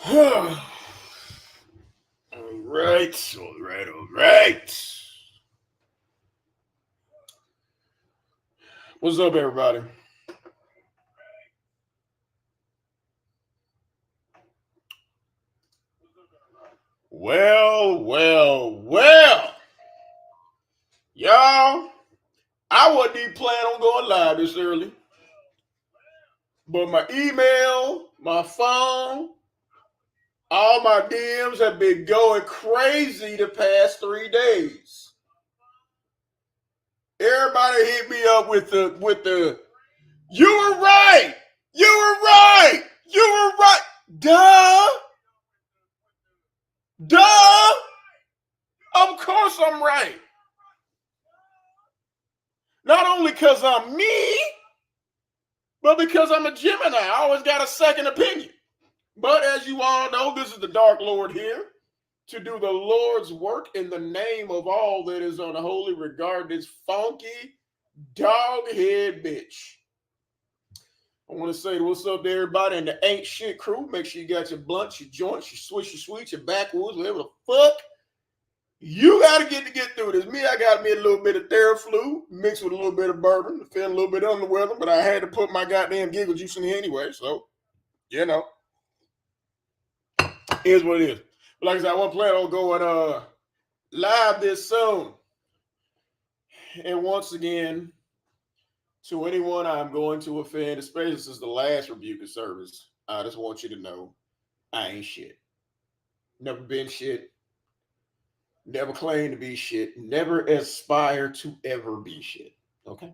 All right. What's up, everybody? Well. Y'all, I wasn't even planning on going live this early. But my email, my phone, all my DMs have been going crazy the past 3 days. Everybody hit me up with the you were right. You were right. You were right. Duh. Of course I'm right. Not only because I'm me, but because I'm a Gemini. I always got a second opinion. But as you all know, this is the Dark Lord here to do the Lord's work in the name of all that is unholy, regard this funky dog-head bitch. I want to say what's up to everybody in the ain't shit crew. Make sure you got your blunts, your joints, your swish, your sweets, your backwoods, whatever the fuck You got to get through this. Me, I got me a little bit of Theraflu mixed with a little bit of bourbon. Feeling a little bit under the weather, but I had to put my goddamn giggle juice in here anyway. So, you know, here's what it is. But like I said, I want to plan on going live this soon. And once again, to anyone I'm going to offend, especially this is the last rebuking service, I just want you to know I ain't shit. Never been shit. Never claimed to be shit. Never aspire to ever be shit. Okay?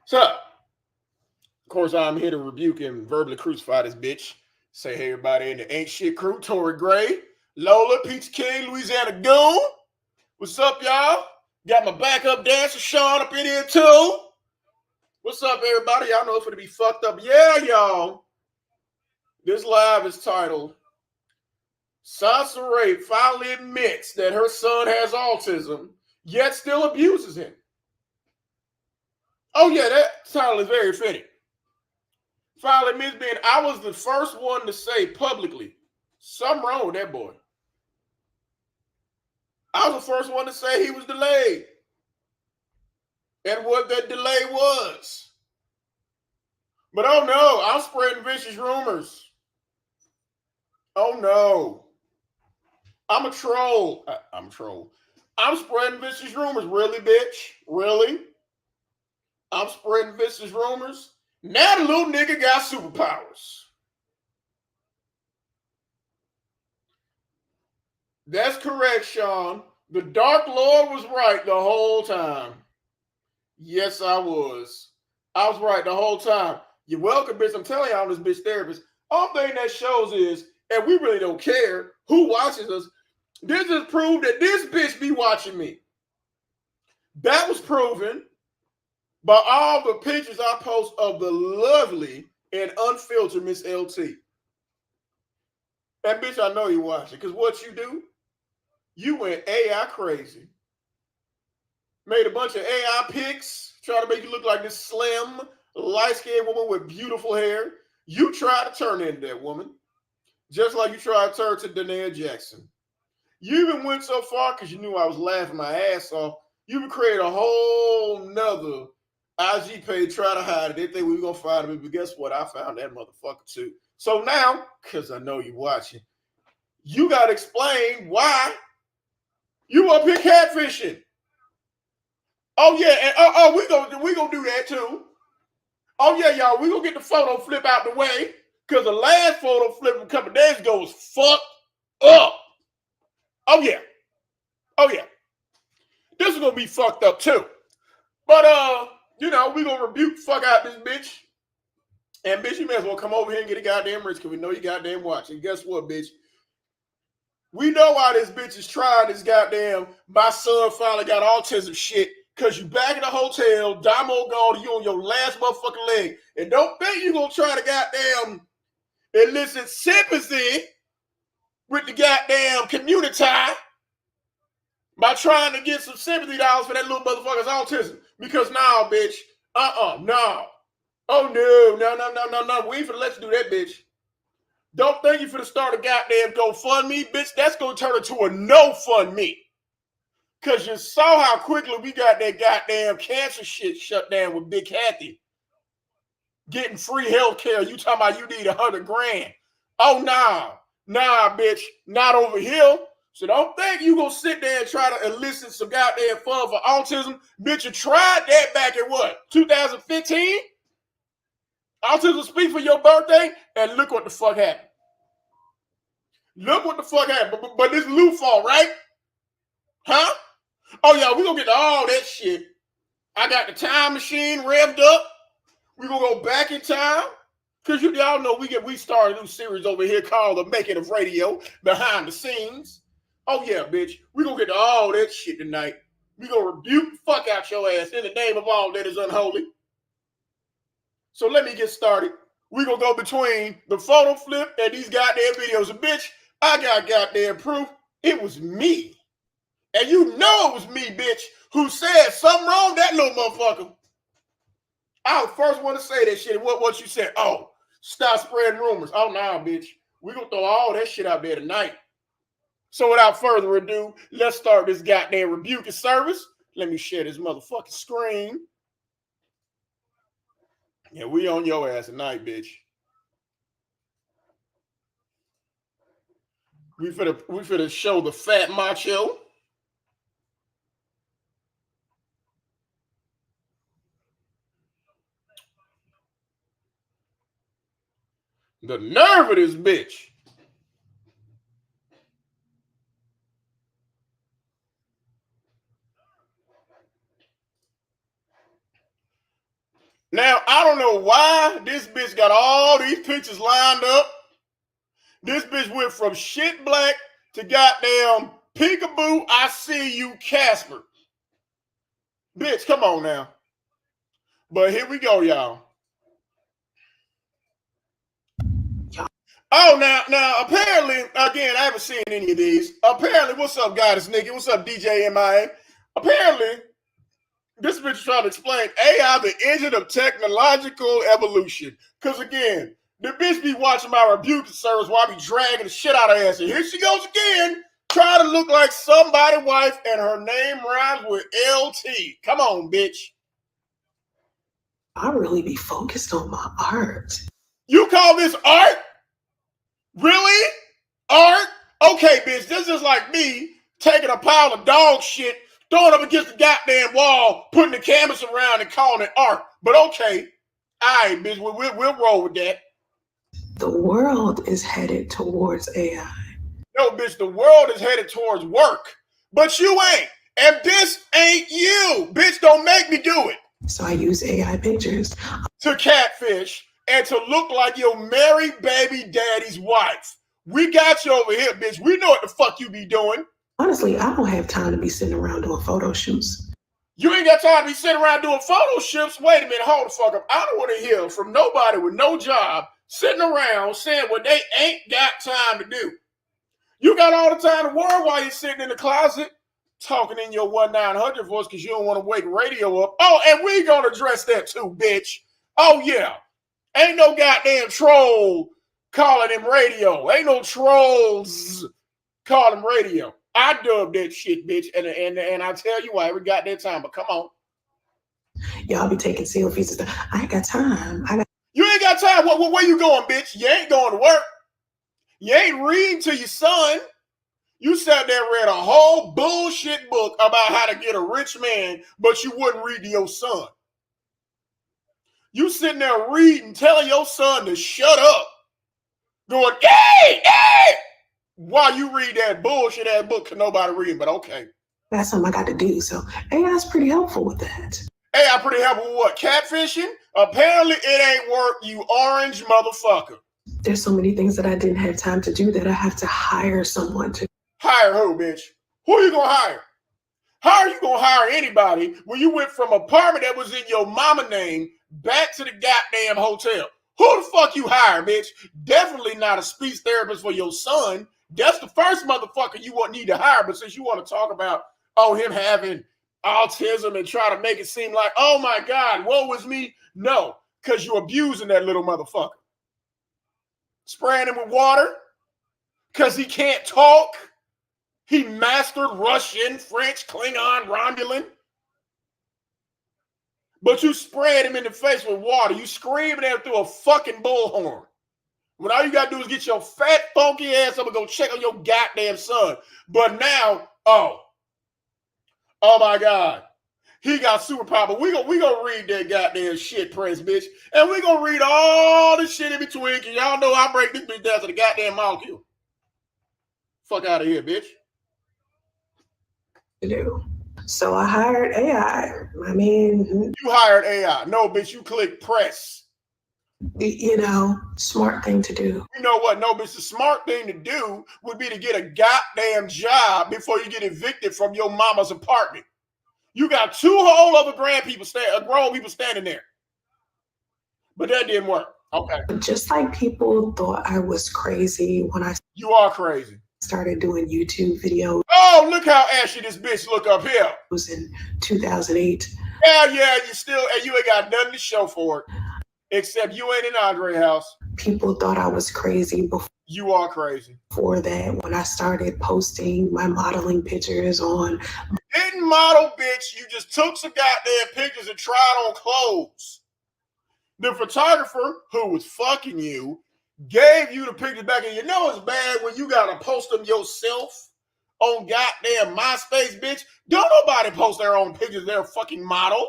So, of course, I'm here to rebuke and verbally crucify this bitch. Say, hey, everybody in the ain't shit crew, Tori Gray, Lola, Peach King, Louisiana Goon. What's up, y'all? Got my backup dancer, Sean, up in here, too. What's up, everybody? Y'all know it's going to be fucked up. Yeah, y'all. This live is titled, Soncerae finally admits that her son has autism, yet still abuses him. Oh, yeah, that title is very fitting. Finally admits being, I was the first one to say publicly, something wrong with that boy. I was the first one to say he was delayed. And what that delay was. But oh no, I'm spreading vicious rumors. Oh no. I'm a troll. I'm a troll. I'm spreading vicious rumors. Really, bitch? Really? I'm spreading vicious rumors. Now the little nigga got superpowers. That's correct, Sean. The Dark Lord was right the whole time. Yes, I was. I was right the whole time. You're welcome, bitch. I'm telling you, I'm this bitch therapist. All thing that shows is, and we really don't care who watches us, this is proof that this bitch be watching me. That was proven by all the pictures I post of the lovely and unfiltered Miss LT. And bitch, I know you watching, because what you do, you went AI crazy. Made a bunch of AI pics, trying to make you look like this slim, light-skinned woman with beautiful hair. You tried to turn into that woman, just like you tried to turn to Danae Jackson. You even went so far, because you knew I was laughing my ass off, you would create a whole nother IG page, try to hide it. They think we were going to find me, but guess what? I found that motherfucker too. So now, because I know you're watching, you got to explain why you up here catfishing. Oh yeah, and we gonna do that too. Oh yeah, y'all, we gonna get the photo flip out the way, because the last photo flip from a couple days ago was fucked up. Oh yeah, this is gonna be fucked up too. But we gonna rebuke fuck out this bitch, and bitch, you may as well come over here and get a goddamn rich, because we know you goddamn watching. Guess what, bitch? We know why this bitch is trying this goddamn my son finally got autism shit. Because you back in the hotel, Damo gone, you on your last motherfucking leg. And don't think you going to try to goddamn elicit sympathy with the goddamn community by trying to get some sympathy dollars for that little motherfucker's autism. Because now, bitch, no. Oh, no. We ain't finna let you do that, bitch. Don't think you finna start a goddamn GoFundMe, bitch. That's going to turn into a no fund me. Because you saw how quickly we got that goddamn cancer shit shut down with Big Kathy. Getting free health care. You talking about you need $100 grand. Oh, nah, bitch. Not over here. So don't think you gonna sit there and try to elicit some goddamn fun for autism. Bitch, you tried that back in what? 2015? Autism speak for your birthday? And look what the fuck happened. Look what the fuck happened. But this Lou fault, right? Huh? Oh, yeah, we gonna get to all that shit. I got the time machine revved up. We gonna go back in time. Because y'all know we started a new series over here called The Making of Radio, Behind the Scenes. Oh, yeah, bitch. We gonna get to all that shit tonight. We gonna rebuke the fuck out your ass in the name of all that is unholy. So let me get started. We gonna go between the photo flip and these goddamn videos. And bitch, I got goddamn proof it was me. And you know it was me, bitch, who said something wrong, that little motherfucker. I was the first one to say that shit. What you said? Oh, stop spreading rumors. Oh, nah, bitch. We gonna throw all that shit out there tonight. So without further ado, let's start this goddamn rebuking service. Let me share this motherfucking screen. Yeah, we on your ass tonight, bitch. We finna show the fat macho. The nerve of this bitch. Now, I don't know why this bitch got all these pictures lined up. This bitch went from shit black to goddamn peekaboo, I see you, Casper. Bitch, come on now. But here we go, y'all. Oh, now, apparently, again, I haven't seen any of these. Apparently, what's up, Goddess Nikki? What's up, DJ MIA? Apparently, this bitch is trying to explain AI, the engine of technological evolution. Because, again, the bitch be watching my rebuke service while I be dragging the shit out of her ass. And here she goes again, trying to look like somebody's wife, and her name rhymes with LT. Come on, bitch. I really be focused on my art. You call this art? Really? Art? Okay, bitch, this is like me taking a pile of dog shit, throwing it up against the goddamn wall, putting the canvas around and calling it art. But okay, all right, bitch, we'll roll with that. The world is headed towards AI. No, bitch, the world is headed towards work. But you ain't. And this ain't you. Bitch, don't make me do it. So I use AI pictures to catfish and to look like your married baby daddy's wife. We got you over here, bitch. We know what the fuck you be doing. Honestly, I don't have time to be sitting around doing photo shoots. You ain't got time to be sitting around doing photo shoots? Wait a minute, hold the fuck up. I don't want to hear from nobody with no job sitting around saying what they ain't got time to do. You got all the time in the world while you're sitting in the closet talking in your 1-900 voice because you don't want to wake radio up. Oh, and we gonna address that too, bitch. Oh, yeah. Ain't no goddamn troll calling him radio. Ain't no trolls calling him radio. I dubbed that shit, bitch, and I tell you why every goddamn time, but come on. Y'all be taking selfies and stuff. I ain't got time. You ain't got time. Where you going, bitch? You ain't going to work. You ain't reading to your son. You sat there and read a whole bullshit book about how to get a rich man, but you wouldn't read to your son. You sitting there reading, telling your son to shut up. Going, hey! While you read that bullshit ass book to nobody reading, but okay. That's something I got to do. So AI's pretty helpful with that. AI pretty helpful with what? Catfishing? Apparently it ain't work, you orange motherfucker. There's so many things that I didn't have time to do that I have to hire someone to. Hire who, bitch? Who are you gonna hire? How are you gonna hire anybody when you went from an apartment that was in your mama name back to the goddamn hotel? Who the fuck you hire, bitch? Definitely not a speech therapist for your son. That's the first motherfucker you won't need to hire. But since you want to talk about, him having autism and try to make it seem like, oh my God, woe is me. No, because you're abusing that little motherfucker. Spraying him with water because he can't talk. He mastered Russian, French, Klingon, Romulan. But you sprayed him in the face with water. You screaming at him through a fucking bullhorn. When all you got to do is get your fat, funky ass up and go check on your goddamn son. But now, oh my God. He got superpower. But we gonna read that goddamn shit, Prince, bitch. And we gonna read all the shit in between. Because y'all know I break this bitch down to the goddamn molecule. Fuck out of here, bitch. Do. So I hired AI. I mean, you hired AI. No, bitch, you click press. Smart thing to do. You know what? No, bitch, the smart thing to do would be to get a goddamn job before you get evicted from your mama's apartment. You got two whole other grown people standing there. But that didn't work. Okay. Just like people thought I was crazy when You are crazy. Started doing YouTube videos. Oh, look how ashy this bitch look up here. It was in 2008. Yeah, you ain't got nothing to show for it. Except you ain't in Andre's house. People thought I was crazy before. You are crazy. Before that, when I started posting my modeling pictures on. You didn't model, bitch. You just took some goddamn pictures and tried on clothes. The photographer who was fucking you gave you the pictures back, and you know it's bad when you gotta post them yourself on goddamn MySpace, bitch. Don't nobody post their own pictures. They're a fucking model.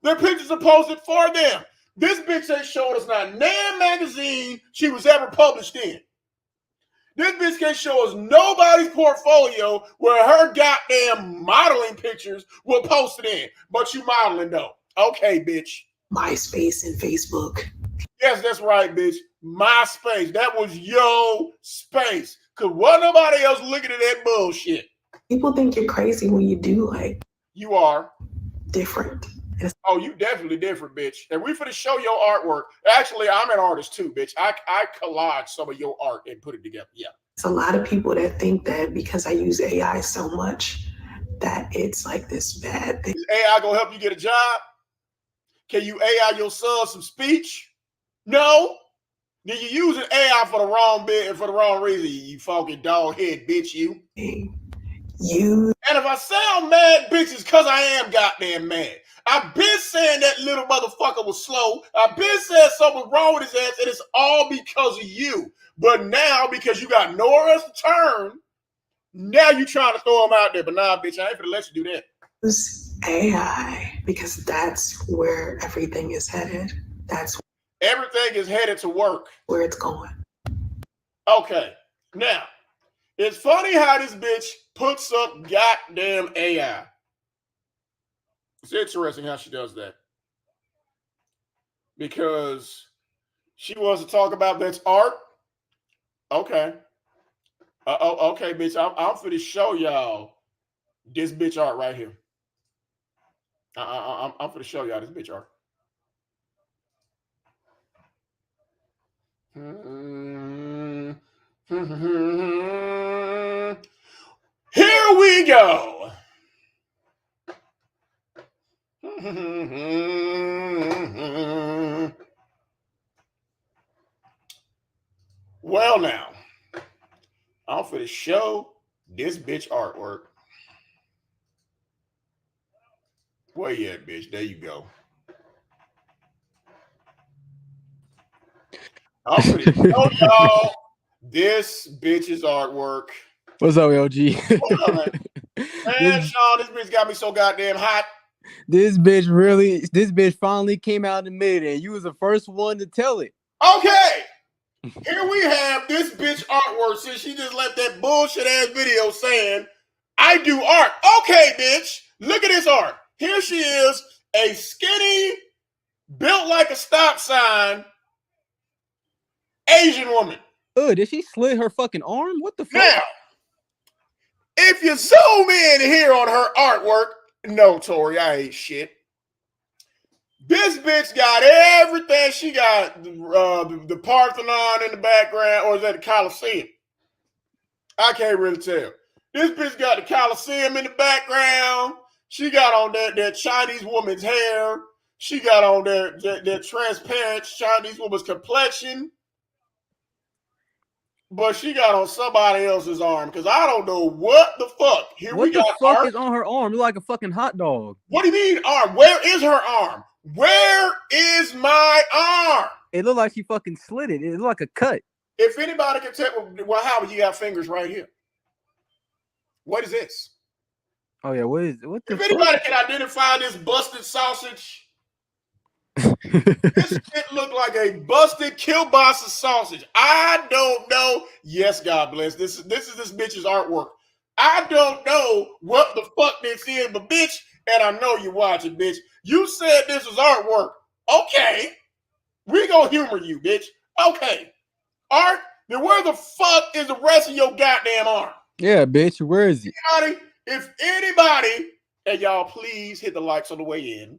Their pictures are posted for them. This bitch ain't showed us not damn magazine she was ever published in. This bitch can't show us nobody's portfolio where her goddamn modeling pictures were posted in. But you modeling though. Okay, bitch. MySpace and Facebook. Yes, that's right, bitch. MySpace. That was your space. Cause wasn't nobody else looking at that bullshit. People think you're crazy when you do like. You are. Different. Oh, you definitely different, bitch. And we finna show your artwork. Actually, I'm an artist too, bitch. I collage some of your art and put it together. Yeah. It's a lot of people that think that because I use AI so much that it's like this bad thing. Is AI gonna help you get a job? Can you AI your son some speech? No. Then you using AI for the wrong bit and for the wrong reason, you fucking dog head bitch, you. And if I sound mad, bitch, it's because I am goddamn mad. I've been saying that little motherfucker was slow. I've been saying something was wrong with his ass, and it's all because of you. But now, because you got nowhere else to turn, now you trying to throw him out there. But nah, bitch, I ain't gonna let you do that. Use AI because that's where everything is headed. That's everything is headed to work. Where it's going. Okay, now it's funny how this bitch puts up goddamn AI. It's interesting how she does that. Because she wants to talk about that's art. Okay. Okay, bitch. I'm finna show y'all this bitch art right here. I'm finna show y'all this bitch art. Here we go. Well, now I'm finna show this bitch artwork. Where you at, bitch? There you go. I'm finna show y'all this bitch's artwork. What's up, LG? Man, Sean, this bitch got me so goddamn hot. This bitch finally came out and admitted it. You was the first one to tell it. Okay. Here we have this bitch artwork since she just left that bullshit ass video saying, I do art. Okay, bitch. Look at this art. Here she is, a skinny, built like a stop sign, Asian woman. Oh, did she slit her fucking arm? What the fuck? Now, if you zoom in here on her artwork, no, Tori, I ain't shit. This bitch got everything. She got the Parthenon in the background, or is that the Coliseum? I can't really tell. This bitch got the Coliseum in the background. She got on that Chinese woman's hair. She got on that transparent Chinese woman's complexion. But she got on somebody else's arm because I don't know what the fuck. Here what we got the fuck art. is on her arm? Look like a fucking hot dog. What do you mean arm? Where is her arm? Where is my arm? It looked like she fucking slit it. It looked like a cut. If anybody can tell, well, how would you have fingers right here? What is this? Oh yeah, what the If anybody can identify this busted sausage, this shit look like a busted kielbasa sausage. I don't know. Yes, God bless. This is this bitch's artwork. I don't know what the fuck this is, but bitch, and I know you're watching, bitch. You said this was artwork. Okay. We gonna humor you, bitch. Okay. Art, then where the fuck is the rest of your goddamn arm? Yeah, bitch, where is it? If anybody, and y'all please hit the likes on the way in.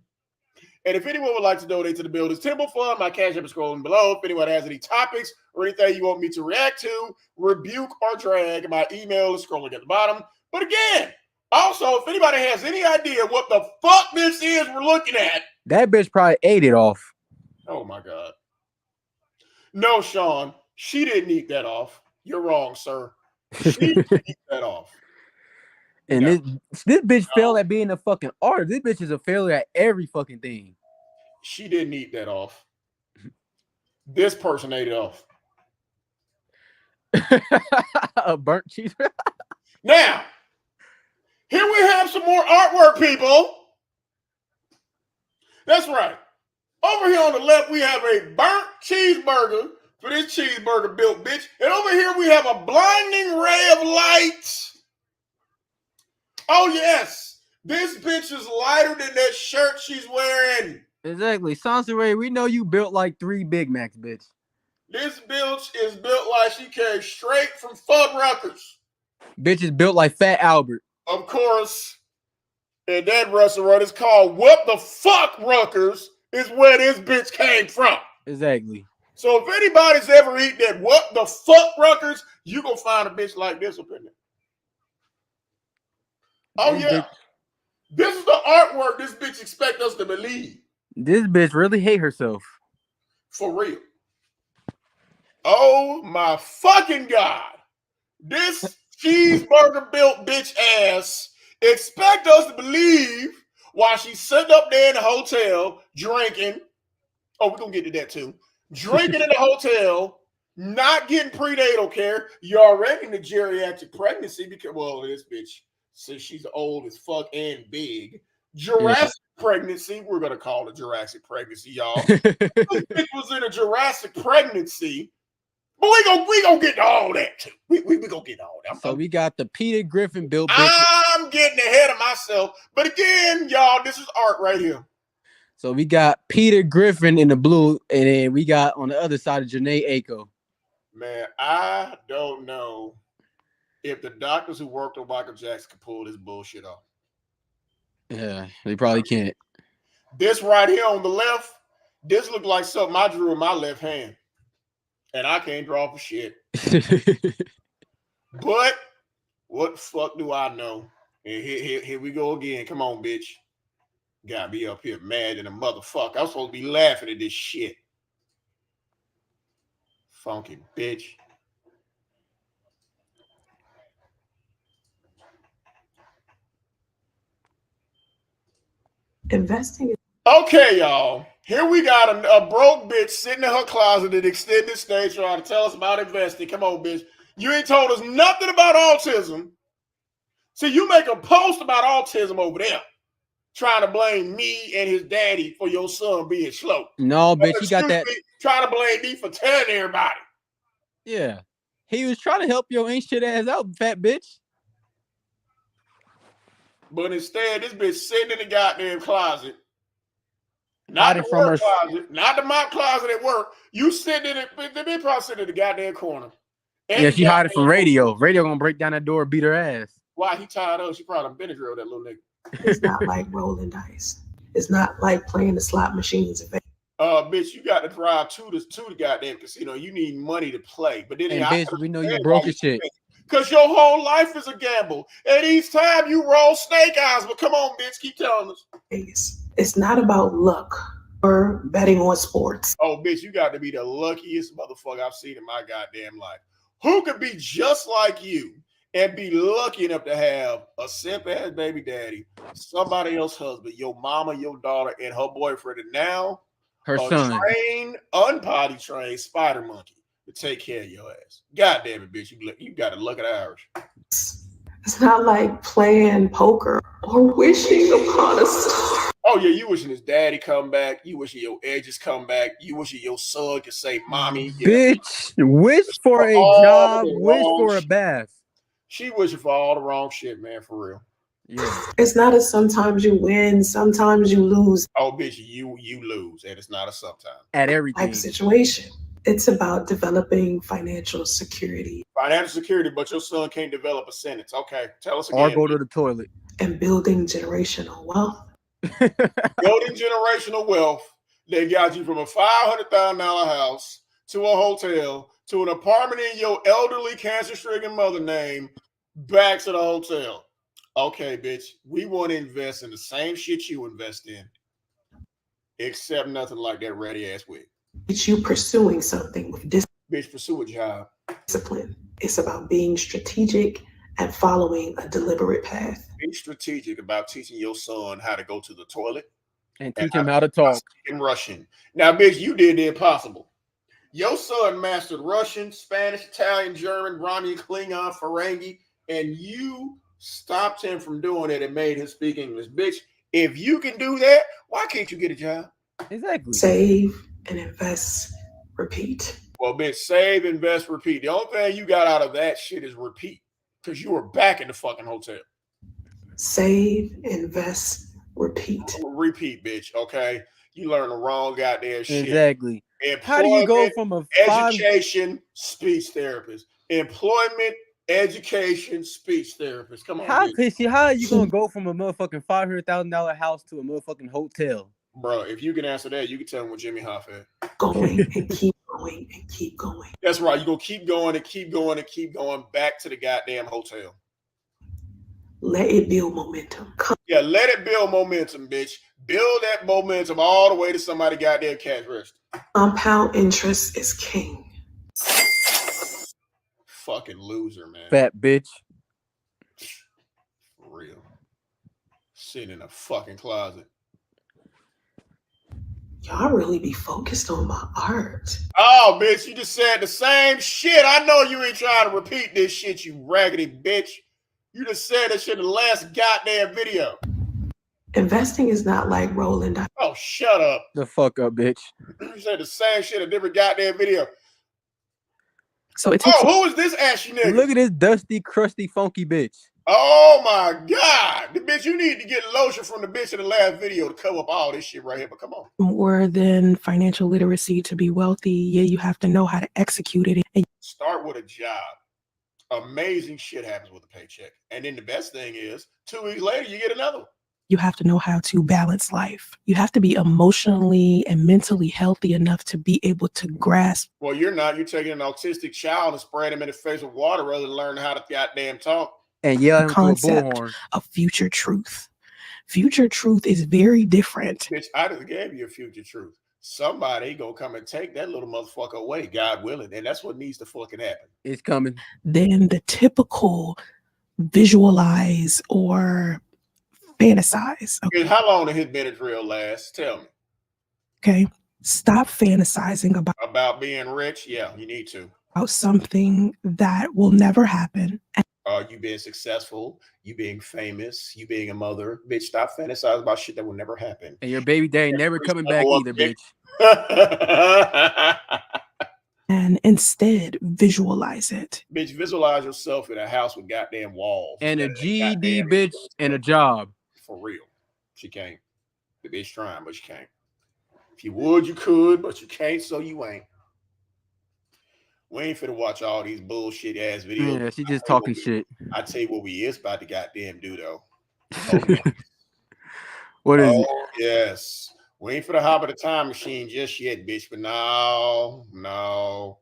And if anyone would like to donate to the Builders Temple Fund, my cash app is scrolling below. If anyone has any topics or anything you want me to react to, rebuke, or drag, my email is scrolling at the bottom. But again, also, if anybody has any idea what the fuck this is we're looking at. That bitch probably ate it off. Oh my God. No, Sean, she didn't eat that off. You're wrong, sir. She didn't eat that off. And No. this bitch failed at being a fucking artist. This bitch is a failure at every fucking thing. She didn't eat that off. This person ate it off. A burnt cheese. Now, here we have some more artwork, people. That's right. Over here on the left, we have a burnt cheeseburger for this cheeseburger built bitch. And over here, we have a blinding ray of light. Oh, yes. This bitch is lighter than that shirt she's wearing. Exactly. Soncerae, we know you built like 3 Big Macs, bitch. This bitch is built like she came straight from Fuddruckers. Bitch is built like Fat Albert. Of course. And that restaurant is called What the Fuck Ruckers, is where this bitch came from. Exactly. So if anybody's ever eaten that What the Fuck Ruckers, you gonna find a bitch like this up in there. Oh, yeah. Bitch, this is the artwork this bitch expect us to believe. this bitch really hate herself. For real. Oh, my fucking God. This cheeseburger built bitch ass expect us to believe while she's sitting up there in the hotel drinking. Oh, we're going to get to that too. Drinking in the hotel, not getting prenatal care. You're already in the geriatric pregnancy because, well, this bitch, since she's old as fuck and big. Jurassic pregnancy. We're going to call it Jurassic pregnancy, y'all. This bitch was in a Jurassic pregnancy. But we gonna get to all that too. We gonna get to all that. So we got the Peter Griffin built bitch. I'm getting ahead of myself. But again, y'all, this is art right here. So we got Peter Griffin in the blue, and then we got on the other side of Janae Aiko. Man, I don't know if the doctors who worked on Michael Jackson can pull this bullshit off. Yeah, they probably can't. This right here on the left, this looked like something I drew in my left hand. And I can't draw for shit. But what the fuck do I know? And here we go again. Come on, bitch. Got me up here mad than a motherfucker. I'm supposed to be laughing at this shit. Funky bitch. Investing. Okay, y'all. Here we got a broke bitch sitting in her closet at extended stay trying to tell us about investing. Come on, bitch. You ain't told us nothing about autism. See, you make a post about autism over there, trying to blame me and his daddy for your son being slow. No, bitch, he got that. Trying to blame me for telling everybody. Yeah. He was trying to help your ain't shit ass out, fat bitch. But instead, this bitch sitting in the goddamn closet. Not the work closet, not the mop closet at work. You sitting in it, they been probably sitting in the goddamn corner. Yeah, she hiding from radio. Radio gonna break down that door, beat her ass. Why he tied up? She probably been a girl, that little nigga. It's not like rolling dice. It's not like playing the slot machines. Bitch, you got to drive to the goddamn casino. You need money to play. But then bitch, we know you broke as shit. Because your whole life is a gamble. And each time you roll snake eyes. But come on, bitch, keep telling us. It's not about luck or betting on sports. Oh, bitch, you got to be the luckiest motherfucker I've seen in my goddamn life. Who could be just like you and be lucky enough to have a simp-ass baby daddy, somebody else's husband, your mama, your daughter, and her boyfriend, and now her son, unpotty trained spider monkey to take care of your ass. God damn it, bitch, you got to look at Irish. It's not like playing poker or wishing upon a star. Oh, yeah, you wishing his daddy come back. You wishing your edges come back. You wishing your son could say, mommy. Bitch, wish for a job, wish for a bath. She wishing for all the wrong shit, man, for real. Yeah. It's not a sometimes you win, sometimes you lose. Oh, bitch, you lose, and it's not a sometimes. At everything. Type situation. It's about developing financial security. Financial security, but your son can't develop a sentence. Okay, tell us again. Or go to the toilet. And building generational wealth. Building generational wealth. They got you from a $500,000 house to a hotel to an apartment in your elderly cancer-stricken mother name back to the hotel. Okay, bitch, we want to invest in the same shit you invest in, except nothing like that ratty ass wig. It's you pursuing something with Bitch, pursue a job. discipline. It's about being strategic and following a deliberate path. Be strategic about teaching your son how to go to the toilet And teach him how to talk. in Russian. Now, bitch, you did the impossible. Your son mastered Russian, Spanish, Italian, German, Romani, Klingon, Ferengi, and you stopped him from doing it and made him speak English. Bitch, if you can do that, why can't you get a job? Exactly. Save and invest, repeat. Well, bitch, save, invest, repeat. The only thing you got out of that shit is repeat, because you were back in the fucking hotel. Save, invest, repeat. Repeat, bitch, okay? You learned the wrong goddamn shit. Exactly. How do you go from a education speech therapist? Employment, education, speech therapist. Come on, how bitch. how are you gonna go from a motherfucking $500,000 house to a motherfucking hotel? Bro, if you can answer that, you can tell them what Jimmy Hoff had. Going and keep going and keep going. That's right. You're gonna keep going and keep going and keep going back to the goddamn hotel. Let it build momentum. Yeah, let it build momentum, bitch. Build that momentum all the way to somebody goddamn cash register. Compound interest is king. Fucking loser, man. Fat bitch. For real. Sitting in a fucking closet. Y'all really be focused on my art. Oh, bitch, you just said the same shit. I know you ain't trying to repeat this shit, you raggedy bitch. You just said that shit in the last goddamn video. Investing is not like rolling dice. Oh, shut up. The fuck up, bitch. You said the same shit in a different goddamn video. So it takes. Oh, who is this ashy nigga? Look at this dusty, crusty, funky bitch. Oh my God. The bitch, you need to get lotion from the bitch in the last video to cover up all this shit right here, but come on. More than financial literacy to be wealthy. Yeah, you have to know how to execute it. And start with a job. Amazing shit happens with a paycheck. And then the best thing is 2 weeks later, you get another one. You have to know how to balance life. You have to be emotionally and mentally healthy enough to be able to grasp. Well, you're not. You're taking an autistic child and spraying him in the face with water rather than learn how to goddamn talk. And yelling the to a concept bullhorn. Of future truth. Future truth is very different. Bitch, I just gave you a future truth. Somebody gonna come and take that little motherfucker away, God willing. And that's what needs to fucking happen. It's coming. Then the typical visualize or fantasize. Okay. How long did his Benadryl last? Tell me. Okay. Stop fantasizing about being rich. Yeah, you need to. About something that will never happen. You being successful, you being famous, you being a mother. Bitch, stop fantasizing about shit that will never happen. And your baby daddy never coming back either, bitch. And instead, visualize it. Bitch, visualize yourself in a house with goddamn walls. And a GED, bitch, and a job. For real. She can't. The bitch trying, but she can't. If you would, you could, but you can't, so you ain't. We ain't finna watch all these bullshit ass videos. Yeah, she just talking shit. I tell you what we is about to goddamn do, though. What is it? Yes. We ain't finna hop in the time machine just yet, bitch. But no.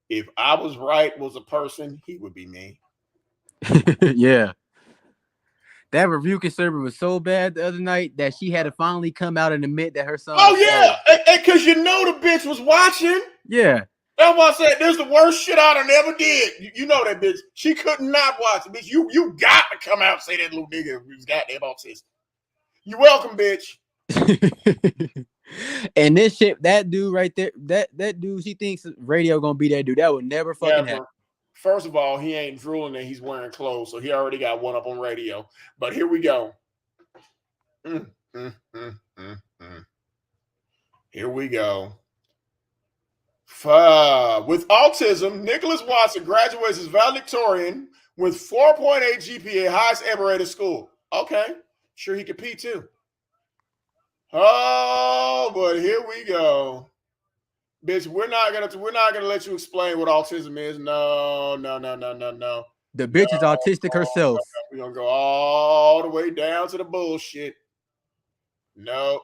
If I was right was a person, he would be me. Yeah. That rebuking server was so bad the other night that she had to finally come out and admit that her son. Oh, yeah. And because you know the bitch was watching. Yeah. That's why I said this is the worst shit I done ever did. You know that bitch. She could not watch it, bitch. You got to come out and say that little nigga was goddamn autistic. You're welcome, bitch. And this shit, that dude right there, that dude, she thinks radio gonna be that dude. That would never fucking happen. First of all, he ain't drooling and he's wearing clothes, so he already got one up on radio. But here we go. Here we go. With autism, Nicholas Watson graduates as valedictorian with 4.8 GPA, highest ever rated school. Okay, sure he could pee too. Oh, but here we go, bitch. We're not gonna let you explain what autism is. No. The bitch is autistic herself. We're gonna go all the way down to the bullshit. No,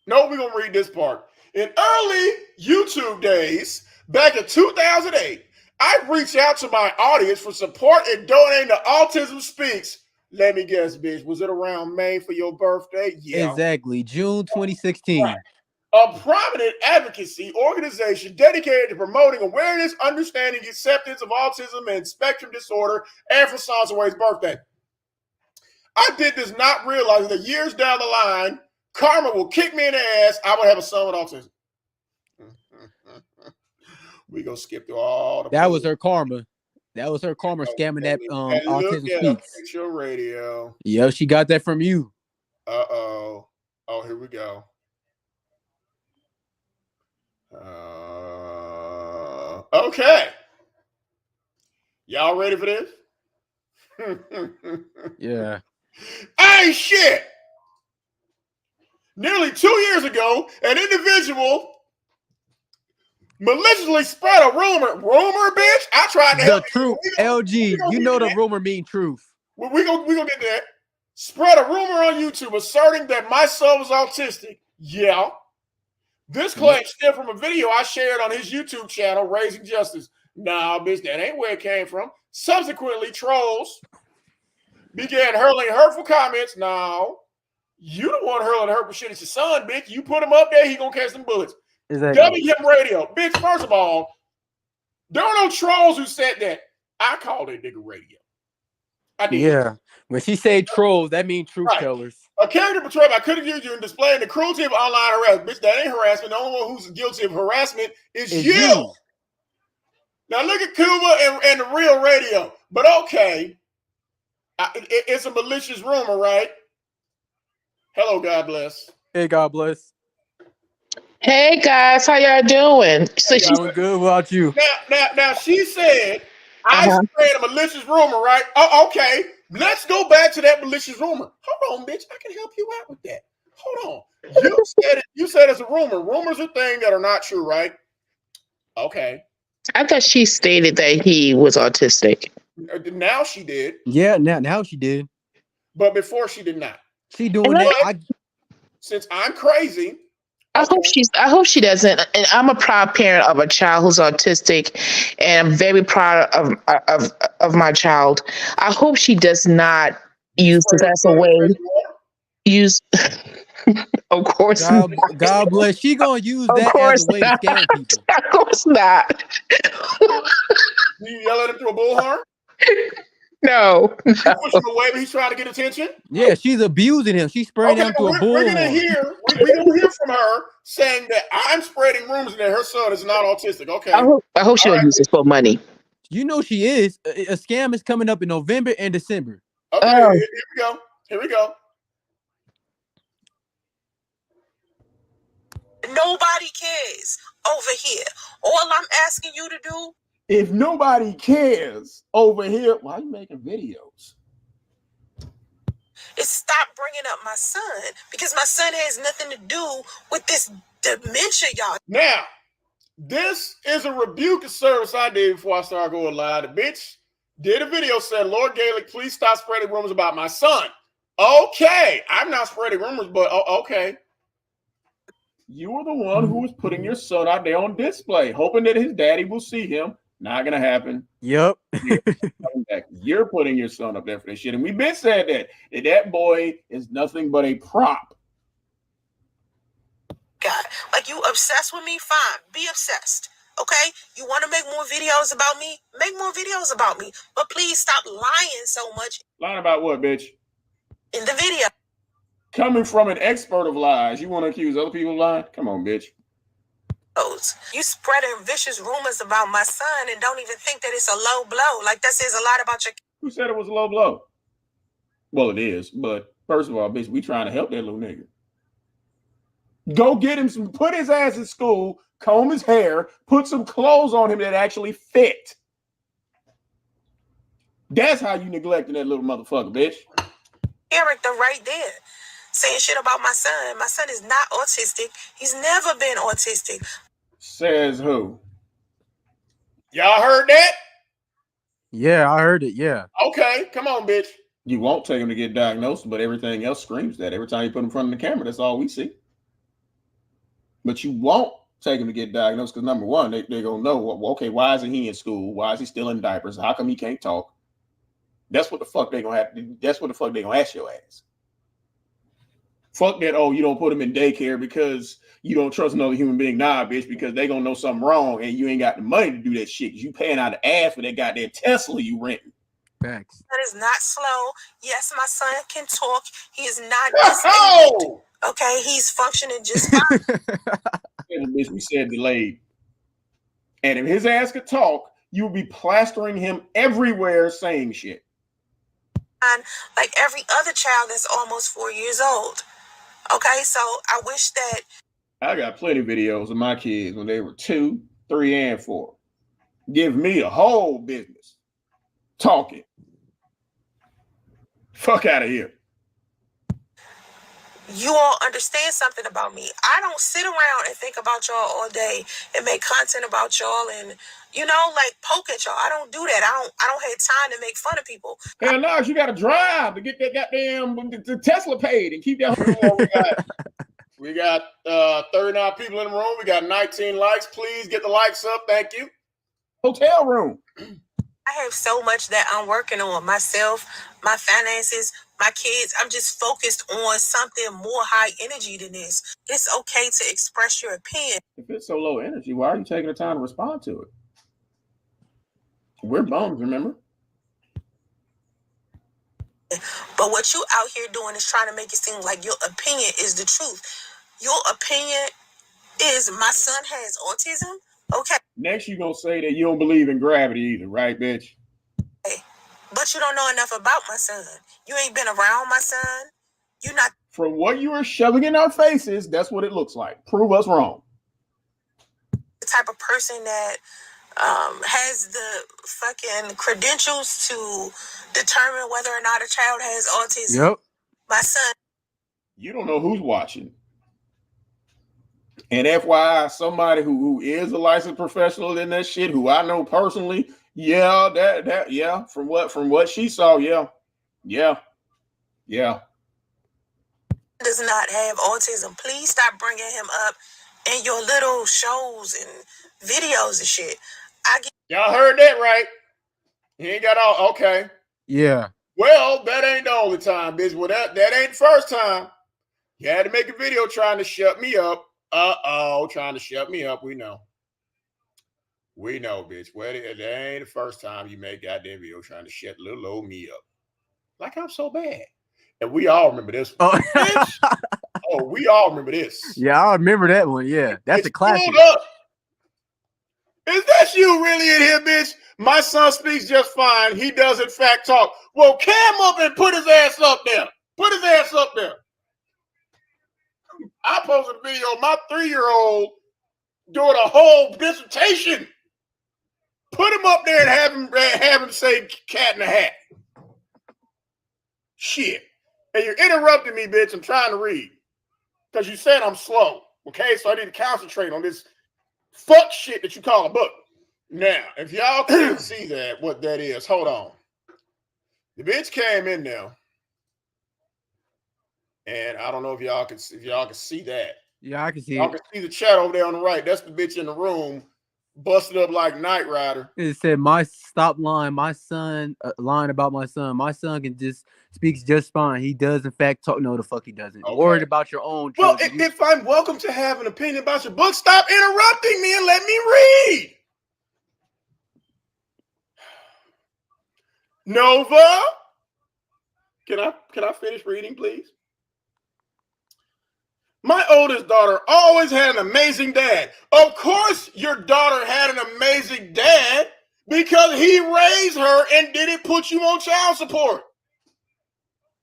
we're gonna read this part. In early YouTube days, back in 2008, I reached out to my audience for support in donating to Autism Speaks. Let me guess, bitch. Was it around May for your birthday? Yeah. Exactly. June 2016. Right. a prominent advocacy organization dedicated to promoting awareness, understanding, acceptance of autism and spectrum disorder, and for Soncerae's birthday. I did this not realizing that years down the line, karma will kick me in the ass. I would have a son with autism. We gonna skip through all the. That was her karma. That was her karma scamming that Autism Speaks. Picture radio. Yeah, she got that from you. Oh, here we go. Okay. Y'all ready for this? Yeah. Hey, shit. Nearly 2 years ago, an individual maliciously spread a rumor. Rumor, bitch? I tried to help the truth. LG, you know the rumor mean truth. We gonna get that. Spread a rumor on YouTube asserting that my son was autistic. Yeah. This claim stemmed from a video I shared on his YouTube channel, Raising Justice. Nah, bitch, that ain't where it came from. Subsequently, trolls began hurling hurtful comments. Now, you the one hurling hurtful shit at your son, bitch. You put him up there, he gonna catch some bullets. Exactly. WM Radio. Bitch, first of all, there were no trolls who said that. I called it nigga radio. I did. Yeah. When she say trolls, that means truth tellers. A character portrayed by Could Have you in displaying the cruelty of online harassment. Bitch, that ain't harassment. The only one who's guilty of harassment is you. Now look at Cuba and the real radio. But okay, it's a malicious rumor, right? Hello, God bless. Hey, God bless. Hey guys, how y'all doing? So she's doing good. What about you? Now she said I spread a malicious rumor, right? Oh, okay. Let's go back to that malicious rumor. Hold on, bitch. I can help you out with that. Hold on. You said it's a rumor. Rumors are things that are not true, right? Okay. I thought she stated that he was autistic. Now she did. Yeah, now she did. But before she did not. She doing that. Since I'm crazy. I hope she doesn't. And I'm a proud parent of a child who's autistic, and I'm very proud of my child. I hope she does not use this as a way. Of course, God bless. She gonna use that as a way to scam people. Of course not. You yell at him through a bullhorn? No. You push him away, but he's trying to get attention? Yeah, she's abusing him. She's spraying him to a bullhorn. We're gonna hear from her saying that I'm spreading rumors that her son is not autistic. Okay. I hope she don't use this for money. You know she is. A scam is coming up in November and December. Okay, here we go. Nobody cares over here. All I'm asking you to do. If nobody cares over here, why are you making videos? Is stop bringing up my son, because my son has nothing to do with this dementia, y'all. Now, this is a rebuke service I did before I started going live. The bitch did a video said, Lord Gaelic, please stop spreading rumors about my son. Okay, I'm not spreading rumors, but okay. You were the one who was putting your son out there on display, hoping that his daddy will see him. Not gonna happen. Yep. You're putting your son up there for this shit. And we've been saying that boy is nothing but a prop. God, like you obsessed with me? Fine, be obsessed. Okay? You want to make more videos about me? Make more videos about me. But please stop lying so much. Lying about what, bitch? In the video. Coming from an expert of lies, you want to accuse other people of lying? Come on, bitch. You spreading vicious rumors about my son and don't even think that it's a low blow. Like, that says a lot about your... Who said it was a low blow? Well, it is. But first of all, bitch, we trying to help that little nigga. Go get him put his ass in school, comb his hair, put some clothes on him that actually fit. That's how you neglecting that little motherfucker, bitch. Eric, they're right there. Saying shit about my son. My son is not autistic. He's never been autistic. Says who? Y'all heard that? Yeah, I heard it. Yeah. Okay, come on, bitch. You won't take him to get diagnosed, but everything else screams that. Every time you put him in front of the camera, that's all we see. But you won't take him to get diagnosed because number one, they're gonna know, well, okay, why isn't he in school? Why is he still in diapers? How come he can't talk? That's what the fuck they gonna have to do. That's what the fuck they gonna ask your ass. Fuck that. Oh, you don't put them in daycare because you don't trust another human being. Nah, bitch, because they gonna know something wrong and you ain't got the money to do that shit. You paying out the ass for that goddamn Tesla you renting. Facts. That is not slow. Yes, my son can talk. He is not disabled. Okay, he's functioning just fine. Bitch, we said delayed. And if his ass could talk, you would be plastering him everywhere saying shit. Like every other child that's almost 4 years old. Okay, so I wish that. I got plenty of videos of my kids when they were 2, 3, and 4. Give me a whole business. Talking. Fuck out of here. You all understand something about me. I don't sit around and think about y'all all day and make content about y'all and, you know, like poke at y'all. I don't do that. I don't have time to make fun of people. Hell no, you got to drive to get that goddamn the Tesla paid and keep that. We got 39 people in the room. We got 19 likes. Please get the likes up. Thank you. Hotel room. I have so much that I'm working on myself, my finances, my kids. I'm just focused on something more high energy than this. It's okay to express your opinion. If it's so low energy, why are you taking the time to respond to it? We're bums, remember? But what you out here doing is trying to make it seem like your opinion is the truth. Your opinion is my son has autism. Okay. Next, you're going to say that you don't believe in gravity either, right, bitch? But you don't know enough about my son. You ain't been around my son. You're not. From what you are shoving in our faces, that's what it looks like. Prove us wrong. The type of person that has the fucking credentials to determine whether or not a child has autism. Yep. My son. You don't know who's watching. And FYI, somebody who is a licensed professional in that shit, who I know personally, yeah, from what she saw, yeah. Does not have autism. Please stop bringing him up in your little shows and videos and shit. Y'all heard that right? He ain't got all okay. Yeah. Well, that ain't the only time, bitch. Well, that ain't the first time. You had to make a video trying to shut me up. Trying to shut me up. We know. We know, bitch. Well, that ain't the first time you make goddamn video trying to shut little old me up. Like I'm so bad. And we all remember this one. Bitch. Oh, we all remember this. Yeah, I remember that one. Yeah, that's a classic. Is that you really in here, bitch? My son speaks just fine. He does, in fact, talk. Well, cam up and put his ass up there. Put his ass up there. I posted a video of my 3-year-old doing a whole dissertation. Put him up there and have him say cat in a hat. Shit. And you're interrupting me, bitch. I'm trying to read. Because you said I'm slow. Okay, so I need to concentrate on this fuck shit that you call a book. Now, if y'all can't see that, what that is, hold on. The bitch came in there. And I don't know if y'all can see that. Yeah, I can see y'all it. Can see the chat over there on the right. That's the bitch in the room, busted up like Knight Rider. It said, "My stop line. My son lying about my son. My son can just speaks just fine. He does in fact talk. No, the fuck he doesn't. Okay. Worried about your own children. Well, if I'm welcome to have an opinion about your book, stop interrupting me and let me read. Nova, can I finish reading, please? My oldest daughter always had an amazing dad. Of course your daughter had an amazing dad because he raised her and didn't put you on child support.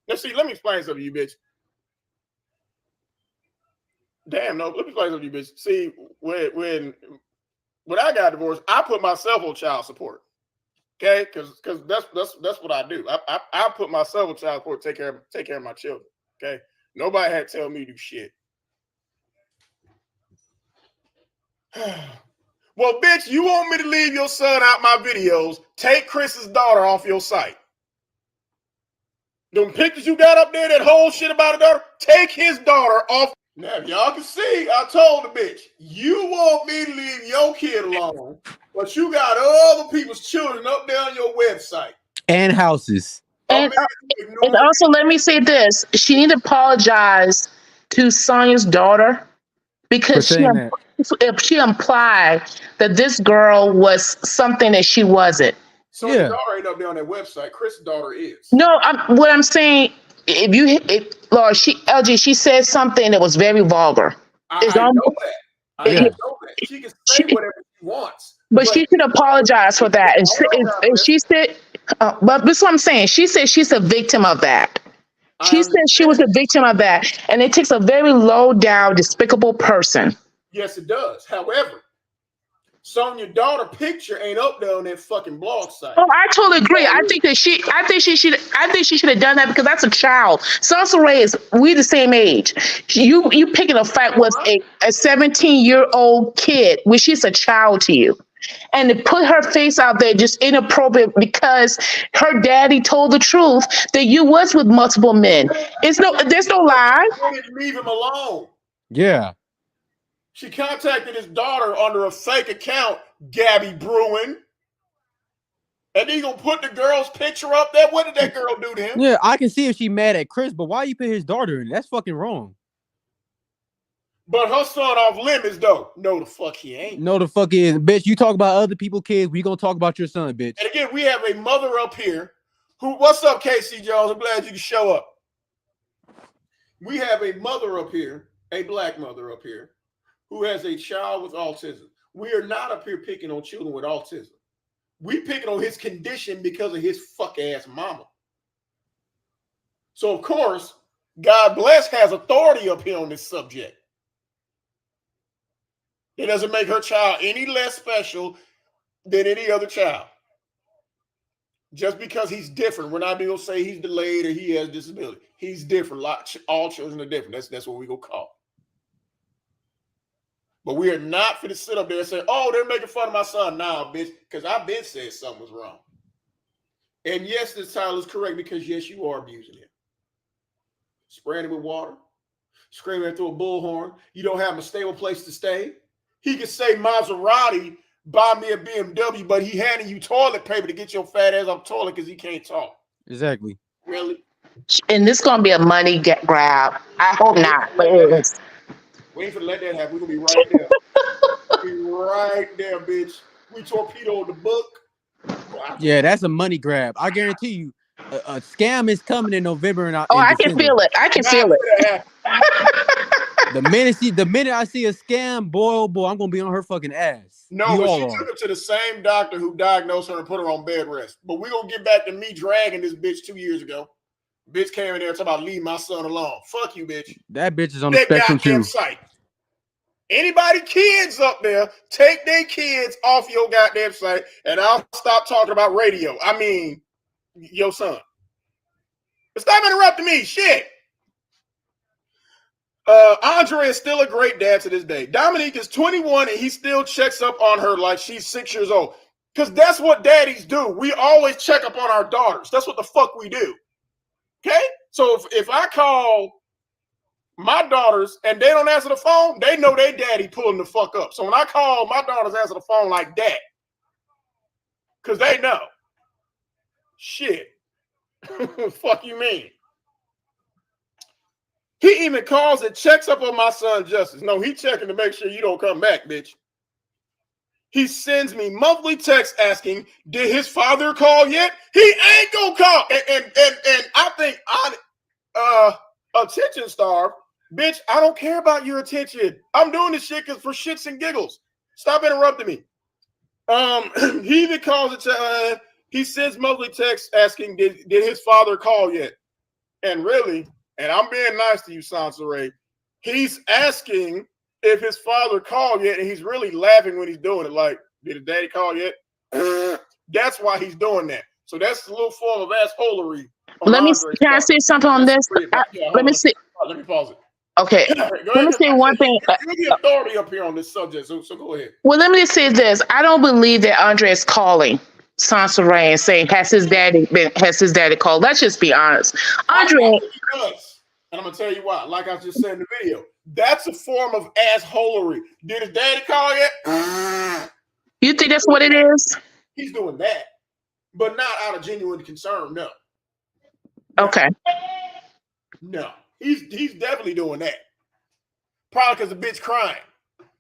Now see, let me explain something to you, bitch. Damn, no, let me explain something to you, bitch. See, when I got divorced, I put myself on child support. Okay, because that's what I do. I put myself on child support, take care of my children. Okay, nobody had to tell me to do shit. Well, bitch, you want me to leave your son out my videos? Take Chris's daughter off your site. Them pictures you got up there, that whole shit about a daughter, take his daughter off. Now, if y'all can see, I told the bitch, you want me to leave your kid alone, but you got other people's children up there on your website. And houses. And also, let me say this. She need to apologize to Sonya's daughter because she saying that. she implied that this girl was something that she wasn't. So your daughter ain't up there on that website. Chris' daughter is. No, what I'm saying, Laura, she said something that was very vulgar. I know that. I know that. She can say whatever she wants. But she should apologize for that. And she said, but this is what I'm saying. She said she's a victim of that. She said she was a victim of that. And it takes a very low down, despicable person. Yes, it does. However, Sonya's daughter picture ain't up there on that fucking blog site. Oh, I totally agree. I think she should have done that because that's a child. Soncerae we the same age. You picking a fight with a 17-year-old kid, which she's a child to you. And to put her face out there just inappropriate because her daddy told the truth that you was with multiple men. There's no lie. Leave him alone. Yeah. She contacted his daughter under a fake account, Gabby Bruin. And he's gonna put the girl's picture up there. What did that girl do to him? Yeah, I can see if she mad at Chris, but why you put his daughter in? That's fucking wrong. But her son off limits, though. No, the fuck he ain't. No, the fuck he is. Bitch, you talk about other people's kids, we gonna talk about your son, bitch. And again, we have a mother up here who, what's up, Casey Jones? I'm glad you can show up. We have a mother up here, a black mother up here, who has a child with autism. We are not up here picking on children with autism. We picking on his condition because of his fuck ass mama. So, of course, God bless has authority up here on this subject. It doesn't make her child any less special than any other child. Just because he's different, we're not going to say he's delayed or he has disability. He's different. All children are different. That's what we're going to call. But we are not going to sit up there and say, oh, they're making fun of my son now, bitch, because I've been saying something was wrong. And yes, this title is correct because, yes, you are abusing him. Spraying him with water, screaming through a bullhorn. You don't have a stable place to stay. He could say, Maserati, buy me a BMW, but he handing you toilet paper to get your fat ass off the toilet because he can't talk. Exactly. Really? And this is going to be a money grab. I hope not, but it is. We ain't finna let that happen. We're going to be right there. Be right there, bitch. We torpedoed the book. Wow. Yeah, that's a money grab. I guarantee you, a scam is coming in November and I can feel it. I can feel it. The minute I see a scam, boy, oh boy, I'm gonna be on her fucking ass. No, but she took him to the same doctor who diagnosed her and put her on bed rest. But we're gonna get back to me dragging this bitch 2 years ago. Bitch came in there talking about leave my son alone. Fuck you, bitch. That bitch is on the spectrum too. Site. Anybody kids up there, take their kids off your goddamn site, and I'll stop talking about radio. I mean, your son. But stop interrupting me. Shit. Andre is still a great dad to this day. Dominique is 21 and he still checks up on her like she's 6 years old. Because that's what daddies do. We always check up on our daughters. That's what the fuck we do. Okay? So if I call my daughters and they don't answer the phone, they know they daddy pulling the fuck up. So when I call my daughters answer the phone like that, because they know. Shit. Fuck you mean? He even calls and checks up on my son Justice. No, he checking to make sure you don't come back, bitch. He sends me monthly texts asking, did his father call yet? He ain't gonna call. And I think attention starved. Bitch, I don't care about your attention. I'm doing this shit for shits and giggles. Stop interrupting me. He even calls it he sends monthly texts asking, did his father call yet? And really, and I'm being nice to you, Soncerae, he's asking if his father called yet, and he's really laughing when he's doing it. Like, did his daddy call yet? That's why he's doing that. So that's a little form of assholery. Can I say something on this? Let me pause it. Okay. Let me say one thing. You're the authority up here on this subject, so go ahead. Well, let me just say this. I don't believe that Andre is calling Soncerae and saying, has his daddy called? Let's just be honest. Andre does. And I'm gonna tell you why. Like I just said in the video, that's a form of assholery. Did his daddy call yet? You think that's what it is? He's doing that, but not out of genuine concern. No. Okay. No, he's definitely doing that. Probably because the bitch crying.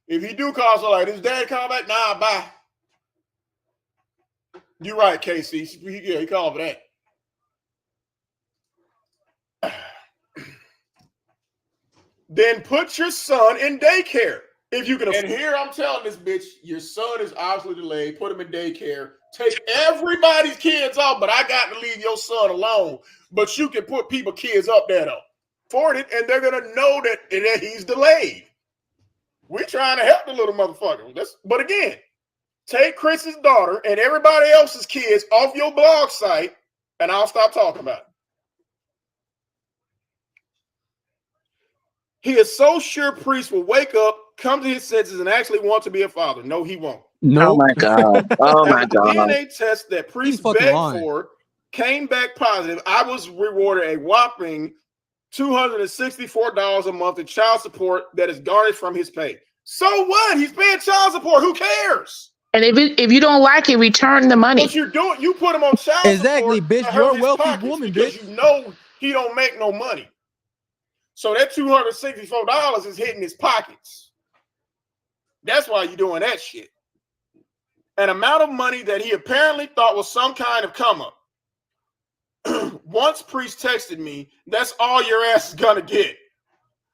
If he do call, so like, is dad call back? Nah, bye. You're right, Casey. Yeah, he called for that. Then put your son in daycare. If you can. And here I'm telling this bitch, your son is obviously delayed. Put him in daycare. Take everybody's kids off, but I got to leave your son alone. But you can put people's kids up there, though. For it, and they're going to know that he's delayed. We're trying to help the little motherfucker. But again, take Chris's daughter and everybody else's kids off your blog site, and I'll stop talking about it. He is so sure Priest will wake up, come to his senses, and actually want to be a father. No, he won't. No. Oh my God. Oh my The God. DNA test that Priest begged for came back positive. I was rewarded a whopping $264 a month in child support that is garnished from his pay. So what? He's paying child support. Who cares? And if you don't like it, return the money. What you're doing, you put him on child exactly, support. Bitch, you're a wealthy woman, because bitch. You know he don't make no money. So that $264 is hitting his pockets. That's why you're doing that shit. An amount of money that he apparently thought was some kind of come up. Once Priest texted me, that's all your ass is gonna get.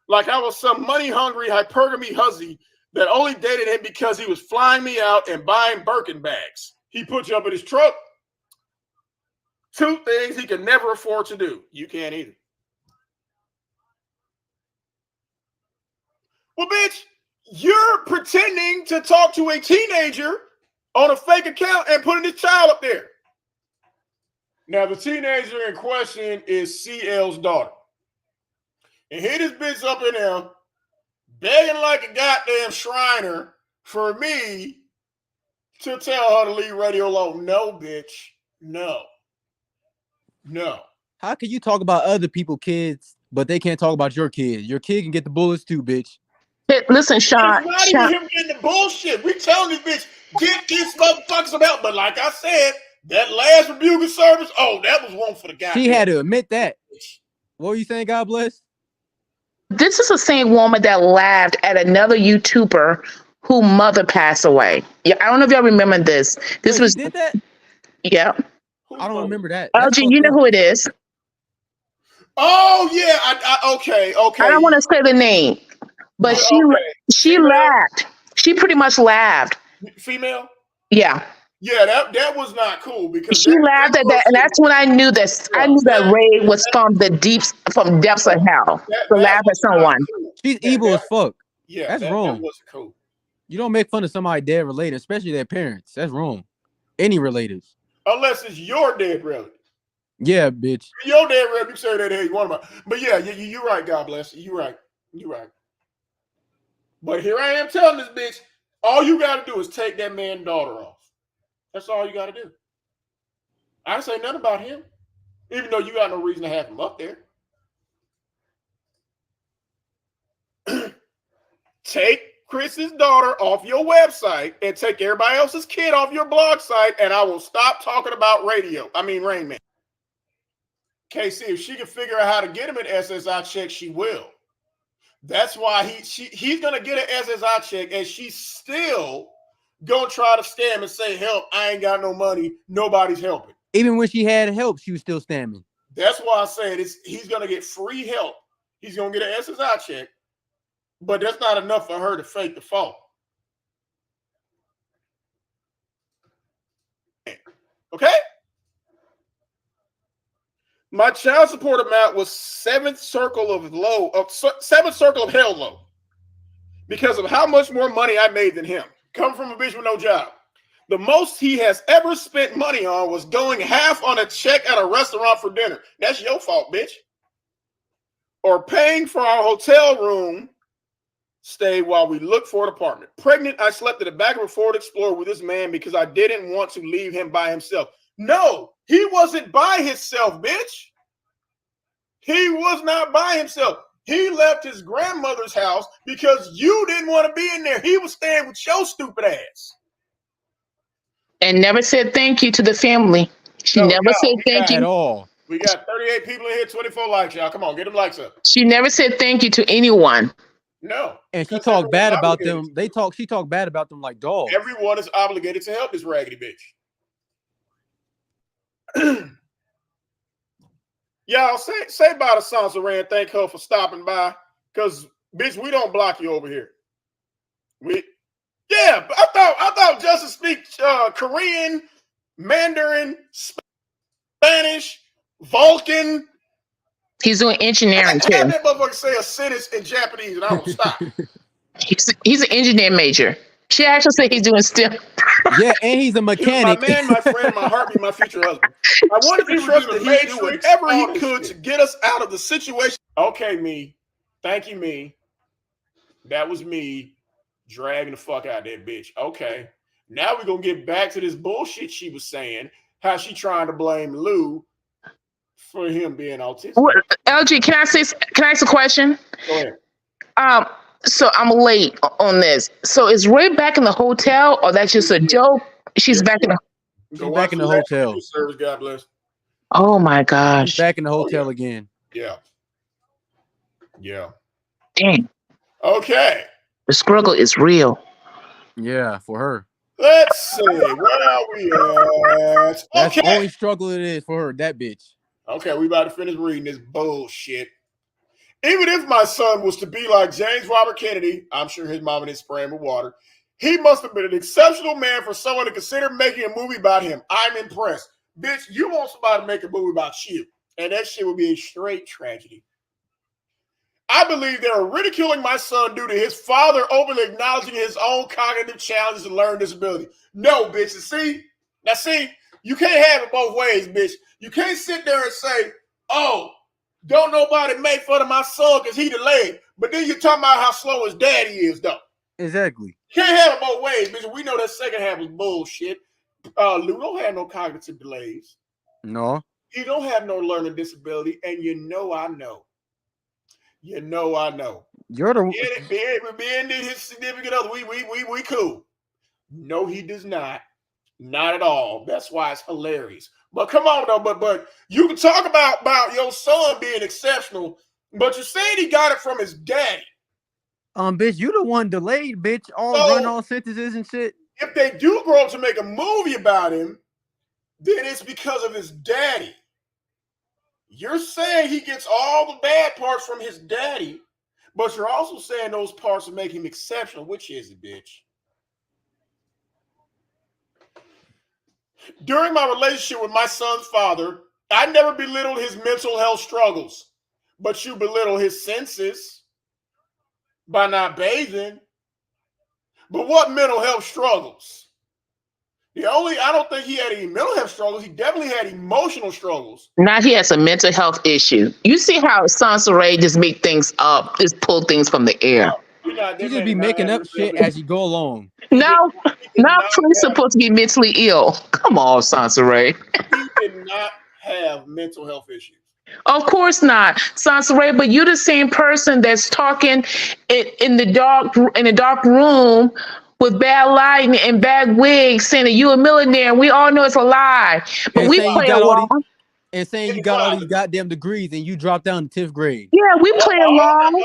Like I was some money-hungry hypergamy hussy that only dated him because he was flying me out and buying Birkin bags. He put you up in his truck. Two things he can never afford to do. You can't either. Well, bitch, you're pretending to talk to a teenager on a fake account and putting his child up there. Now, the teenager in question is CL's daughter. And here this bitch up in there begging like a goddamn Shriner for me to tell her to leave radio alone. No, bitch. No. No. How can you talk about other people's kids, but they can't talk about your kids? Your kid can get the bullets too, bitch. Hey, listen, Sean. It's not even him getting the bullshit. We telling this bitch, get these motherfuckers some help. But like I said, that last rebuking service, that was one for the guy. She had to admit that. What were you saying, God bless? This is the same woman that laughed at another YouTuber whose mother passed away. Yeah, I don't know if y'all remember this. This was did that? Yeah. I don't remember that. LG, you know who it is. Oh yeah, okay. I don't want to say the name, but she laughed. She pretty much laughed. Female? Yeah. Yeah, that was not cool because she laughed at that, and that's when I knew that that Ray was from depths of hell to laugh at someone. Cool. She's evil as fuck. Yeah, that's wrong. That wasn't cool. You don't make fun of somebody dead related, especially their parents. That's wrong. Any relatives. Unless it's your dead relative. Yeah, bitch. Your dead relative, you say that hey, you want about. But yeah, you're right, God bless you. You're right. You're right. But here I am telling this bitch, all you got to do is take that man's daughter off. That's all you got to do. I didn't say nothing about him, even though you got no reason to have him up there. Take Chris's daughter off your website and take everybody else's kid off your blog site, and I will stop talking about Rain Man. Casey, if she can figure out how to get him an SSI check, she will. That's why he's going to get an SSI check, and she's still going to try to scam and say, help, I ain't got no money. Nobody's helping. Even when she had help, she was still scamming. That's why I said he's going to get free help. He's going to get an SSI check, but that's not enough for her to fake the fault. Okay? My child support amount was seventh circle of hell low because of how much more money I made than him. Come from a bitch with no job. The most he has ever spent money on was going half on a check at a restaurant for dinner. That's your fault, bitch. Or paying for our hotel room stay while we look for an apartment. Pregnant, I slept in the back of a Ford Explorer with this man because I didn't want to leave him by himself. No, he wasn't by himself, bitch. He was not by himself. He left his grandmother's house because you didn't want to be in there. He was staying with your stupid ass. And never said thank you to the family. She never said thank you at all. We got 38 people in here, 24 likes, y'all. Come on, get them likes up. She never said thank you to anyone. No. And she Because talked bad everyone's about obligated them. to. She talked bad about them like dogs. Everyone is obligated to help this raggedy bitch. Y'all say bye to Soncerae and thank her for stopping by. Because bitch, we don't block you over here. I thought Justin speaks Korean, Mandarin, Spanish, Vulcan. He's doing engineering I had too. that motherfucker say a sentence in Japanese and I don't stop. He's an engineering major. She actually said he's doing STEM. Yeah, and he's a mechanic. He was my man, my friend, my heartbeat, my future husband. I wanted to trust that he do whatever he could to get us out of the situation. Okay, me. Thank you, me. That was me dragging the fuck out of that bitch. Okay. Now we're going to get back to this bullshit she was saying, how she trying to blame Lou for him being autistic. LG, can I ask a question? Go ahead. So I'm late on this. So is Ray back in the hotel, or that's just a joke? She's back in the. She's back in the hotel. Service, God bless. Oh my gosh! She's back in the hotel again. Yeah. Yeah. Dang. Okay. The struggle is real. Yeah, for her. Let's see. Where are we at? That's the only struggle it is for her, that bitch. Okay, we about to finish reading this bullshit. Even if my son was to be like James Robert Kennedy, I'm sure his mama didn't spray him with water. He must have been an exceptional man for someone to consider making a movie about him. I'm impressed. Bitch, you want somebody to make a movie about you, and that shit would be a straight tragedy. I believe they are ridiculing my son due to his father openly acknowledging his own cognitive challenges and learning disability. No, bitch. See, you can't have it both ways, bitch. You can't sit there and say, oh, don't nobody make fun of my son because he delayed. But then you're talking about how slow his daddy is, though. Exactly. You can't have it both ways, bitch. We know that second half was bullshit. Lou don't have no cognitive delays. No. He don't have no learning disability, and I know. I know. You're the being his significant other. We cool. No, he does not. Not at all. That's why it's hilarious. But come on though, but you can talk about your son being exceptional, but you're saying he got it from his daddy. Bitch, you the one delayed, bitch. Run all sentences and shit. If they do grow up to make a movie about him, then it's because of his daddy. You're saying he gets all the bad parts from his daddy, but you're also saying those parts will make him exceptional. Which is it, bitch? During my relationship with my son's father, I never belittled his mental health struggles, but you belittle his senses by not bathing. But what mental health struggles? I don't think he had any mental health struggles. He definitely had emotional struggles. Now he has a mental health issue. You see how Soncerae just make things up, just pull things from the air. You just be making up shit as you go along. No, not Prince supposed to be mentally ill. Come on, Soncerae. He did not have mental health issues. Of course not, Soncerae. But you're the same person that's talking in the dark room with bad lighting and bad wigs, saying that you a millionaire, and we all know it's a lie. But and we play along. And saying you got all these goddamn degrees and you dropped down to 10th grade. Yeah, we play along. We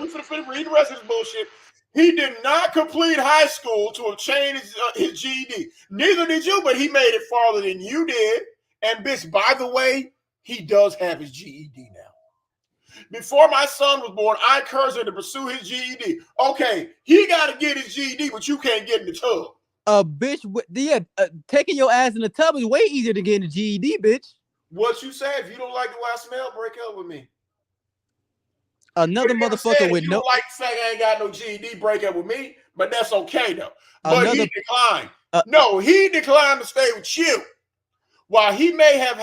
finna finish reading the rest of this bullshit. He did not complete high school to obtain his GED. Neither did you, but he made it farther than you did. And bitch, by the way, he does have his GED now. Before my son was born, I encouraged him to pursue his GED. Okay, he got to get his GED, but you can't get in the tub. Bitch, taking your ass in the tub is way easier than getting a GED, bitch. What you say? If you don't like the way I smell, break up with me. Another motherfucker with you don't like the fact I ain't got no GED, break up with me. But that's okay though. But he declined. No, he declined to stay with you. While he may have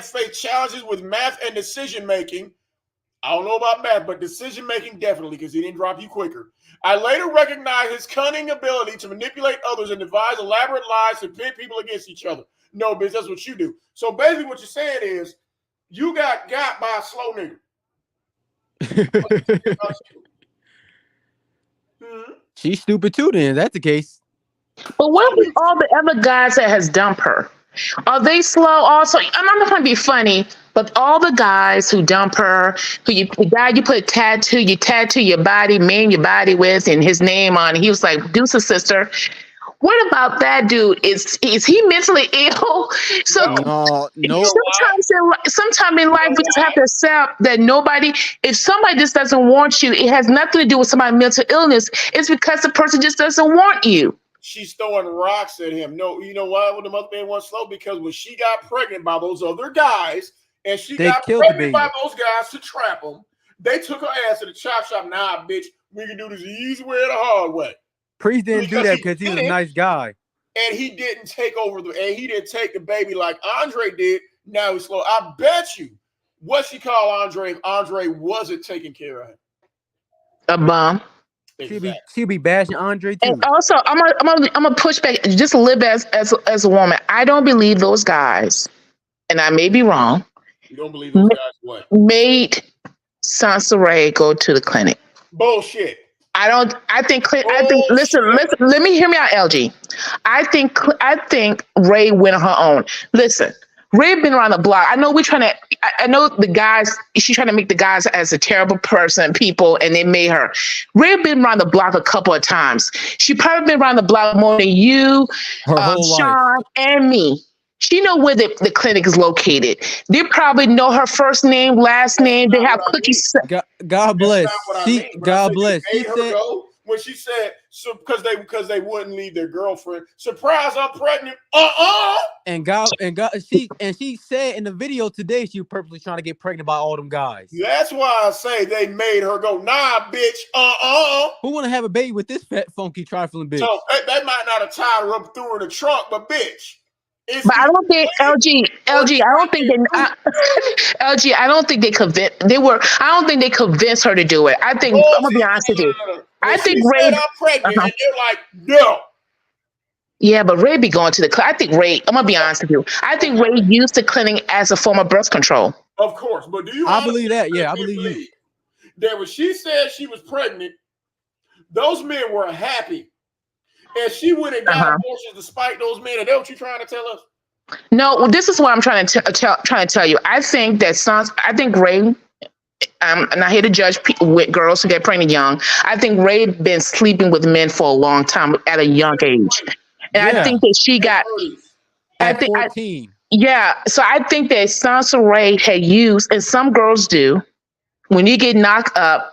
faced challenges with math and decision making, I don't know about math, but decision making definitely, because he didn't drop you quicker. I later recognized his cunning ability to manipulate others and devise elaborate lies to pit people against each other. No, bitch, that's what you do. So basically what you're saying is you got by a slow nigga. She's stupid too then, if that's the case. But what with all the other guys that has dumped her? Are they slow also? I'm not trying to be funny, but all the guys who dump her, the guy you put a tattoo, you tattoo your body, maim your body with, and his name on it, he was like, Deuce's sister. What about that dude? Is he mentally ill? So No. No, You know nope. why? sometimes in life know we just have why? to accept that if somebody just doesn't want you, it has nothing to do with somebody's mental illness. It's because the person just doesn't want you. She's throwing rocks at him. No, you know why? When the mother man was slow, because when she got pregnant by those other guys, and she They got killed the pregnant baby. by those guys to trap him, they took her ass to the chop shop. Nah, bitch, we can do this the easy way or the hard way. Priest didn't do that because he was a nice guy. And he didn't take he didn't take the baby like Andre did. Now he's slow. I bet you what she called Andre if Andre wasn't taking care of him. A bum. Exactly. She'll be bashing Andre too. And also, I'm gonna push back just a little bit as a woman. I don't believe those guys, and I may be wrong. You don't believe those guys what? Made Soncerae go to the clinic. Bullshit. I think. Listen. Let me hear me out, LG. I think Ray went on her own. Listen, Ray been around the block. I know I know the guys. She's trying to make the guys as a terrible person, people, and they made her. Ray been around the block a couple of times. She probably been around the block more than you, Her whole Sean, life. and me. She know where the clinic is located. They probably know her first name, last name. They have cookies. God bless. God bless. She said when she said so because they wouldn't leave their girlfriend. Surprise, I'm pregnant. And she said in the video today she was purposely trying to get pregnant by all them guys. That's why I say they made her go, nah, bitch, Who want to have a baby with this fat, funky, trifling bitch? So they might not have tied her up through in the trunk, but bitch. But I don't think LG. I don't think LG. I don't think they convinced. I don't think they convinced her to do it. I think I'm gonna be honest with you. I think Ray. I'm pregnant, and they're like, no. Yeah, but Ray be going to the clinic. I think Ray. I'm gonna be honest with you. I think Ray used the clinic as a form of birth control. Of course, but do you? I believe that. Yeah, I believe you. That when she said she was pregnant, those men were happy. And she went and got abortions despite those men. And that's what you trying to tell us? No, well, this is what I'm trying to tell you. I think Ray. I'm not here to judge with girls who get pregnant young. I think Ray been sleeping with men for a long time at a young age, and I think that she got. At 14. So I think that Soncerae had used, and some girls do, when you get knocked up.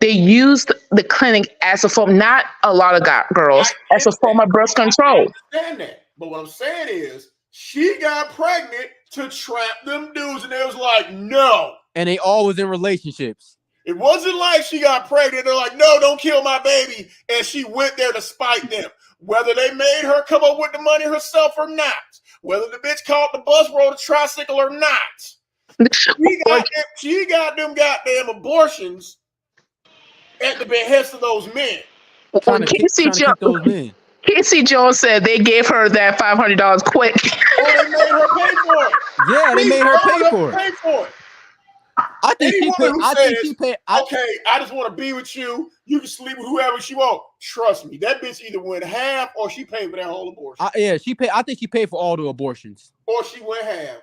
They used the clinic as a form, not a lot of girls, as a form of birth control. I understand that. But what I'm saying is, she got pregnant to trap them dudes, and they was like, no. And they all was in relationships. It wasn't like she got pregnant. They're like, no, don't kill my baby. And she went there to spite them. Whether they made her come up with the money herself or not. Whether the bitch called the bus, rode a tricycle or not. She got them goddamn abortions at the behest of those men. Casey Jones said they gave her that $500 quick. Oh, they made her pay for it. Yeah, they made her pay for it. I think she paid. Okay, I just want to be with you. You can sleep with whoever she want. Trust me, that bitch either went half or she paid for that whole abortion. She paid. I think she paid for all the abortions. Or she went half.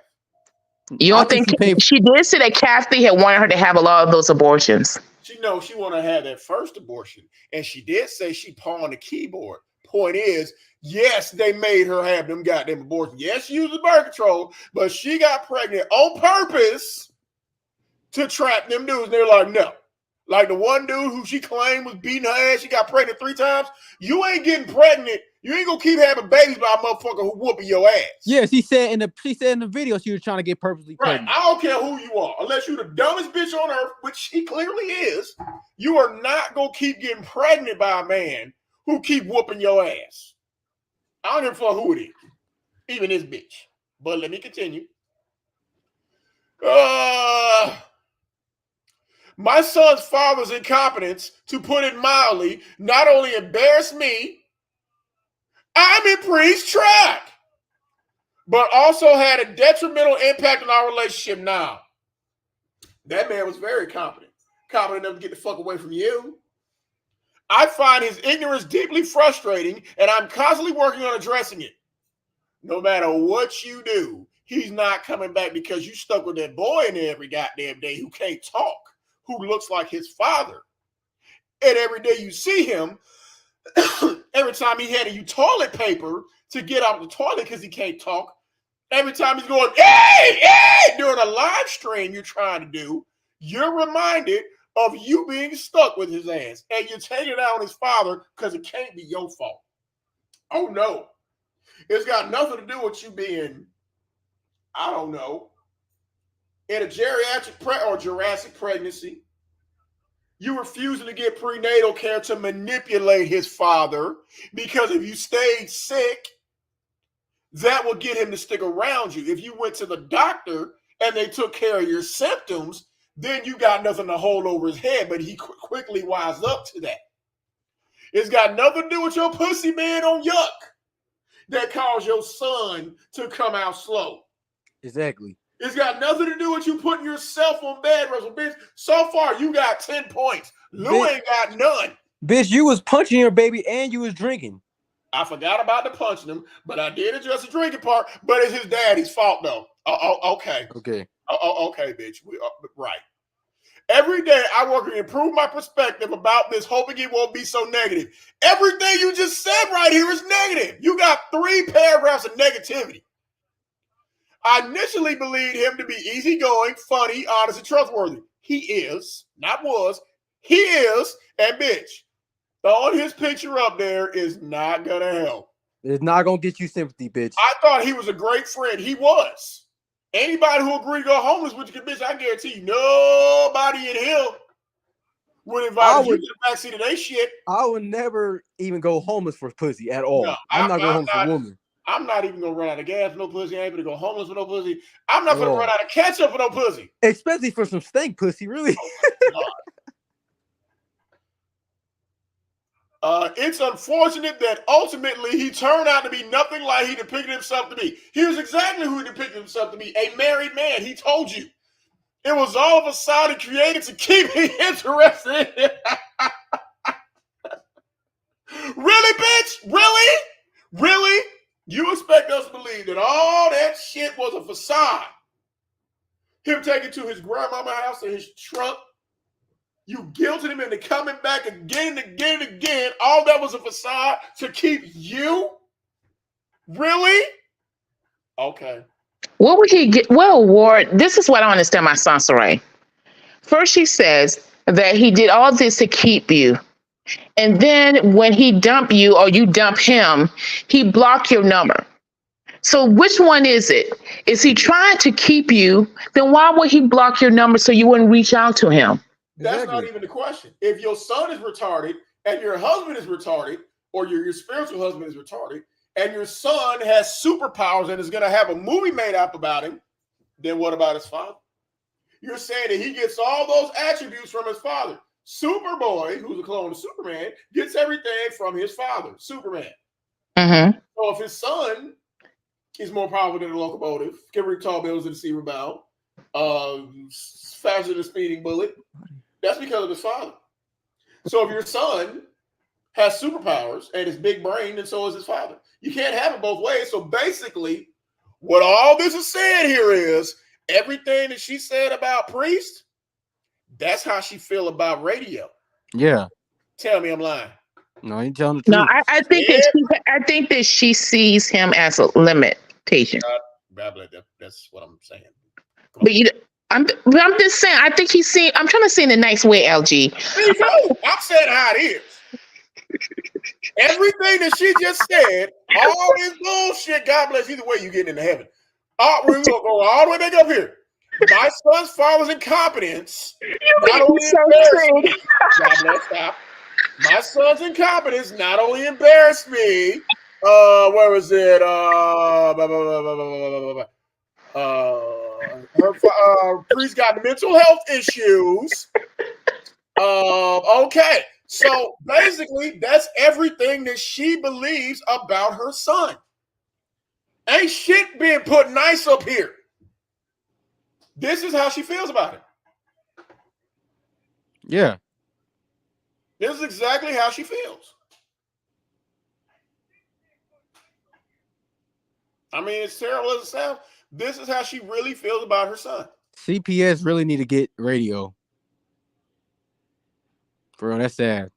You don't think she did say that Kathy had wanted her to have a lot of those abortions? She wanted to have that first abortion, and she did say she pawned the keyboard. Point is, yes, they made her have them goddamn abortions. Yes, she used the birth control, but she got pregnant on purpose to trap them dudes. And they're like, no. Like the one dude who she claimed was beating her ass, she got pregnant 3 times. You ain't getting pregnant. You ain't gonna keep having babies by a motherfucker who whooping your ass. Yeah, she said in the video she was trying to get purposely pregnant. I don't care who you are, unless you're the dumbest bitch on earth, which she clearly is. You are not gonna keep getting pregnant by a man who keep whooping your ass. I don't give a fuck who it is, even this bitch. But let me continue. My son's father's incompetence, to put it mildly, not only embarrassed me, I'm in Priest's track, but also had a detrimental impact on our relationship now. That man was very competent enough to get the fuck away from you. I find his ignorance deeply frustrating, and I'm constantly working on addressing it. no matter what you do, he's not coming back because you stuck with that boy in there every goddamn day who can't talk, who looks like his father. And every day you see him, every time he handed you toilet paper to get out the toilet because he can't talk, every time he's going, hey, hey, during a live stream you're trying to do, you're reminded of you being stuck with his ass. And you're taking it out on his father because it can't be your fault. Oh, no. It's got nothing to do with you being, I don't know, in a geriatric or Jurassic pregnancy. You refusing to get prenatal care to manipulate his father because if you stayed sick, that will get him to stick around you. If you went to the doctor and they took care of your symptoms, then you got nothing to hold over his head, but he quickly wised up to that. It's got nothing to do with your pussy being on yuck that caused your son to come out slow. Exactly. It's got nothing to do with you putting yourself on bed wrestle, bitch. So far, you got 10 points. Lou ain't got none. Bitch, you was punching your baby and you was drinking. I forgot about the punching him, but I did address the drinking part. But it's his daddy's fault, though. Okay. Okay. Okay, bitch. Right. Every day I work to improve my perspective about this, hoping it won't be so negative. Everything you just said right here is negative. You got 3 paragraphs of negativity. I initially believed him to be easygoing, funny, honest, and trustworthy. He is, not was. He is, and bitch, throwing his picture up there is not gonna help. It's not gonna get you sympathy, bitch. I thought he was a great friend. He was. Anybody who agreed to go homeless with you, bitch, I guarantee you, nobody in here would invite you to the backseat of their shit. I would never even go homeless for pussy at all. No, I'm not going homeless for women. I'm not even gonna run out of gas for no pussy. I ain't gonna go homeless for no pussy. I'm not gonna run out of ketchup for no pussy. Especially for some stank pussy, really. It's unfortunate that ultimately he turned out to be nothing like he depicted himself to be. He was exactly who he depicted himself to be, a married man. He told you. It was all of a sudden created to keep me interested. Really, bitch? Really? Really? You expect us to believe that all that shit was a facade? Him taking to his grandmama's house in his trunk, you guilted him into coming back again and again and again. All that was a facade to keep you? Really? Okay. What would he get? Well, Ward, this is what I understand my Soncerae. First, she says that he did all this to keep you. And then when he dumped you or you dump him, he blocked your number. So which one is it? Is he trying to keep you? Then why would he block your number so you wouldn't reach out to him? That's not even the question. If your son is retarded and your husband is retarded, or your spiritual husband is retarded, and your son has superpowers and is going to have a movie made up about him, then what about his father? You're saying that he gets all those attributes from his father. Superboy, who's a clone of Superman, gets everything from his father, Superman. Mm-hmm. So if his son is more powerful than a locomotive, can reach tall buildings and see rebound, faster than a speeding bullet, that's because of his father. So if your son has superpowers and his big brain, and so is his father. You can't have it both ways. So basically, what all this is saying here is everything that she said about Priest, that's how she feel about radio. Yeah. Tell me I'm lying. No, you telling the truth. No, I think that she sees him as a limitation. That's what I'm saying. But I'm just saying. I think he's seeing. I'm trying to say in a nice way, LG. Me too. I'm saying how it is. Everything that she just said, all this bullshit. God bless. Either way, you getting into heaven. We're gonna go all the way back up here. My son's father's incompetence. Not only embarrassed me. God bless. Stop. My son's incompetence not only embarrassed me. Where was it? Her priest got mental health issues. Okay, so basically, that's everything that she believes about her son. Ain't shit being put nice up here. This is how she feels about it. Yeah. This is exactly how she feels. I mean, it's terrible as it sounds. This is how she really feels about her son. CPS really need to get radio. Bro, that's sad.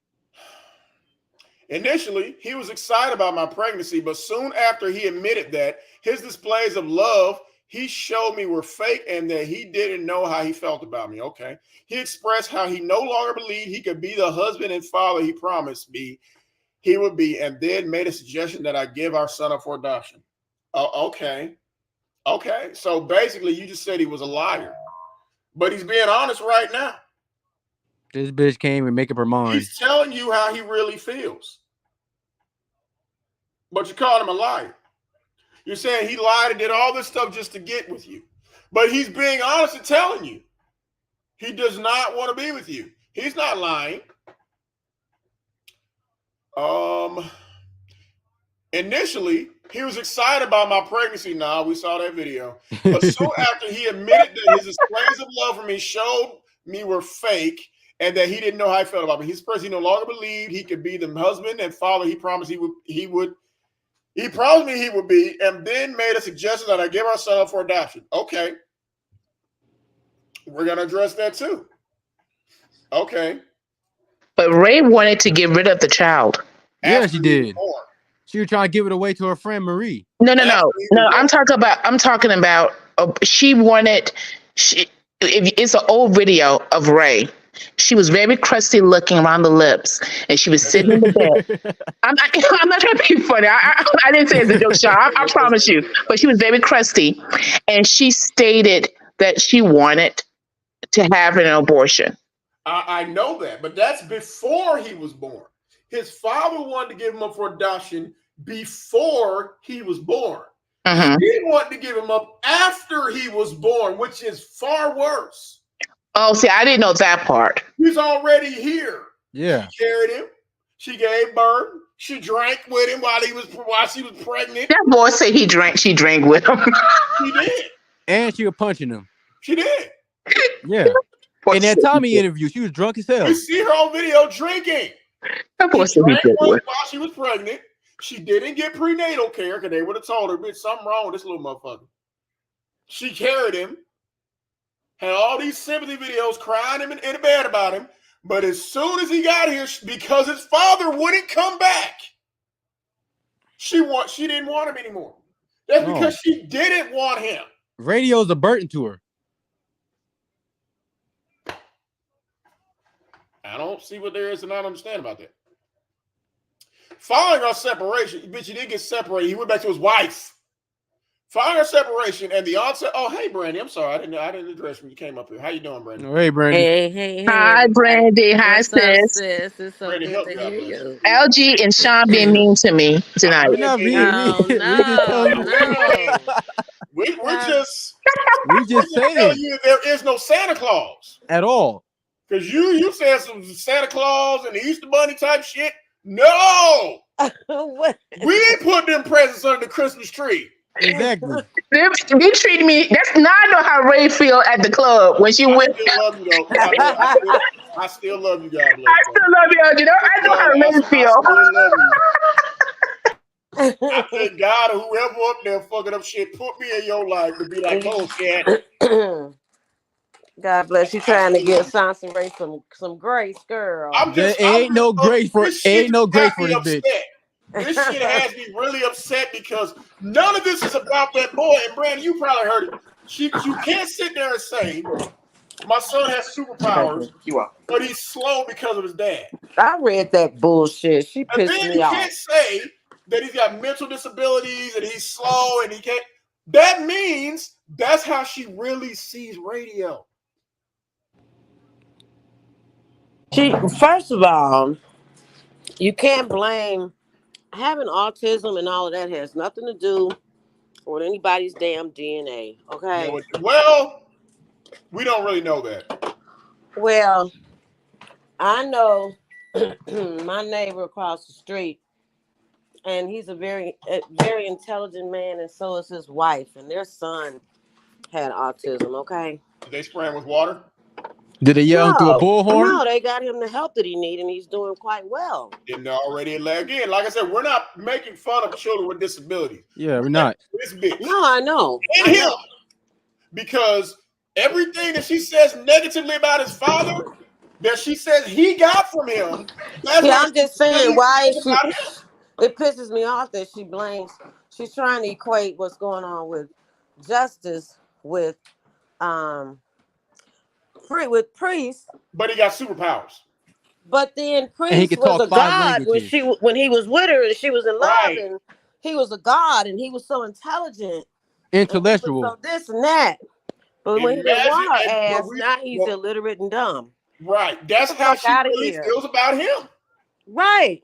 Initially, he was excited about my pregnancy, but soon after he admitted that his displays of love he showed me were fake and that he didn't know how he felt about me. Okay. He expressed how he no longer believed he could be the husband and father he promised me he would be, and then made a suggestion that I give our son up for adoption. Oh, okay. Okay. So basically, you just said he was a liar, but he's being honest right now. This bitch came and make up her mind. He's telling you how he really feels, but you called him a liar. You're saying he lied and did all this stuff just to get with you, but he's being honest and telling you he does not want to be with you. He's not lying. Initially, he was excited about my pregnancy. Nah, we saw that video. But soon after he admitted that his displays of love for me showed me were fake and that he didn't know how I felt about me. His person, he no longer believed he could be the husband and father he promised he would. He promised me he would be, and then made a suggestion that I give our son up for adoption. Okay. We're going to address that too. Okay. But Ray wanted to get rid of the child. Yeah, she did. She was trying to give it away to her friend Marie. No. I'm talking about. She wanted. It's an old video of Ray. She was very crusty looking around the lips, and she was sitting in the bed. I'm not trying to be funny. I didn't say it's a joke, Sean. I promise you. But she was very crusty, and she stated that she wanted to have an abortion. I know that, but that's before he was born. His father wanted to give him up for adoption before he was born. Mm-hmm. He wanted to give him up after he was born, which is far worse. Oh, see, I didn't know that part. He's already here. Yeah. She carried him. She gave birth. She drank with him while she was pregnant. That boy said he drank. She drank with him. She did. And she was punching him. She did. Yeah. In that Tommy interview, she was drunk as hell. You see her on video drinking. That boy said he did. While she was pregnant. She didn't get prenatal care because they would have told her, bitch, something wrong with this little motherfucker. She carried him. Had all these sympathy videos crying him in the bed about him. But as soon as he got here, because his father wouldn't come back, she didn't want him anymore. That's because she didn't want him. Radio's a burden to her. I don't see what there is to not understand about that. Following our separation, bitch, he didn't get separated. He went back to his wife. Following our separation and the onset. Oh, hey, Brandy. I'm sorry. I didn't address when you came up here. How you doing, Brandy? Hey, Brandy. Hey. Hi, Brandy. Hi, sis. It's so Brandy, good to hear you. LG and Sean being mean to me tonight. We're not being mean. No. We're just saying telling you there is no Santa Claus at all. Because you said some Santa Claus and the Easter Bunny type shit. No, we ain't put them presents under the Christmas tree. Exactly. They treat me. That's not I know how Ray feel at the club when she went. I still love you, though. I still love you, God bless. I still love you. You know, I know how Ray feel. I thank God or whoever up there fucking up shit put me in your life to be like, oh shit. God bless you, trying to get Soncerae some grace, girl. Ain't no grace for this bitch. This shit has me really upset because none of this is about that boy. And Brandon, you probably heard it. You can't sit there and say my son has superpowers, but he's slow because of his dad. I read that bullshit. She pissed me off. And then you can't say that he's got mental disabilities and he's slow and he can't. That means that's how she really sees radio. First of all, you can't blame having autism and all of that has nothing to do with anybody's damn DNA. Okay. Well, we don't really know that. Well, I know my neighbor across the street, and he's a very intelligent man, and so is his wife, and their son had autism. Okay. Did they spray him with water? Did they yell him through a bullhorn? No, they got him the help that he needs, and he's doing quite well. Didn't already again. Like I said, we're not making fun of children with disabilities. Yeah, we're not. This bitch. No, I know. And him. Because everything that she says negatively about his father, that she says he got from him. I'm just saying, why is she? It pisses me off that she blames. She's trying to equate what's going on with justice with Priest. But he got superpowers. But then And he Priest could was talk a 5 god languages. when he was with her and she was in love, Right. and he was a god and he was so intelligent, Intellectual. so this and that. But when he didn't want her Imagine- ass, now he's illiterate and dumb. Right. That's Get the how fuck she outta really here. feels about him. Right.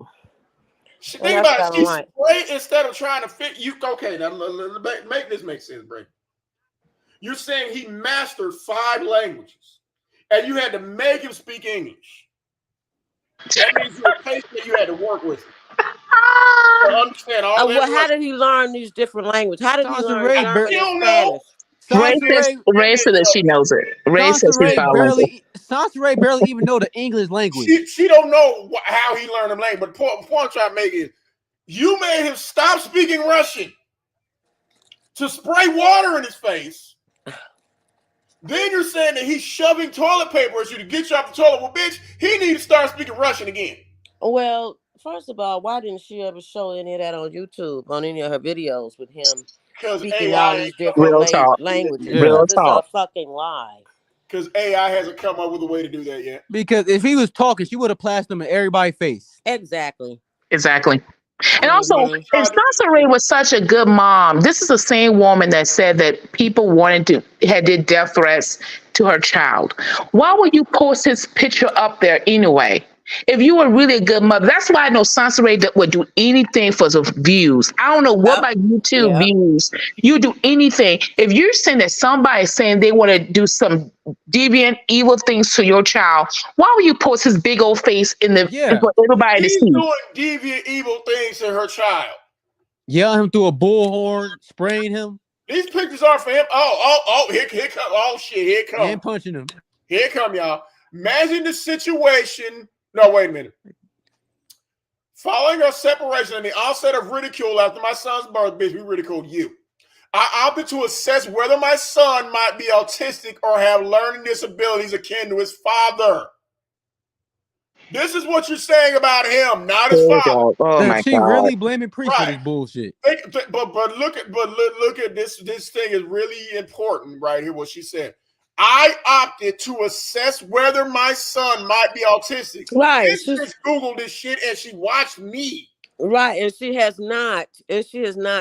Think about it. She's straight instead of trying to fit you. Okay, now make this make sense, Brady. You're saying he mastered 5 languages, and you had to make him speak English. That means you're a patient you had to work with him. To understand all that. Well, how did he learn these different languages? How did he learn German and Spanish? Ray said that she knows it. Ray says she's bilingual. Soncerae barely even know the English language. She don't know how he learned them language. But the point I'm trying to make is, you made him stop speaking Russian to spray water in his face. Then you're saying that he's shoving toilet paper at you to get you off the toilet. Well, bitch, he needs to start speaking Russian again. Well, first of all, why didn't she ever show any of that on YouTube, on any of her videos with him speaking all these different languages? Yeah. Real talk. It's a fucking lie. Because AI hasn't come up with a way to do that yet. Because if he was talking, she would have plastered him in everybody's face. Exactly. And also, if Soncerae was such a good mom, this is the same woman that said that people did death threats to her child. Why would you post his picture up there anyway? If you were really a good mother, that's why I know Soncerae would do anything for the views. I don't know what about YouTube views. You do anything. If you're saying that somebody's saying they want to do some deviant, evil things to your child, why would you post his big old face for everybody to see? He's doing deviant, evil things to her child. Yelling him through a bullhorn, spraying him. These pictures are for him. Here come. Oh shit, here come. And punching him. Here come, y'all. Imagine the situation. No, wait a minute. Following our separation and the onset of ridicule after my son's birth, bitch, we ridiculed you. I opted to assess whether my son might be autistic or have learning disabilities akin to his father. This is what you're saying about him, not his father. Oh my she God. really blaming Priest for this bullshit. But look at this. This thing is really important right here. What she said. I opted to assess whether my son might be autistic. Right. She just Googled this shit and she watched me. Right, and she has not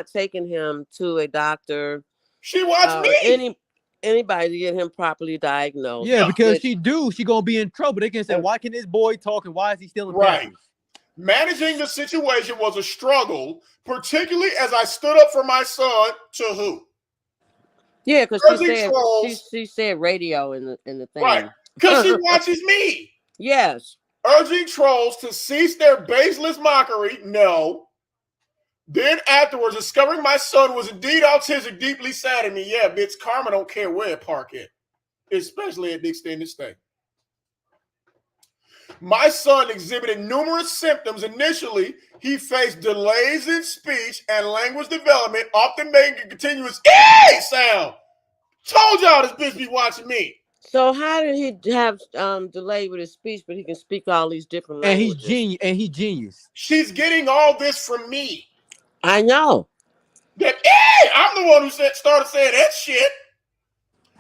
taken him to a doctor. She watched me. Anybody to get him properly diagnosed. Yeah, because she gonna be in trouble. They can say, why can this boy talk and why is he still in Pampers? Managing the situation was a struggle, particularly as I stood up for my son to who? Yeah, because she said radio in the thing. Right. Because she watches me. Yes. Urging trolls to cease their baseless mockery. No. Then afterwards, discovering my son was indeed autistic deeply saddened me. Yeah, bitch, karma don't care where it park at, especially at the extended stay. My son exhibited numerous symptoms. Initially, he faced delays in speech and language development, often making a continuous "ee" sound. Told y'all this bitch be watching me. So how did he have delay with his speech, but he can speak all these different languages? And he's genius. She's getting all this from me. I know. That I'm the one who started saying that shit.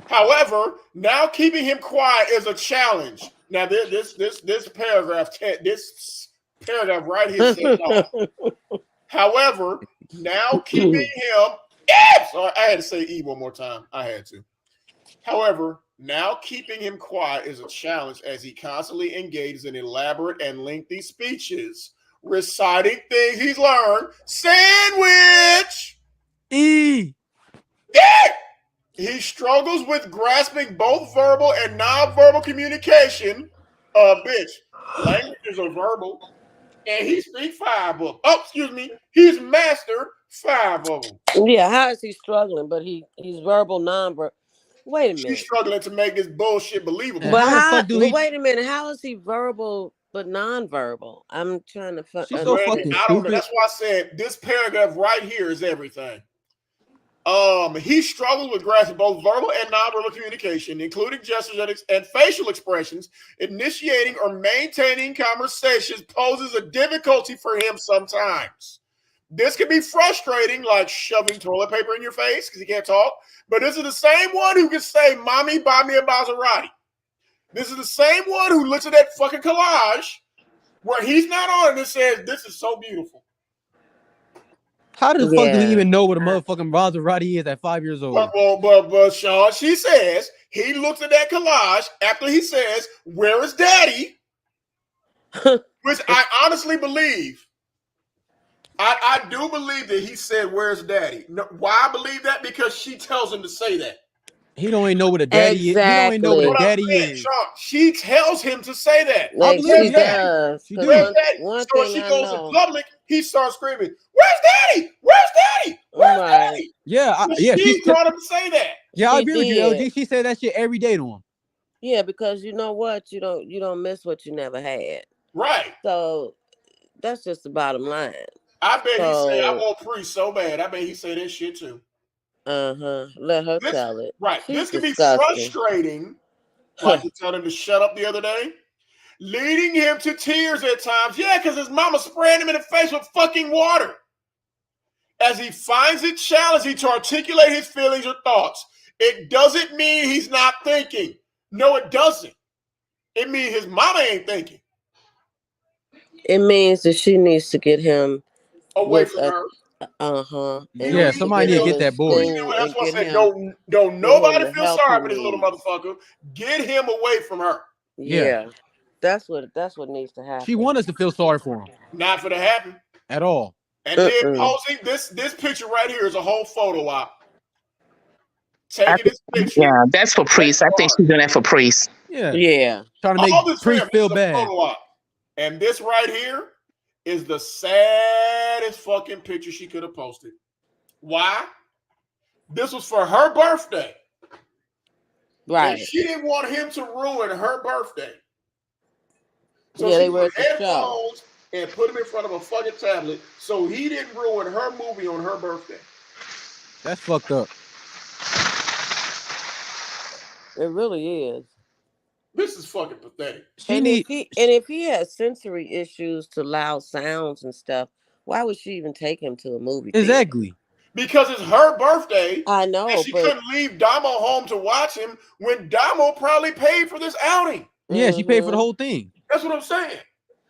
However, now keeping him quiet is a challenge. Now this paragraph right here says no. However, now keeping him sorry, I had to say E one more time. I had to. However, now keeping him quiet is a challenge as he constantly engages in elaborate and lengthy speeches, reciting things he's learned. Sandwich! E! He struggles with grasping both verbal and non-verbal communication. Bitch, languages are verbal. And he speaks 5 of them. Oh, excuse me. He's mastered 5 of them. Yeah, how is he struggling? But he's verbal, non-verbal. Wait a She's minute. struggling to make this bullshit believable. And But how the fuck do he? wait a minute. How is he verbal but nonverbal? I'm trying to She's so understand. fucking I don't know. stupid. That's why I said this paragraph right here is everything. He struggles with grasping both verbal and nonverbal communication, including gestures and facial expressions. Initiating or maintaining conversations poses a difficulty for him sometimes. This can be frustrating, like shoving toilet paper in your face because he can't talk. But this is the same one who can say, "Mommy, buy me a Maserati." This is the same one who looks at that fucking collage where he's not on it and says, "This is so beautiful." How the fuck do he even know what a motherfucking Maserati is at 5 years old? But Sean, she says he looks at that collage after he says, "Where is Daddy?" Which I honestly believe. I do believe that he said, "Where's Daddy?" No, why I believe that? Because she tells him to say that. He don't even know what a daddy is. He don't even know what a daddy is. Sean, she tells him to say that. I believe she does. She Where's do. Daddy? One So thing she I goes know. in public. He starts screaming, "Where's Daddy? Where's Daddy? Where's Daddy?" Yeah, She taught him to say that. Yeah, I She agree with you, did. LG. She said that shit every day to him. Yeah, because you know what? You don't miss what you never had. Right. So that's just the bottom line. I bet he say, "I want Pre so bad." I bet he say that shit too. Let her tell it. Right. She's This can be disgusting. frustrating, like you telling him to shut up the other day, leading him to tears at times. Yeah, because his mama spraying him in the face with fucking water. As he finds it challenging to articulate his feelings or thoughts, it doesn't mean he's not thinking. No, it doesn't. It means his mama ain't thinking. It means that she needs to get him away from her. Yeah, somebody need to get that boy. That's why I said don't nobody feel sorry for this little motherfucker. Get him away from her. Yeah. That's what needs to happen. She wants us to feel sorry for him. Not for to happen. At all. And then posing this picture right here is a whole photo op. Taking this picture. Yeah, that's for Priest. I think she's doing that for Priest. Yeah. Trying to make Priest feel bad. And this right here is the saddest fucking picture she could have posted. Why? This was for her birthday. Right. And she didn't want him to ruin her birthday. So they she were put headphones and put him in front of a fucking tablet so he didn't ruin her movie on her birthday. That's fucked up. It really is. This is fucking pathetic. If he has sensory issues to loud sounds and stuff, why would she even take him to a movie theater? Exactly. Because it's her birthday. I know. And she couldn't leave Damo home to watch him when Damo probably paid for this outing. Yeah, she paid for the whole thing. That's what I'm saying.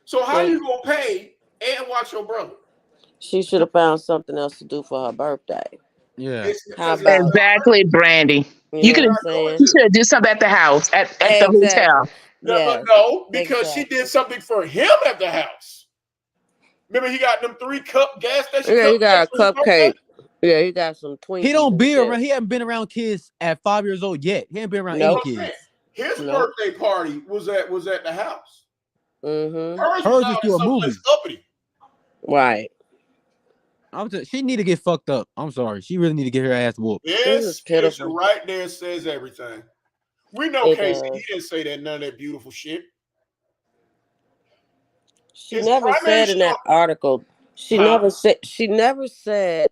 So how you gonna pay and watch your brother? She should have found something else to do for her birthday. Yeah. Exactly, Brandy. You should have done something at the house, at the hotel. But no, because she did something for him at the house. Remember, he got them 3-cup gas station. Yeah, he got a cupcake. Yeah, he got some Twinkies. He don't be around. He haven't been around kids at 5 years old yet. He ain't been around any kids. His birthday party was at the house. Hers is to a movie. Uppity. Right. She need to get fucked up. I'm sorry. She really need to get her ass whooped. This picture right there says everything. We know Casey. He didn't say that none of that beautiful shit. She never said in that article. She never said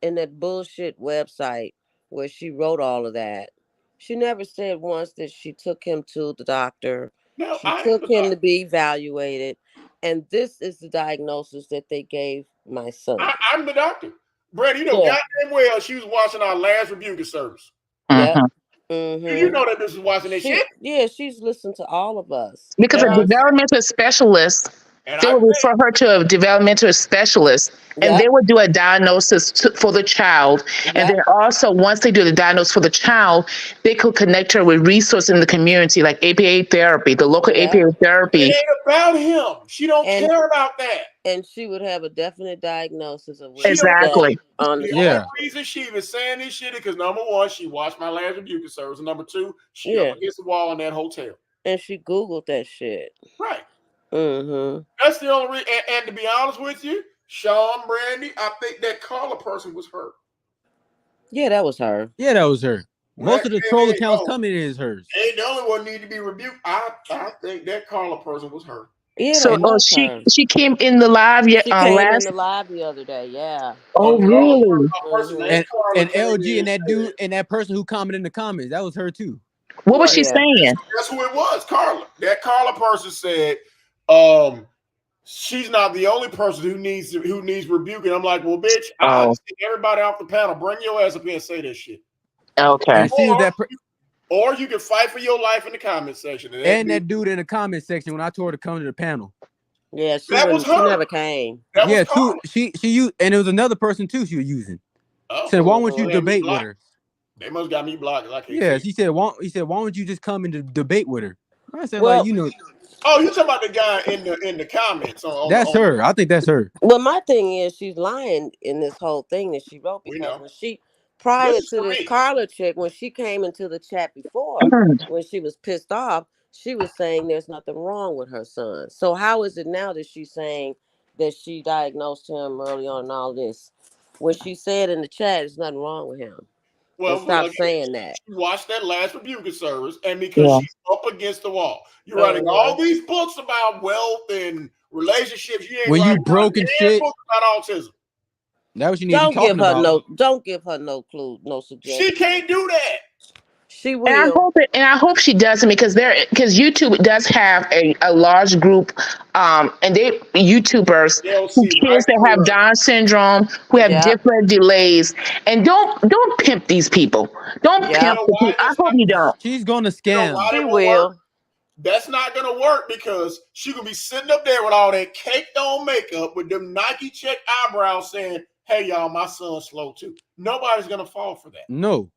in that bullshit website where she wrote all of that. She never said once that she took him to the doctor. No, she took him to be evaluated. And this is the diagnosis that they gave my son. I'm the doctor. Brad, you know goddamn well she was watching our last rebuking service. Yeah. You know that this is watching that shit? Yeah, she's listened to all of us. Because a developmental specialist, they would refer her to a developmental specialist, and they would do a diagnosis for the child. And then also, once they do the diagnosis for the child, they could connect her with resources in the community, like APA therapy, the local APA therapy. It ain't about him. She don't care about that. And she would have a definite diagnosis of exactly. The only reason she was saying this shit is because number one, she watched my last rebuking service, and number two, she up against the wall in that hotel. And she Googled that shit. Right. That's the only reason. And to be honest with you, Sean, Brandy, I think that caller person was her. Yeah, that was her. Yeah, that was her. Most of the troll accounts coming in is hers. Ain't the only one need to be rebuked. I think that Carla person was her. Yeah, So she came in the live yet she came in last. the live the other day. Yeah. Oh really? A person named Carla And came LG in and that dude and that person who commented in the comments, that was her too. What was she saying? That's who it was, Carla. That Carla person said, she's not the only person who needs rebuking. I'm like, well, bitch, I'll take everybody off the panel. Bring your ass up here and say this shit. Okay. Or you can fight for your life in the comment section. And that dude in the comment section when I told her to come to the panel. Yeah, she never came. Yeah, too. She used, and it was another person too she was using. Said, why won't you debate with her? They must got me blocked. Yeah, he said, why don't you just come and debate with her? I said, well, like, you know. Oh, you talking about the guy in the comments? That's her. I think that's her. Well, my thing is she's lying in this whole thing that she wrote because when she prior to this Carla chick, when she came into the chat before, when she was pissed off, she was saying there's nothing wrong with her son. So how is it now that she's saying that she diagnosed him early on and all this? When she said in the chat, there's nothing wrong with him. Well, stop saying that. She watched that last rebuking service, and because she's up against the wall, you're writing all these books about wealth and relationships. You ain't when writing you broken shit book about autism. That what you need to be talking about. Don't give her no clue, no suggestion. She can't do that. She will. And I hope she doesn't because YouTube does have a large group, and they YouTubers who kids that have Down syndrome, who have different delays, and don't pimp these people. Don't pimp the people. I hope you don't. She's gonna scam. She will. That's not gonna work because she gonna be sitting up there with all that caked on makeup with them Nike check eyebrows saying, "Hey y'all, my son's slow too." Nobody's gonna fall for that. No.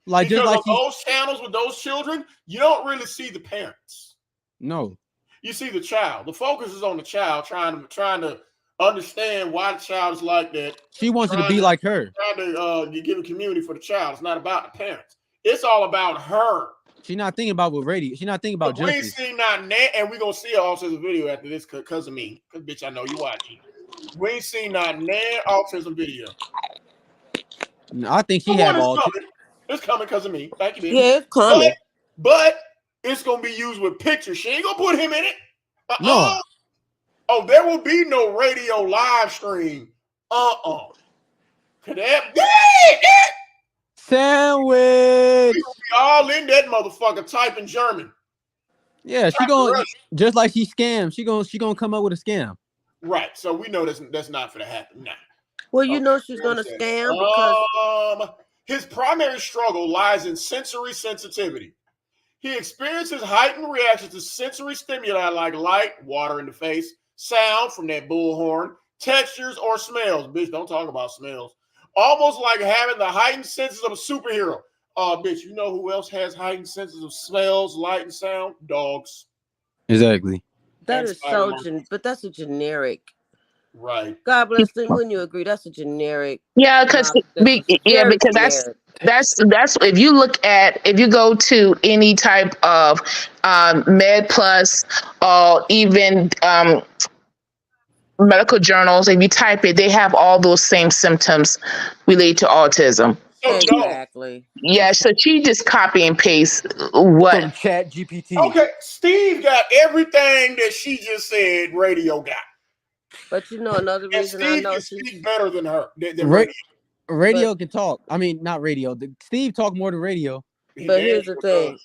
Like because just like on those channels with those children, you don't really see the parents. No. You see the child. The focus is on the child trying to understand why the child is like that. She wants you to be like her. Trying to give a community for the child. It's not about the parents. It's all about her. She's not thinking about what radio. She's not thinking about justice. We ain't seen not net, and we're gonna see an autism video after this because of me. Because bitch, I know you watching. We ain't seen not net autism video. No, I think she had autism. It's coming because of me. Thank you, baby. Yeah, it's coming. But it's gonna be used with pictures. She ain't gonna put him in it. No. Oh, there will be no radio live stream. Sandwich. We all in that motherfucker typing German. Yeah, she gonna just like she scammed. She gonna come up with a scam. Right. So we know that's not gonna happen now. Well, you know she's gonna scam because his primary struggle lies in sensory sensitivity. He experiences heightened reactions to sensory stimuli like light, water in the face, sound from that bullhorn, textures, or smells. Bitch, don't talk about smells. Almost like having the heightened senses of a superhero. Bitch, you know who else has heightened senses of smells, light, and sound? Dogs. Exactly. That is so, but that's a generic. Right. God bless them. Wouldn't you agree? That's a generic. Yeah, because that's if you go to any type of Med Plus or even medical journals, if you type it, they have all those same symptoms related to autism. Exactly. Yeah, so she just copy and paste what from Chat GPT. Okay, Steve got everything that she just said. Radio got. But you know another reason I know she's better than her. Radio can talk. I mean, not radio. Steve talk more than radio. But here's the thing.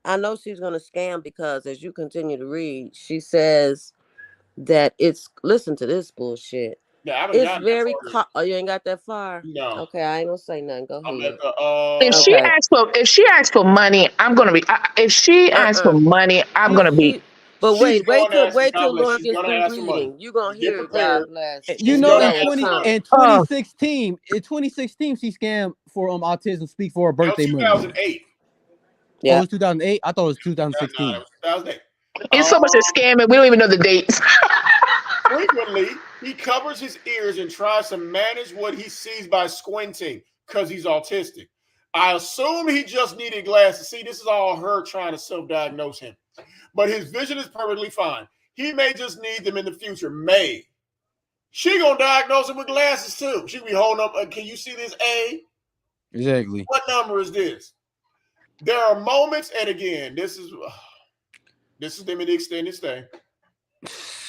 I know she's gonna scam because as you continue to read, she says that listen to this bullshit. Yeah, it's very oh, you ain't got that far? No. Okay, I ain't gonna say nothing. Go ahead. If she asks for money, I'm gonna be. If she asks for money, I'm gonna be. But wait till Lauren gets through reading. You're gonna hear it, God bless. You know, in 2016, she scammed for autism speak for her birthday money. 2008. Yeah. Oh, it was 2008? I thought it was 2016. No, it was 2008. It's so much a scam and we don't even know the dates. Frequently, he covers his ears and tries to manage what he sees by squinting because he's autistic. I assume he just needed glasses. See, this is all her trying to self-diagnose him. But his vision is perfectly fine. He may just need them in the future. She gonna diagnose him with glasses too. She be holding up. Can you see this A? Exactly. What number is this? There are moments, and again, this is them in the extended stay.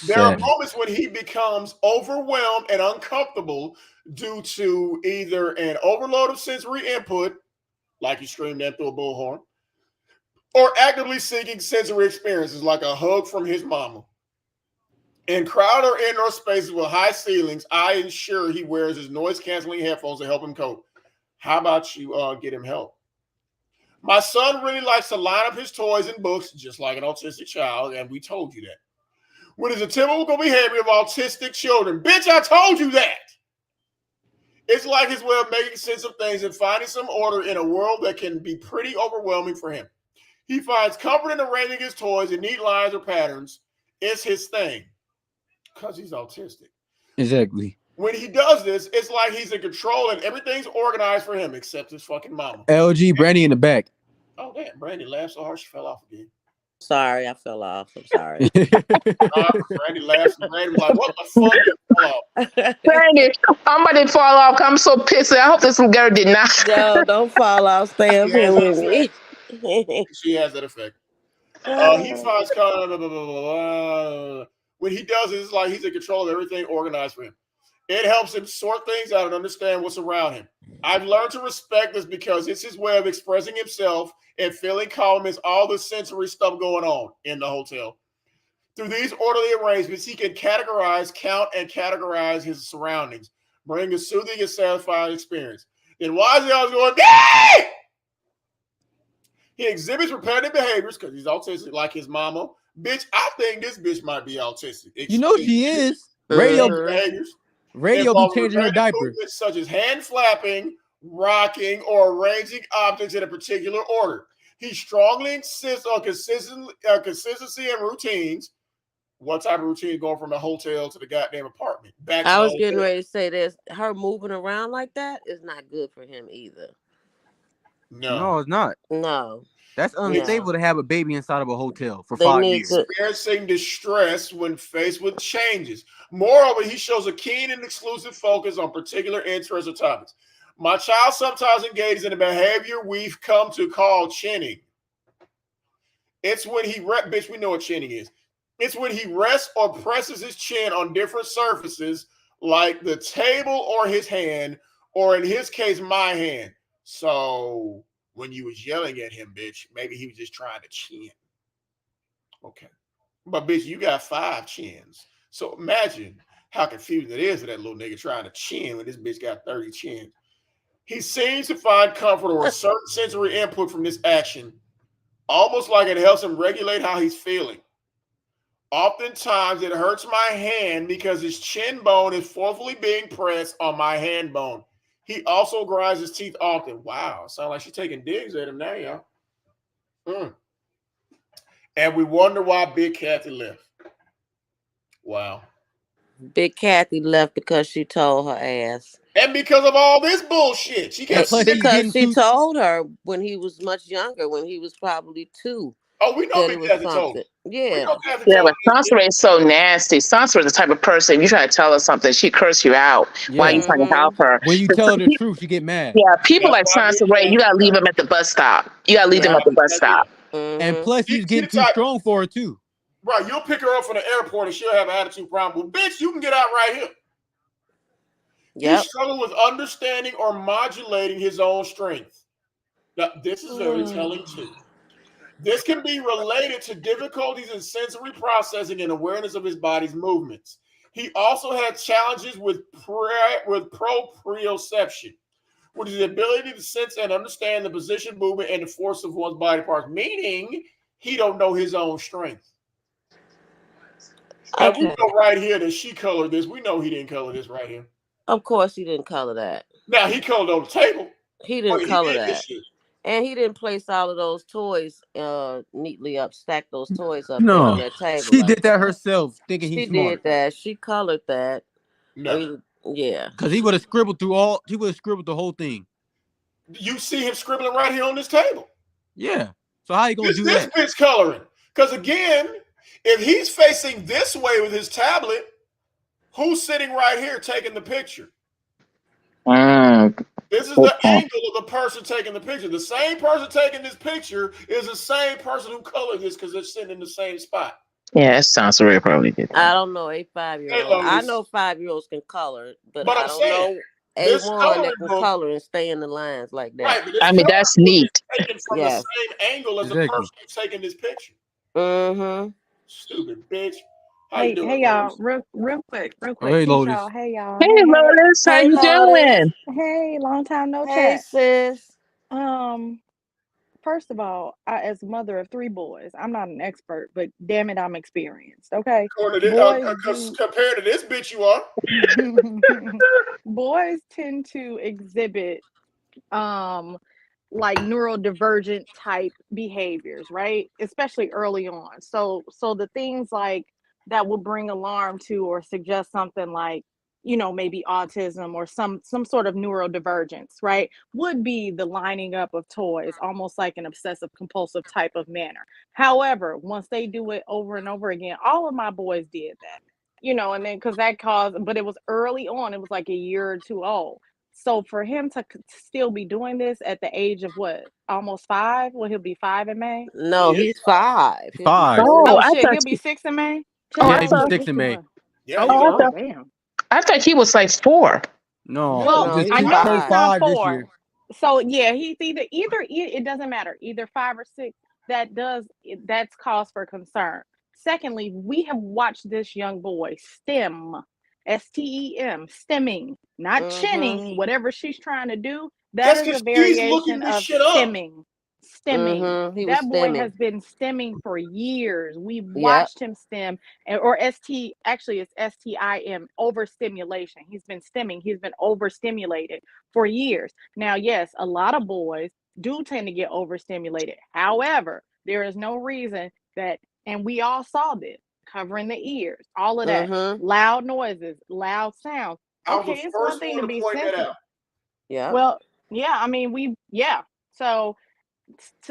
There are moments when he becomes overwhelmed and uncomfortable due to either an overload of sensory input, like he screamed at through a bullhorn, or actively seeking sensory experiences like a hug from his mama. In crowded or indoor spaces with high ceilings, I ensure he wears his noise-canceling headphones to help him cope. How about you get him help? My son really likes to line up his toys and books just like an autistic child, and we told you that. What is a typical behavior of autistic children? Bitch, I told you that. It's like his way of making sense of things and finding some order in a world that can be pretty overwhelming for him. He finds comfort in arranging his toys in neat lines or patterns. It's his thing. Because he's autistic. Exactly. When he does this, it's like he's in control and everything's organized for him except his fucking mama. LG Brandy in the back. Oh, damn. Brandy laughed so hard she fell off again. Sorry, I fell off. I'm sorry. Brandy laughed and Brandy was like, what the fuck? You fell off. Brandy, I'm about to fall off. I'm so pissed. I hope this girl did not. No, don't fall off. Stay up here with me. She has that effect. He finds when he does it, it's like he's in control of everything organized for him. It helps him sort things out and understand what's around him. I've learned to respect this because it's his way of expressing himself and feeling calm amidst all the sensory stuff going on in the hotel. Through these orderly arrangements, he can categorize, count, and categorize his surroundings, bring a soothing and satisfying experience. Then why is he always going, hey! He exhibits repetitive behaviors because he's autistic like his mama. Bitch, I think this bitch might be autistic. You know she is. Radio behaviors. Radio be changing her diaper. Such as hand flapping, rocking, or arranging objects in a particular order. He strongly insists on consistency and routines. What type of routine going from the hotel to the goddamn apartment? I was getting ready to say this. Her moving around like that is not good for him either. No, it's not. No. That's unstable to have a baby inside of a hotel for 5 years. Experiencing distress when faced with changes. Moreover, he shows a keen and exclusive focus on particular interests or topics. My child sometimes engages in a behavior we've come to call chinning. It's when he bitch, we know what chinning is. It's when he rests or presses his chin on different surfaces, like the table or his hand, or in his case, my hand. So when you was yelling at him, bitch, maybe he was just trying to chin. Okay. But bitch, you got 5 chins. So imagine how confusing it is for that little nigga trying to chin when this bitch got 30 chins. He seems to find comfort or a certain sensory input from this action, almost like it helps him regulate how he's feeling. Oftentimes, it hurts my hand because his chin bone is forcefully being pressed on my hand bone. He also grinds his teeth often. Wow, sounds like she's taking digs at him now, y'all. And we wonder why Big Kathy left. Wow. Big Kathy left because she told her ass. And because of all this bullshit. Because she told her when he was much younger, when he was probably 2. Oh, we know Big Kathy told her. Yeah. Yeah, but Soncerae is so nasty. Soncerae is the type of person, if you try to tell her something, she curse you out while you trying to help her. When you tell her the truth, she get mad. Yeah, people like Soncerae, you gotta leave them at the bus stop. You gotta leave them at the bus stop. And plus, he's getting too strong for her too. Right, you'll pick her up from the airport and she'll have an attitude problem. Well, bitch, you can get out right here. Yep. He struggled with understanding or modulating his own strength. Now, this is very telling too. This can be related to difficulties in sensory processing and awareness of his body's movements. He also had challenges with proprioception, which is the ability to sense and understand the position, movement, and the force of one's body parts, meaning he don't know his own strength. And we know right here that she colored this. We know he didn't color this right here. Of course he didn't color that. Now, he colored on the table. He didn't color that. And he didn't place all of those toys neatly up, stack those toys up on that table. She did that herself, thinking he's smart. She did that. She colored that. No. Yeah. Because he would have scribbled the whole thing. You see him scribbling right here on this table. Yeah. So how you going to do that? This bitch coloring. Because again, if he's facing this way with his tablet, who's sitting right here taking the picture? This is the angle of the person taking the picture. The same person taking this picture is the same person who colored this because they're sitting in the same spot. Yeah, it sounds really probably did that. I don't know a 5-year-old. Hey, I Lotus. know 5-year-olds can color, but But I I'm don't know saying, this A1 coloring that can book, color and stay in the lines like that. right? But this I mean, coloring that's book neat. is taken from the same angle as the Exactly. person who's taking this picture. Mm-hmm. Stupid bitch. How you doing, Hey y'all, Lotus? real quick, Oh, hey, peace Lotus. y'all. Hey y'all, Hey, Lotus, how Hey, you Lotus. doing? hey, long time no Hey, chat. sis. Um, first of all, as a mother of 3 boys, I'm not an expert, but damn it, I'm experienced. Okay, boys do. Compared to this bitch, you are. Boys tend to exhibit like neurodivergent type behaviors, right? Especially early on. So the things like that will bring alarm to or suggest something like, maybe autism or some sort of neurodivergence, right? Would be the lining up of toys, almost like an obsessive compulsive type of manner. However, once they do it over and over again, all of my boys did that. And then because that caused, but it was early on, it was like a year or two old. So for him to still be doing this at the age of what, almost 5? Well, he'll be 5 in May. No, He is. he's 5. He'll be 5. 6. Oh, Oh I shit, thought. he'll be 6 in May. Oh, Yeah, I he'll be thought. Child, 6 what's in the May. month? Yeah, he's Oh, Oh old. damn. I thought he was like 4. No, Well, he No, just he's I he know turned he's 5. turned 5 this 4. year. So yeah, he's either it doesn't matter, either 5 or 6. That's cause for concern. Secondly, we have watched this young boy STEM, stemming, not Mm-hmm. chinning, whatever she's trying to do. That That's is because a she's looking variation this of shit up. stemming. Mm-hmm. He was That boy has stemming. been stemming for years. We've Yep. watched him stem, or actually it's STIM, overstimulation. He's been stemming, he's been overstimulated for years. Now, yes, a lot of boys do tend to get overstimulated. However, there is no reason that, and we all saw this, covering the ears, all of that, Mm-hmm. loud noises, loud sounds. I was the Okay, it's one first thing one to to be point that sensitive. out. Yep. Well, yeah, I mean, yeah. So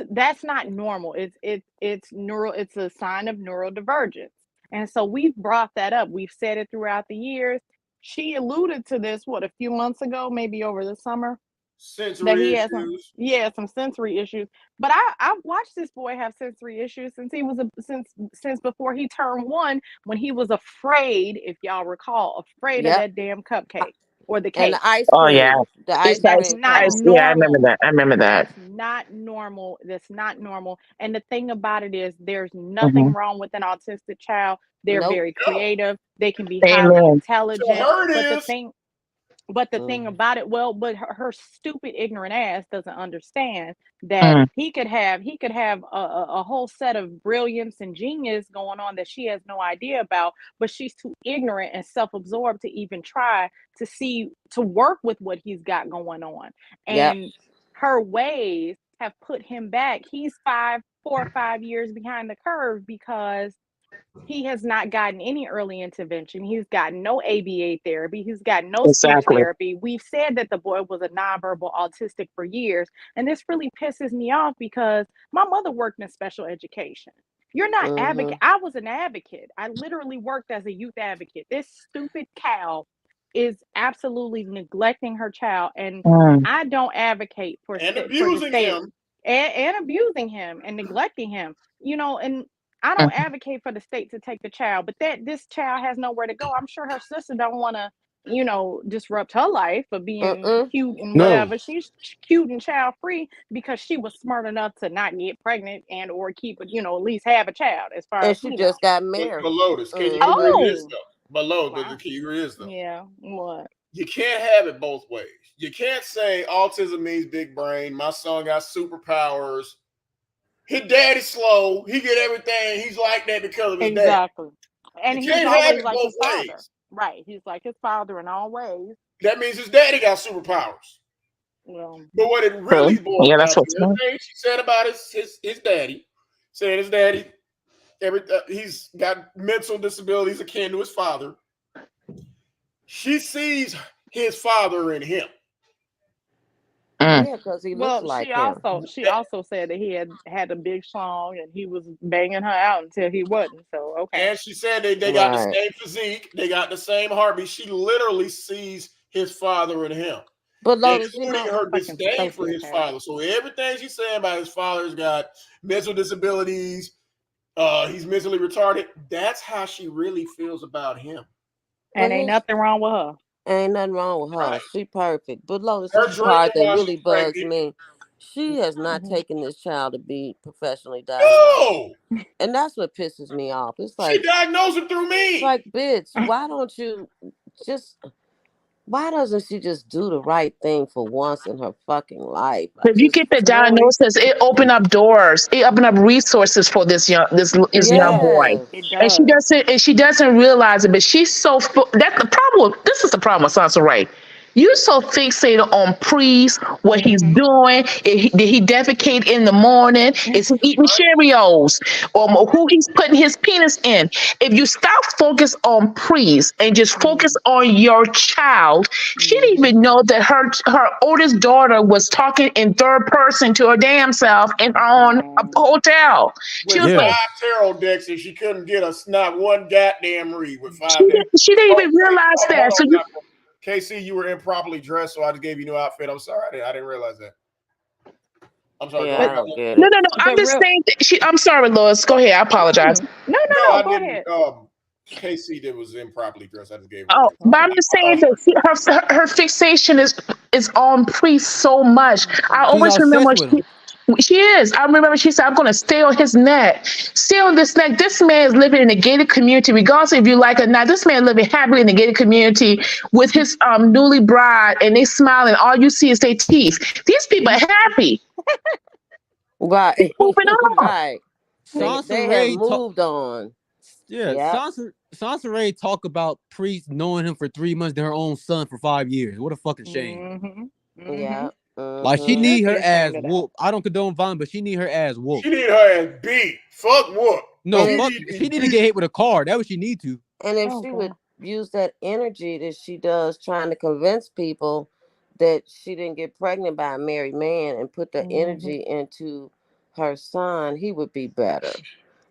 that's not normal. It's a sign of neurodivergence. And so we've brought that up. We've said it throughout the years. She alluded to this a few months ago, maybe over the summer, that Sensory he has issues. some sensory issues. But I've watched this boy have sensory issues since he was since before he turned 1, when he was afraid, if y'all recall, afraid of Yep. that damn cupcake or the And the cake. ice Oh yeah, cream. The it's ice That's nice. cream not Ice. cone. Yeah, I remember normal. that. I remember that. That's not normal. That's not normal. And the thing about it is, there's nothing Hmm. wrong with an autistic child. They're Nope. very No. creative. They can be highly Amen. To intelligent. her it But the is. thing, but the thing Mm-hmm. about it, well, but her stupid ignorant ass doesn't understand that Mm. he could have a whole set of brilliance and genius going on that she has no idea about, but she's too ignorant and self-absorbed to even try to work with what he's got going on. Yep. And her ways have put him back. He's 4 or 5 years behind the curve because he has not gotten any early intervention. He's gotten no ABA therapy. He's got no speech Exactly. therapy. We've said that the boy was a nonverbal autistic for years. And this really pisses me off because my mother worked in special education. You're not advocate. Mm-hmm. I was an advocate. I literally worked as a youth advocate. This stupid cow is absolutely neglecting her child. And Mm. I don't advocate And for the abusing state him. and abusing him and neglecting him. And I Mm. don't advocate for the state to take the child, but that this child has nowhere to go. I'm sure her sister don't want to, disrupt her life for being Mm-mm. cute and No. whatever. She's cute and child free because she was smart enough to not get pregnant and or keep, at least have a child, as far And as she we know. just got But married. Lotus, can you Mm-hmm. agree to this Oh, though? But Lotus, wow. can you agree to this though? Yeah. What? You can't have it both ways. You can't say autism means big brain. My son got superpowers. His daddy's slow. He get everything. He's like that because of his dad. Exactly. And You he's can't have always it like both his father. ways. Right. He's like his father in all ways. That means his daddy got superpowers. Well, But what it True. really boils Yeah, down that's to, what's the good. thing she said about his daddy, saying his daddy, he's got mental disabilities akin to his father. She sees his father in him. Mm. Yeah, because he looks well, like she him. also she also said that he had a big schlong and he was banging her out until he wasn't. So okay. And she said they got the Right. same physique, they got the same heartbeat. She literally sees his father in him. But Lotus, including her Fucking disdain for his sociopath. father. So everything she's saying about his father's got mental disabilities, he's mentally retarded. That's how she really feels about him. And but ain't nothing wrong with her. ain't nothing wrong with her. Right. She perfect. But Lotus, Her this is the part drinking that while really she's bugs pregnant. me. She has not Mhm. taken this child to be professionally diagnosed. No, And that's what pisses me off. It's she like, diagnosed it through me. bitch, why don't you just why doesn't she just do the right thing for once in her fucking life? If you get the Really, diagnosis, it open up doors. It open up resources for this young boy. Yes. it And she does. doesn't realize it, but she's so that's the problem. This is the problem with Soncerae. You so fixated on Priest, what he's Mm-hmm. doing. Did he defecate in the morning? Is he eating Cheerios? Or who he's putting his penis in? If you stop focus on Priest and just focus Mm-hmm. on your child, she didn't Mm-hmm. even know that her oldest daughter was talking in third person to her damn self in her own Man. hotel. She With was Yeah. like, 5 tarot decks, and she couldn't get not one goddamn read with she 5 decks. she didn't Oh, even realize hold that. So on, you, KC, you were improperly dressed, so I just gave you a new outfit. I'm sorry, I didn't realize that. I'm sorry. Go Yeah, ahead. I don't get no, it. no, no. I'm But just real. saying. I'm sorry, Lois. Go ahead. I apologize. No, no, No, no. I Go ahead. didn't. KC did was improperly dressed. I just gave her a Oh, new. but I'm Okay. just saying that her fixation is on Priest so much. I She's always remember obsessed with him. she is. I remember she said, "I'm going to stay on his neck, stay on this neck." This man is living in a gated community, regardless if you like it or not. This man living happily in a gated community with his newly bride, and they smiling. All you see is their teeth. These people are happy. Right. Moving on. Right. They have Sansa talk. moved on. Yeah, Yep. Sansa talk about Priest knowing him for 3 months than her own son for 5 years. What a fucking shame. Mm-hmm. Mm-hmm. Yeah. Like She she Mm-hmm. should need be her ass ashamed of that. whooped. I don't condone violence, but she need her ass She whooped. need her ass beat. Fuck what? No, And She if fuck. need to be She need to beat. get hit with a car. That's what she need to. and if Oh she would God. use that energy that she does trying to convince people that she didn't get pregnant by a married man and put the Mm-hmm. energy into her son, he would be better.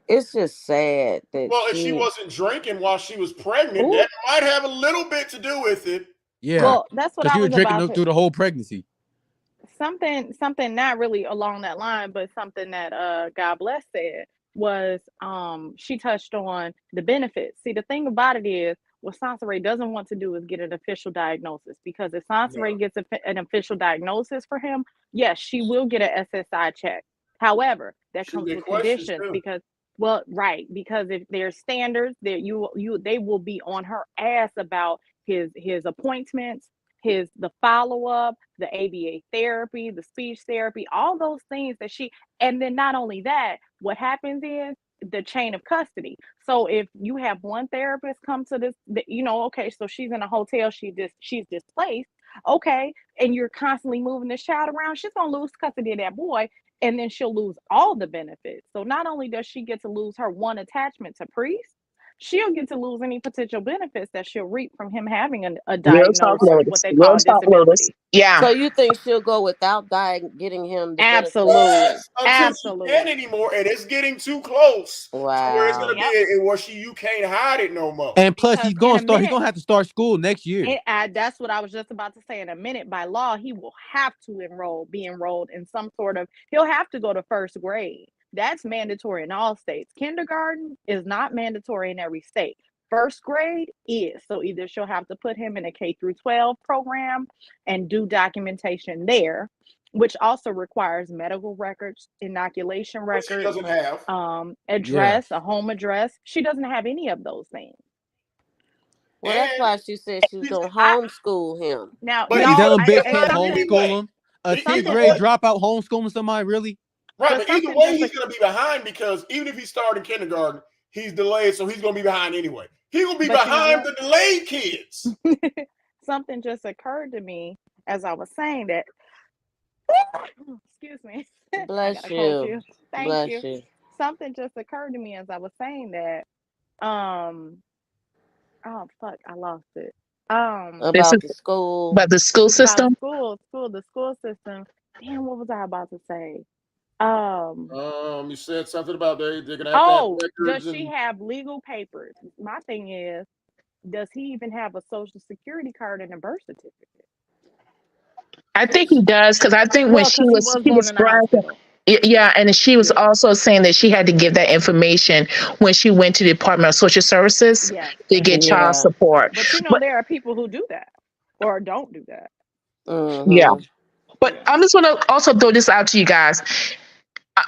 It's just sad that Well, if she wasn't drinking while she was pregnant, Ooh. that might have a little bit to do with it. Yeah, Well, that's what because I she was was drinking about to. through the whole pregnancy. Something not really along that line, but something that God bless said was she touched on the benefits. See, the thing about it is what Sansaray doesn't want to do is get an official diagnosis, because if No, Sansaray gets an official diagnosis for him, yes, she will get an SSI check. However, that she'll comes get with questions conditions, too. because well, right, because if there's standards that they will be on her ass about his appointments, his the follow-up, the ABA therapy, the speech therapy, all those things that and then not only that, what happens is the chain of custody. So if you have one therapist come to this, okay, so she's in a hotel, she's displaced, okay, and you're constantly moving this child around, she's gonna lose custody of that boy, and then she'll lose all the benefits. So not only does she get to lose her one attachment to Priest, she'll get to lose any potential benefits that she'll reap from him having a Real talk, diagnosed, what Lotus. they Real call talk, Lotus. disability. Yeah. so you think she'll go without getting him the benefits? Absolutely. Yes, until she can't Absolutely. anymore, and it's getting too close to where it's gonna Wow. be. Yep. You can't hide it no more. And plus, Because in a He's minute, gonna have to start school next year. that's what I was just about to say. In a minute, by law, he will have to be enrolled in some sort of, he'll have to go to first grade. That's mandatory in all states. Kindergarten is not mandatory in every state. First grade is. So either she'll have to put him in a K through 12 program and do documentation there, which also requires medical records, inoculation Which she records, doesn't have. Yeah, address, a home address. She doesn't have any of those things. Well, that's And why she said she was she's, gonna I homeschool him. now but that either no, dumb bitch but can't something anyway, homeschool him. A fifth something grade what? dropout homeschooling somebody really? Right, but but either something way, just he's gonna be behind because even if he started kindergarten, he's delayed, so he's gonna be behind anyway. He's gonna be but you know behind what? the delayed kids. Something just occurred to me as I was saying that. Excuse me. I got Bless a cold you. too. Thank Bless you. you. Something just occurred to me as I was saying that. Um oh fuck, I lost it. This is About the school. about the school About system. the school system. Damn, what was I about to say? Um You said something about they're gonna have to have oh, does records she and have legal papers? My thing is, does he even have a social security card and a birth certificate? I think he does because I think when Well, because she going was in the bragging, hospital. yeah, and she was Yeah. also saying that she had to give that information when she went to the Department of Social Services Yes. to get child Yeah. support. But But there are people who do that or don't do that. yeah, Mm-hmm. but Yeah. I'm just gonna also throw this out to you guys.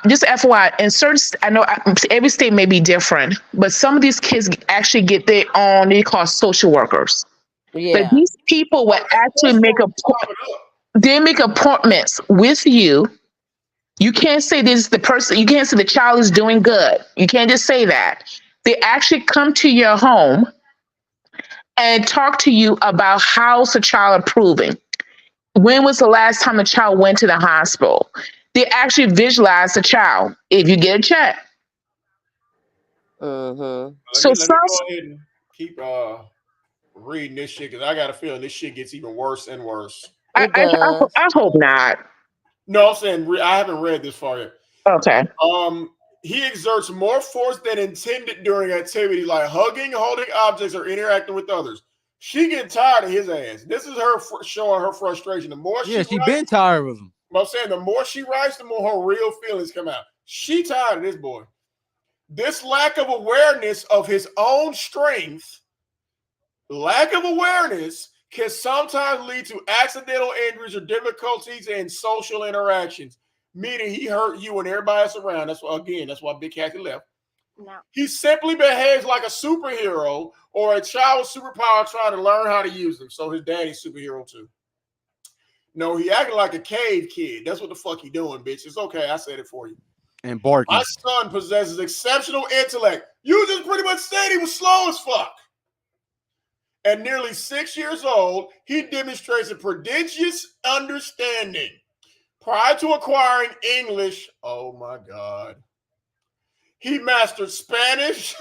Just FYI, in certain, I know every state may be different, but some of these kids actually get their own. They call social workers. But Yeah. these people will actually Social make workers pop it up. they make appointments with you. You can't say this is the person. You can't say the child is doing good. You can't just say that. They actually come to your home and talk to you about how's the child improving. When was the last time the child went to the hospital? They actually visualize the child if you get a check. Mm-hmm. So Let me some go ahead and keep reading this shit because I got a feeling this shit gets even worse and worse. It does. I hope not. No, I'm saying I haven't read this far yet. Okay. Um, he exerts more force than intended during activities like hugging, holding objects, or interacting with others. She getting tired of his ass. This is her showing her frustration. The more she Yeah, she writes, been tired of him. I'm saying the more she writes, the more her real feelings come out. She tired of this boy. This lack of awareness of his own strength, lack of awareness can sometimes lead to accidental injuries or difficulties in social interactions, meaning he hurt you and everybody else around. That's why Big Cathy left. No. He simply behaves like a superhero or a child with superpower trying to learn how to use them. So his daddy's superhero too. No, he acting like a cave kid. That's what the fuck he doing, bitch. It's okay. I said it for you. And My barking. son possesses exceptional intellect. You just pretty much said he was slow as fuck. At nearly 6 years old, he demonstrates a prodigious understanding. Prior to acquiring English, oh my God, he mastered Spanish.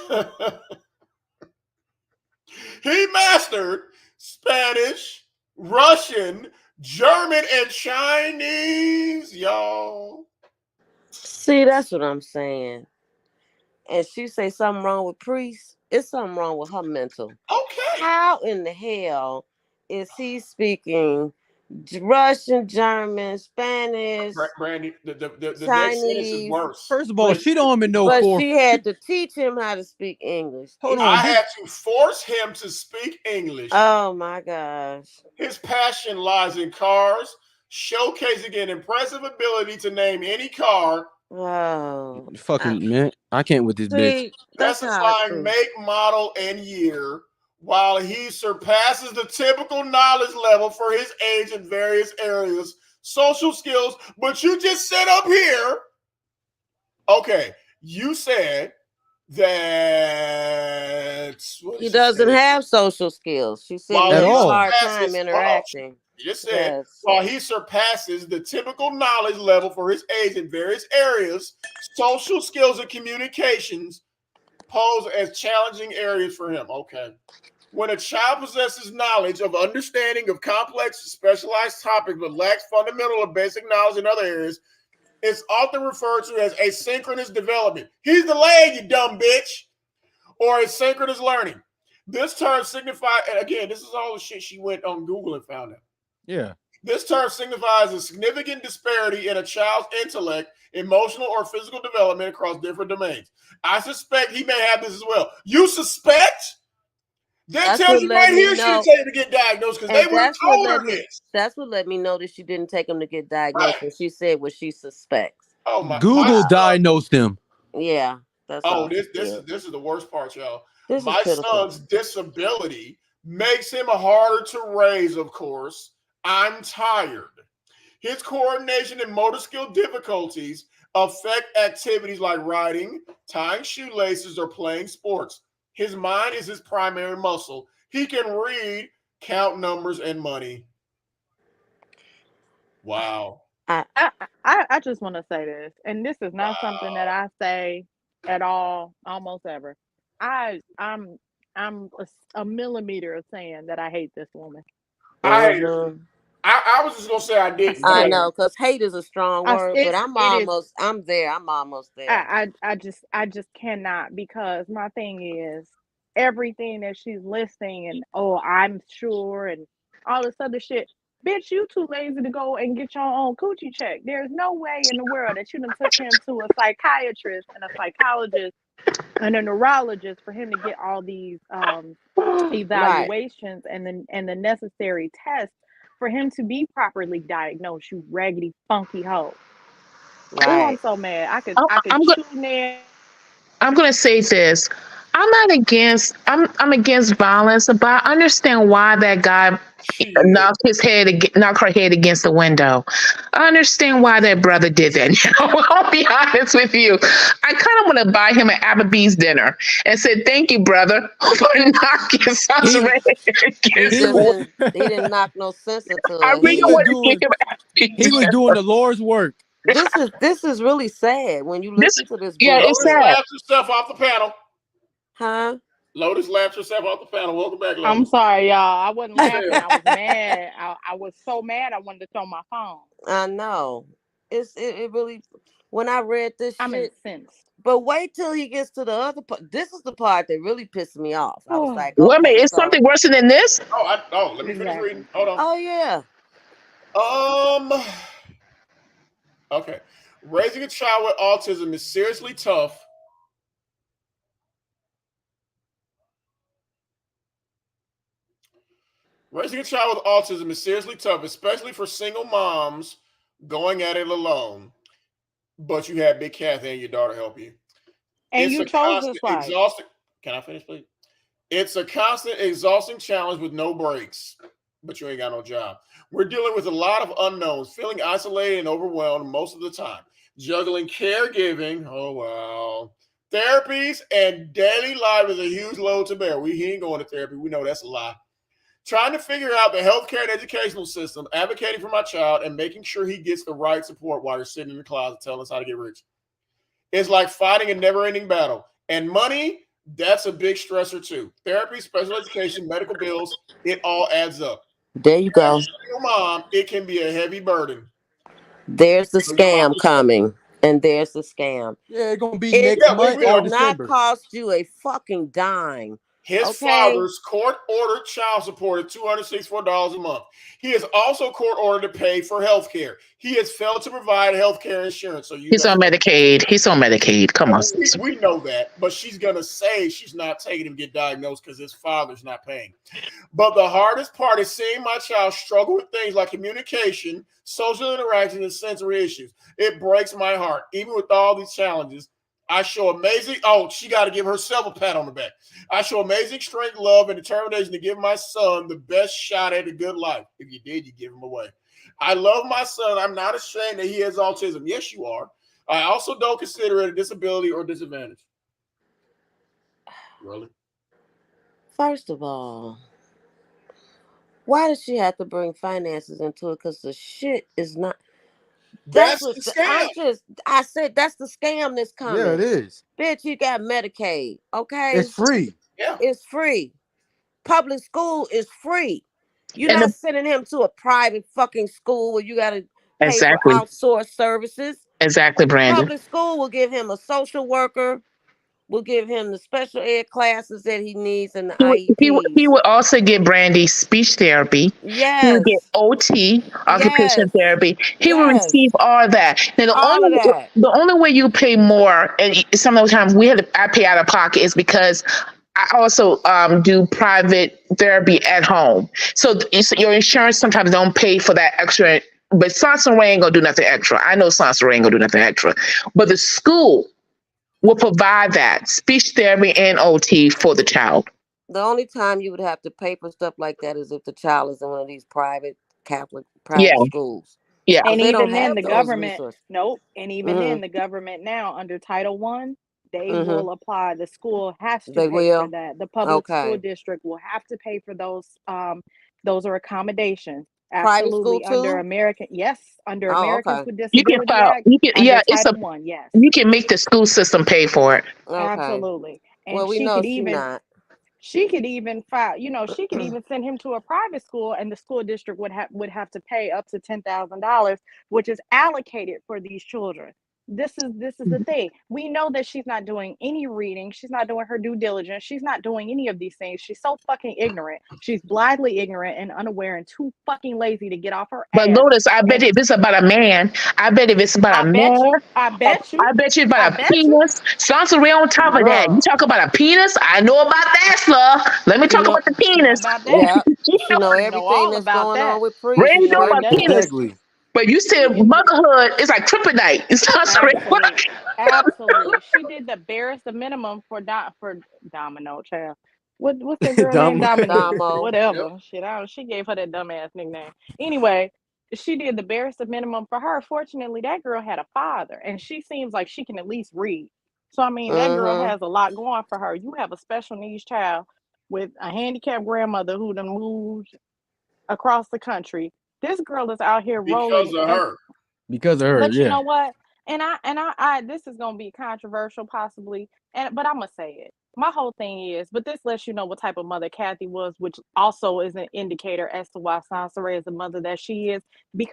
He mastered Spanish, Russian, German, and Chinese, y'all. See, that's what I'm saying. And she say something wrong with priest. It's something wrong with her mental. Okay. How in the hell is he speaking Russian, German, Spanish, Brandy, the next sentence is Chinese? worse. First of all, But she don't even know but four. she had to teach him how to speak English. Hold I on, this. had to force him to speak English. Oh my gosh. His passion lies in cars, showcasing an impressive ability to name any car, Oh. Fucking man, I can't with this bitch. See, that's how I specifying feel. make, model, and year, while he surpasses the typical knowledge level for his age in various areas, social skills. But you just said up here, okay, you said that, what He did she doesn't say? have social skills. She said he While At has he a all. hard time surpasses, interacting. you just said, Yes. while he surpasses the typical knowledge level for his age in various areas, social skills and communications pose as challenging areas for him. Okay. When a child possesses knowledge of understanding of complex, specialized topics but lacks fundamental or basic knowledge in other areas, it's often referred to as asynchronous development. He's delayed, you dumb bitch, or asynchronous learning. This term signifies, and again, this is all the shit she went on Google and found out. Yeah. This term signifies a significant disparity in a child's intellect, emotional, or physical development across different domains. I suspect he may have this as well. You suspect? That That's tells what you let right me here she didn't know. tell you to get diagnosed because they And would have told her this. that's what let me know that she didn't take him to get Right. diagnosed when she said what she suspects. Oh my Google son. diagnosed him. Yeah, that's Oh, all this she this did. is this is the worst part, y'all. This is My pitiful. son's disability makes him harder to raise, of course. I'm tired. His coordination and motor skill difficulties affect activities like riding, tying shoelaces, or playing sports. His mind is his primary muscle. He can read, count numbers, and money. Wow. I I just want to say this, and this is not something that Wow. I say at all, almost ever. I I'm I'm a millimeter of saying that I hate this woman. I hate her. mhm. I was just gonna say I I didn't, I but still know, because hate is a strong word, but it is. I'm there. I'm almost there. I just cannot because my thing is everything that she's listing and oh I'm sure and all this other shit. bitch, you too lazy to go and get your own coochie check. There's no way in the world that you done took him to a psychiatrist and a psychologist and a neurologist for him to get all these Right. evaluations and the necessary tests for him to be properly diagnosed. You raggedy funky hoe. Oh, I'm Right. so mad. I'm, I could I'm chew nails. I'm gonna say this. I'm not against. I'm against violence, but I understand why that guy Shit. knocked her head against the window. I understand why that brother did that. I'll be honest with you. I kind of want to buy him an Applebee's dinner and said, "Thank you, brother, for knocking such He red He against he the just was window." didn't. He didn't knock no sense into I her really he head. was want to give doing him an Applebee's he was dinner. doing the Lord's work. This is really sad when you This, listen to this yeah, it's Lotus bullshit. sad. laughed herself off the panel. Huh? Lotus laughed herself off the panel. Welcome back, I'm Lotus. sorry, y'all. I wasn't You laughing. said, I was mad. I was so mad I wanted to throw my phone. I know. It really. When I read this I'm shit, incensed. but wait till he gets to the other part. This is the part that really pissed me off. I was Oh, like, Wait a minute, okay, is so something worse than this? let me finish exactly. reading. Hold oh yeah, on. Okay. Raising a child with autism is seriously tough. Raising a child with autism is seriously tough, especially for single moms going at it alone. But you have Big Kathy and your daughter help you. And It's you a chose constant, this life. exhausting. Can I finish, please? It's a constant, exhausting challenge with no breaks, but you ain't got no job. We're dealing with a lot of unknowns, feeling isolated and overwhelmed most of the time, juggling caregiving, oh wow, therapies, and daily life is a huge load to bear. He ain't going to therapy. We know that's a lie. Trying to figure out the healthcare and educational system, advocating for my child, and making sure he gets the right support while you're sitting in the closet telling us how to get rich. It's like fighting a never-ending battle. And money, that's a big stressor too. Therapy, special education, medical bills, it all adds up. there you As a go. single mom, it can be a heavy burden. There's the So your mom scam just said, coming, and there's the scam. Yeah, it's gonna be It next yeah, we month or will will. not December. cost you a fucking dime. His Okay. father's court-ordered child support at $264 a month. He is also court-ordered to pay for health care. He has failed to provide health care insurance. So you He's know, on Medicaid. He's on Medicaid. Come on, sis. we know that, but she's gonna say she's not taking him to get diagnosed because his father's not paying. But the hardest part is seeing my child struggle with things like communication, social interaction, and sensory issues. It breaks my heart. Even with all these challenges, I show amazing. Oh, she got to give herself a pat on the back. I show amazing strength, love, and determination to give my son the best shot at a good life. If you did, you give him away. I love my son. I'm not ashamed that he has autism. Yes, you are. I also don't consider it a disability or disadvantage. Really? First of all, why does she have to bring finances into it? Because the shit is not. That's That's what the scam. I said that's the scam that's Yeah, it coming. is. Bitch, you got Medicaid. It's Okay, free. Yeah. it's free. Public school is free. You're And not sending him to a private fucking school where you got to pay for exactly, outsourced services. exactly, Brandon. Public school will give him a social worker, will give him the special ed classes that he needs and the He IEPs. would also get Brandy speech therapy. He would get Yes, OT, occupational yes, therapy. He would receive yes. all that. Now All of that. the only way you pay more, and some of the times I pay out of pocket, is because I also do private therapy at home. So your insurance sometimes don't pay for that extra. But Soncerae ain't gonna do nothing extra. I know Soncerae ain't gonna do nothing extra. But the school will provide that speech therapy and OT for the child. The only time you would have to pay for stuff like that is if the child is in one of these private Catholic Yeah, private schools, yeah. because And they don't even then, have the those government, resources. nope. And even then, Mm-hmm. the government now under Title One, they Mm-hmm. will apply. The school has to They pay for will. that. The public school Okay. district will have to pay for those. Those are accommodations. Private school Absolutely under too. American, yes, under Oh, Americans okay. with You can Disability file. Act, You can, under yeah. It's a. Title One, yes, You can make the school system pay for it. Okay. absolutely. Well, And we know she not. she could even file, she could even send him to a private school, and the school district would have to pay up to $10,000, which is allocated for these children. this is the thing. We know that she's not doing any reading. She's not doing her due diligence. She's not doing any of these things. She's so fucking ignorant. She's blithely ignorant and unaware and too fucking lazy to get off her But ass. Lotus, I bet And you if it's about a man, I bet if it's about I a bet man, you, I bet you, I bet you it's I about a bet you. penis. Soncerae on top of that. You Girl, talk about a penis? I know about that, sir. Let me she talk know. about the You know penis. about that? Yeah, she know You know everything all that's about going that. on with Pre. Ray She know know She about everything. does. penis. Exactly. But you She said did the motherhood is like kryptonite. It's Soncerae. absolute, absolutely. She did the barest of minimum for Domino child. What's that girl name? Dumb. Dominique. Damo. Yep. Whatever. Shit, she gave her that dumbass nickname. Anyway, she did the barest of minimum for her. Fortunately, that girl had a father, and she seems like she can at least read. So I mean, that girl Mm-hmm. has a lot going for her. You have a special needs child with a handicapped grandmother who done moved across the country. This girl is out here Because rolling, of and her. Because of her, but you yeah. know what? And I this is gonna be controversial possibly, but I'm gonna say it. My whole thing is, but this lets you know what type of mother Kathy was, which also is an indicator as to why Soncerae is the mother that she is.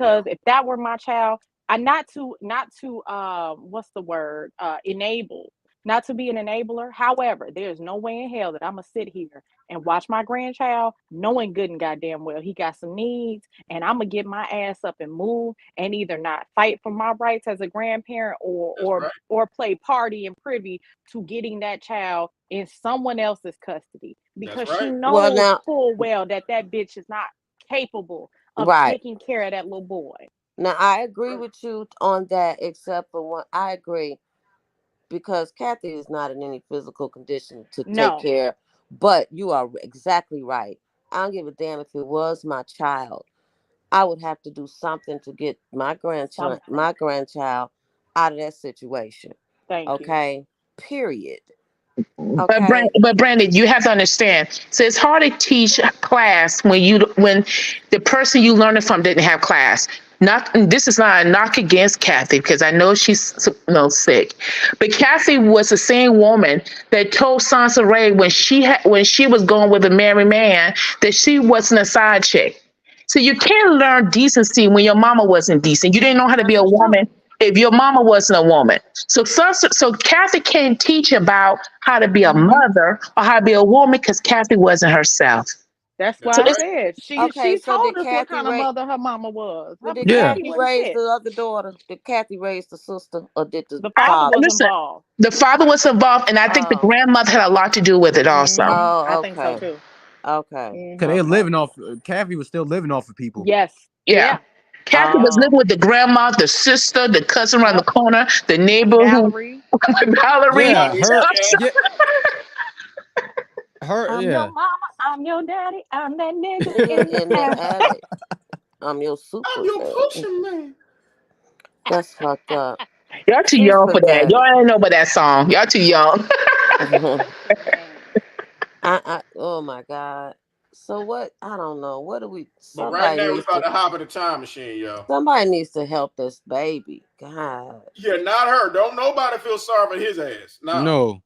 Yeah. Because if that were my child, I not to what's the word, enable, not to be an enabler. However, there's no way in hell that I'm gonna sit here and watch my grandchild knowing good and goddamn well he got some needs, and I'm gonna get my ass up and move and either not fight for my rights as a grandparent, or That's or right. or play party and privy to getting that child in someone else's custody, That's because she right. Well, knows now, full well that that bitch is not capable of right taking care of that little boy. now, I agree Right. with you on that, except for one. I agree because Kathy is not in any physical condition to take No, care. But you are exactly right. I don't give a damn if it was my child. I would have to do something to get something. my grandchild out of that situation. Thank you. Okay. Period. Okay. But Brandon, you have to understand. So it's hard to teach class when the person you learn it from didn't have class. Not this is not a knock against Kathy because I know she's sick, but Kathy was the same woman that told Sansa Ray when she was going with a married man that she wasn't a side chick. So you can't learn decency when your mama wasn't decent. You didn't know how to be This a is true. woman if your mama wasn't a woman. So Kathy can't teach about how to be a Hmm. mother or how to be a woman because Kathy wasn't herself. That's That's So why I it's right. said she Okay. So told us what kind of mother her mama was. But did Yeah. Kathy Kathy wasn't raise shit. the other daughter? Did Kathy raise the sister, or did the The father was father? listen, involved. the father was involved, and I think the Oh. grandmother had a lot to do with it also. I Oh. think so Okay. too. Okay. Cause they Hmm. Okay. living off. Kathy was still living off of people. Yes. Yeah. Yeah. Kathy Yep. was living Oh. with the grandma, the sister, the cousin around the Yep. corner, the neighbor who Valerie. Valerie. Yeah, Money, her. yeah. Yeah, her. I'm your Yeah, mama. I'm your daddy. I'm that nigga Nigga in the in the alley. alley. I'm your I'm super your daddy. pushing man. That's fucked up. Y'all too It's young for that. pathetic. Y'all ain't know about that song. Y'all too young. Man. Oh my God. So what? I don't know. What do we? But right Somebody now we needs about to. to hop in the time machine, y'all. Somebody needs to help this baby. God. Yeah, not her. Don't nobody feel sorry for his ass. No. no.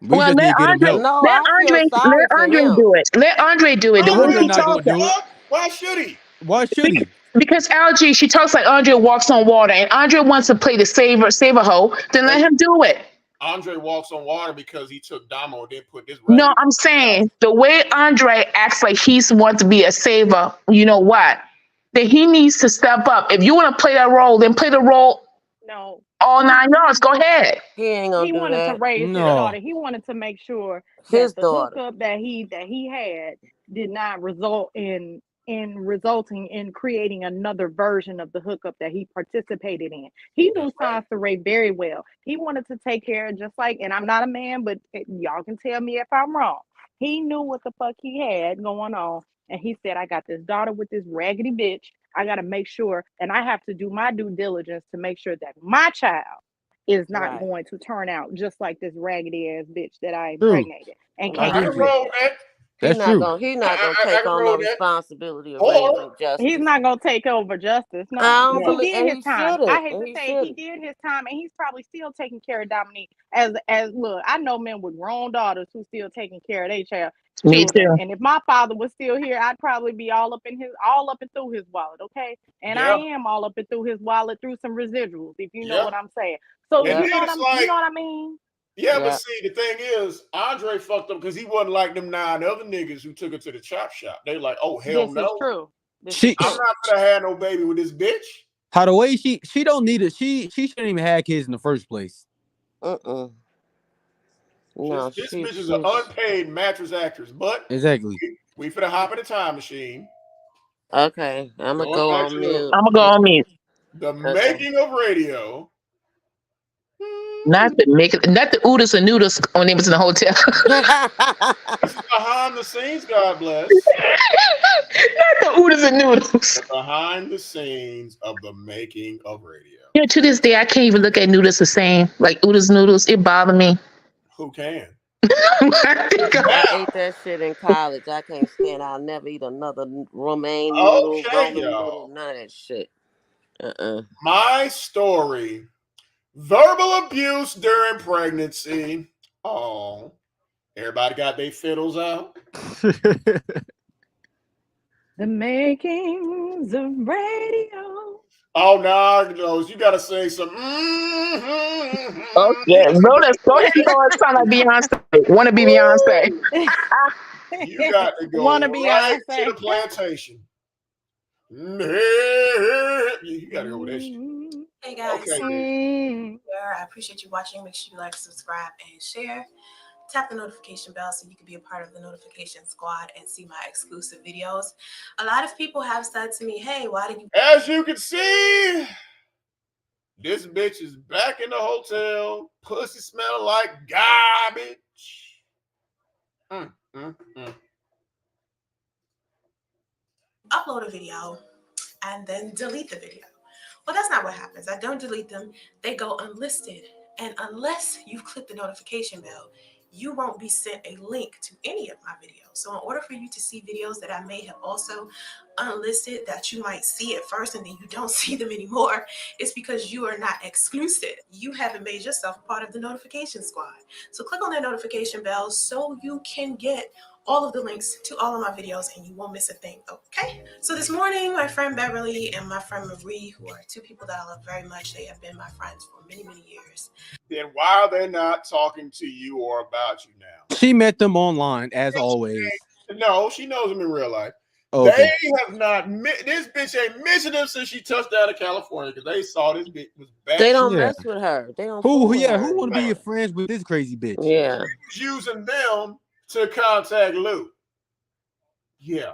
We Well, just need to get him help. No, I feel sorry for Let Andre him. do it. Let Andre do it. The way Andre Andre she don't not give gonna a talks, do it. fuck. Why should he? Why should because, he? because Algie, she talks like Andre walks on water, and Andre wants to play the saver hoe. Then let Hey, him do it. Andre walks on water because he took Damo and then put this No, raggedy I'm out. saying the way Andre acts like he's wants to be a saver. You know what? That he needs to step up. If you want to play that role, then play the role No. all He 9 yards. Go ahead. He ain't gonna he do wanted to that. raise his Yeah. daughter. No. He wanted to make sure that His the daughter. hookup that he had did not result in resulting in creating another version of the hookup that he participated in. He That's knew right. Sansa very well. He wanted to take care of, just like, and I'm not a man, but y'all can tell me if I'm wrong. He knew what the fuck he had going on, and he said, "I got this daughter with this raggedy bitch. I got to make sure, and I have to do my due diligence to make sure that my child is not Right. going to turn out just like this raggedy ass bitch that I True. impregnated and Well, can't I get can Truthful. rid roll of." with that. That's true. He not gonna I take can on roll no with that. responsibility of Or raising He's justice. not gonna take over justice, I no, don't because he no. believe, did and his he time. I shouldn't, hate and to he say it, he shouldn't. did his time, and he's probably still taking care of Dominique. As look, I know men with grown daughters who still taking care of their child. Me children. too. And if my father was still here, I'd probably be all up and through his wallet, okay? And I Yeah, am all up and through his wallet through some residuals, if you know yeah. what I'm saying. So And Yep. then it's you like, know what I mean? yeah, but Yep. see, the thing is, Andre fucked up because he wasn't like them 9 other niggas who took her to the chop shop. They like, oh hell This is no, true. This is She, I'm true. not gonna have no baby with this bitch. how the way she don't need it. She shouldn't even have kids in the first place. No, This bitch is an she's unpaid mattress actress. But Exactly. we finna hop in a time machine. okay. I'm gonna Going go back on to mute. I'm gonna go on mute. the Okay. making of radio. Not the oodles and noodles when they was in the hotel. This is behind the scenes, God bless. Not the oodles and noodles. Behind the scenes of the making of radio. You know, to this day, I can't even look at noodles the same. Like oodles noodles, it bothered me. Who can? I think I Now, ate that shit in college. I can't stand. I'll never eat another romaine noodle, okay, Roman noodle, y'all. none of that shit. My story. Verbal abuse during pregnancy. Oh, everybody got their fiddles out. The makings of radio. Oh no, you gotta say some. okay, Rhoda, go ahead and go and sound like Beyonce. Want to be Beyonce? You got to go Wanna right to Beyonce. the plantation. You got to go with that shit. Hey guys, Okay, I appreciate you watching. Make sure you like, subscribe, and share. Tap the notification bell so you can be a part of the notification squad and see my exclusive videos. A lot of people have said to me, hey, why did you... as you can see, this bitch is back in the hotel. Pussy smelling like garbage. upload a video and then delete the video? Well, that's not what happens. I don't delete them. They go unlisted. And unless you click the notification bell, you won't be sent a link to any of my videos. So in order for you to see videos that I may have also unlisted that you might see at first and then you don't see them anymore, it's because you are not exclusive. You haven't made yourself a part of the notification squad. So click on that notification bell so you can get all of the links to all of my videos and you won't miss a thing, okay? So this morning, my friend Beverly and my friend Marie, who are two people that I love very much, they have been my friends for many, many years. Then why are they not talking to you or about you now? She met them online, as always. No, she knows them in real life. Okay. They have not. This bitch ain't mentioned them since she touched down in California because they saw this bitch was back. They don't Yeah. mess with her. They don't. Fool with her Who want to be anymore. your friends with this crazy bitch? Yeah. She was using them to contact Lou. Yeah.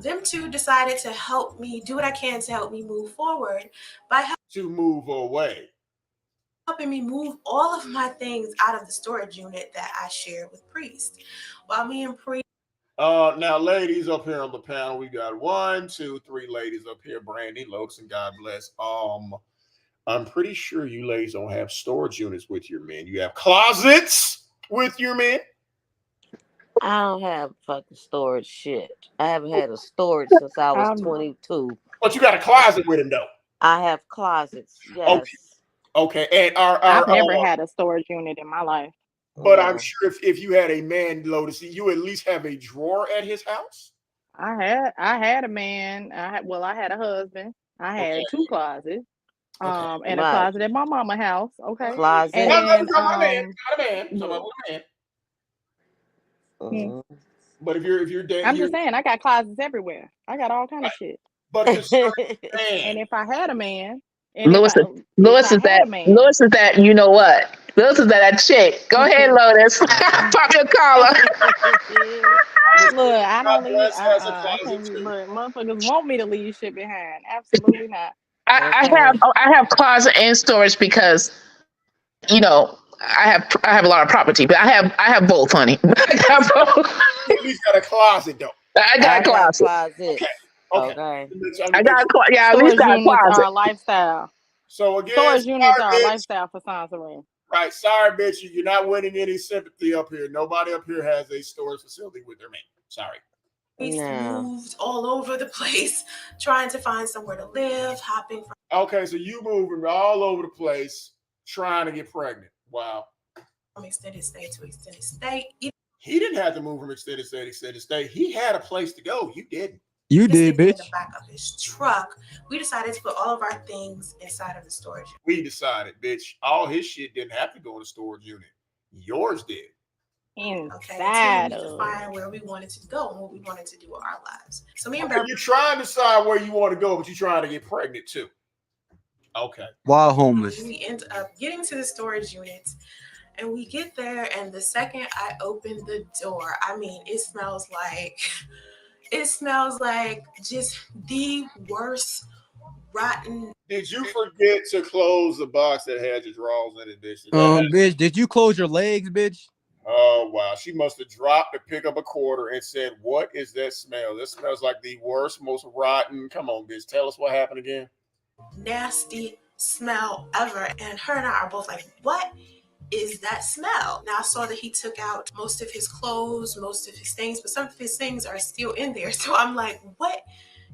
Them two decided to help me do what I can to help me move forward by To move away. helping me move all of my things out of the storage unit that I shared with Priest. While me and Priest... Now, ladies up here on the panel, we got 1, 2, 3 ladies up here. Brandy, Lokes, and God bless. I'm pretty sure you ladies don't have storage units with your men. You have closets with your men. I don't have fucking storage shit. I haven't had a storage since I was 22. But you got a closet with him, though. I have closets. Yes. Okay. And I've never had a storage unit in my life. But I'm sure if you had a man, Lotus, you at least have a drawer at his house. I had a man. I had a husband. I had 2 closets. And a closet at my mama's house. Okay. Closet. And then not a man. But if you're dating, I'm just saying I got closets everywhere. I got all kind of shit. But concerning man, and if I had a man, Lewis is that you know what? Lewis is that chick. Go ahead, Lotus. Pop your collar. Look, I don't leave. I can't. Look, motherfuckers want me to leave shit behind. Absolutely not. I have closet and storage because, you know, I have a lot of property, but I have both, honey. I got both. You at least got a closet though. I got a closet. Okay. I got at least got a closet. Are a lifestyle. So again, storage units are a lifestyle for Soncerae. Right. Sorry, bitch. You're not winning any sympathy up here. Nobody up here has a storage facility with their man. Sorry. Moved all over the place, trying to find somewhere to live, hopping from... Okay, so you moving all over the place, trying to get pregnant. Wow. From extended stay to extended stay. He didn't have to move from extended stay. He had a place to go. You didn't. You This did, thing in bitch. the back of his truck. We decided to put all of our things inside of the storage unit. We decided, bitch, all his shit didn't have to go in the storage unit. Yours did. Okay, Inside until we could of. find where we wanted to go and what we wanted to do with our lives. So me and Okay, Beverly, you're trying to decide where you want to go, but you're trying to get pregnant too. Okay. While homeless. we end up getting to the storage unit, and we get there, and the second I open the door, I mean, it smells like just the worst rotten. Did you forget to close the box that had your drawers in it, bitch? Bitch, did you close your legs, bitch? Oh, wow. She must have dropped to pick up a quarter and said, what is that smell? This smells like the worst, most rotten. Come on, bitch. Tell us what happened again. Nasty smell ever. And her and I are both like, what is that smell? Now I saw that he took out most of his clothes, most of his things, but some of his things are still in there. So I'm like, what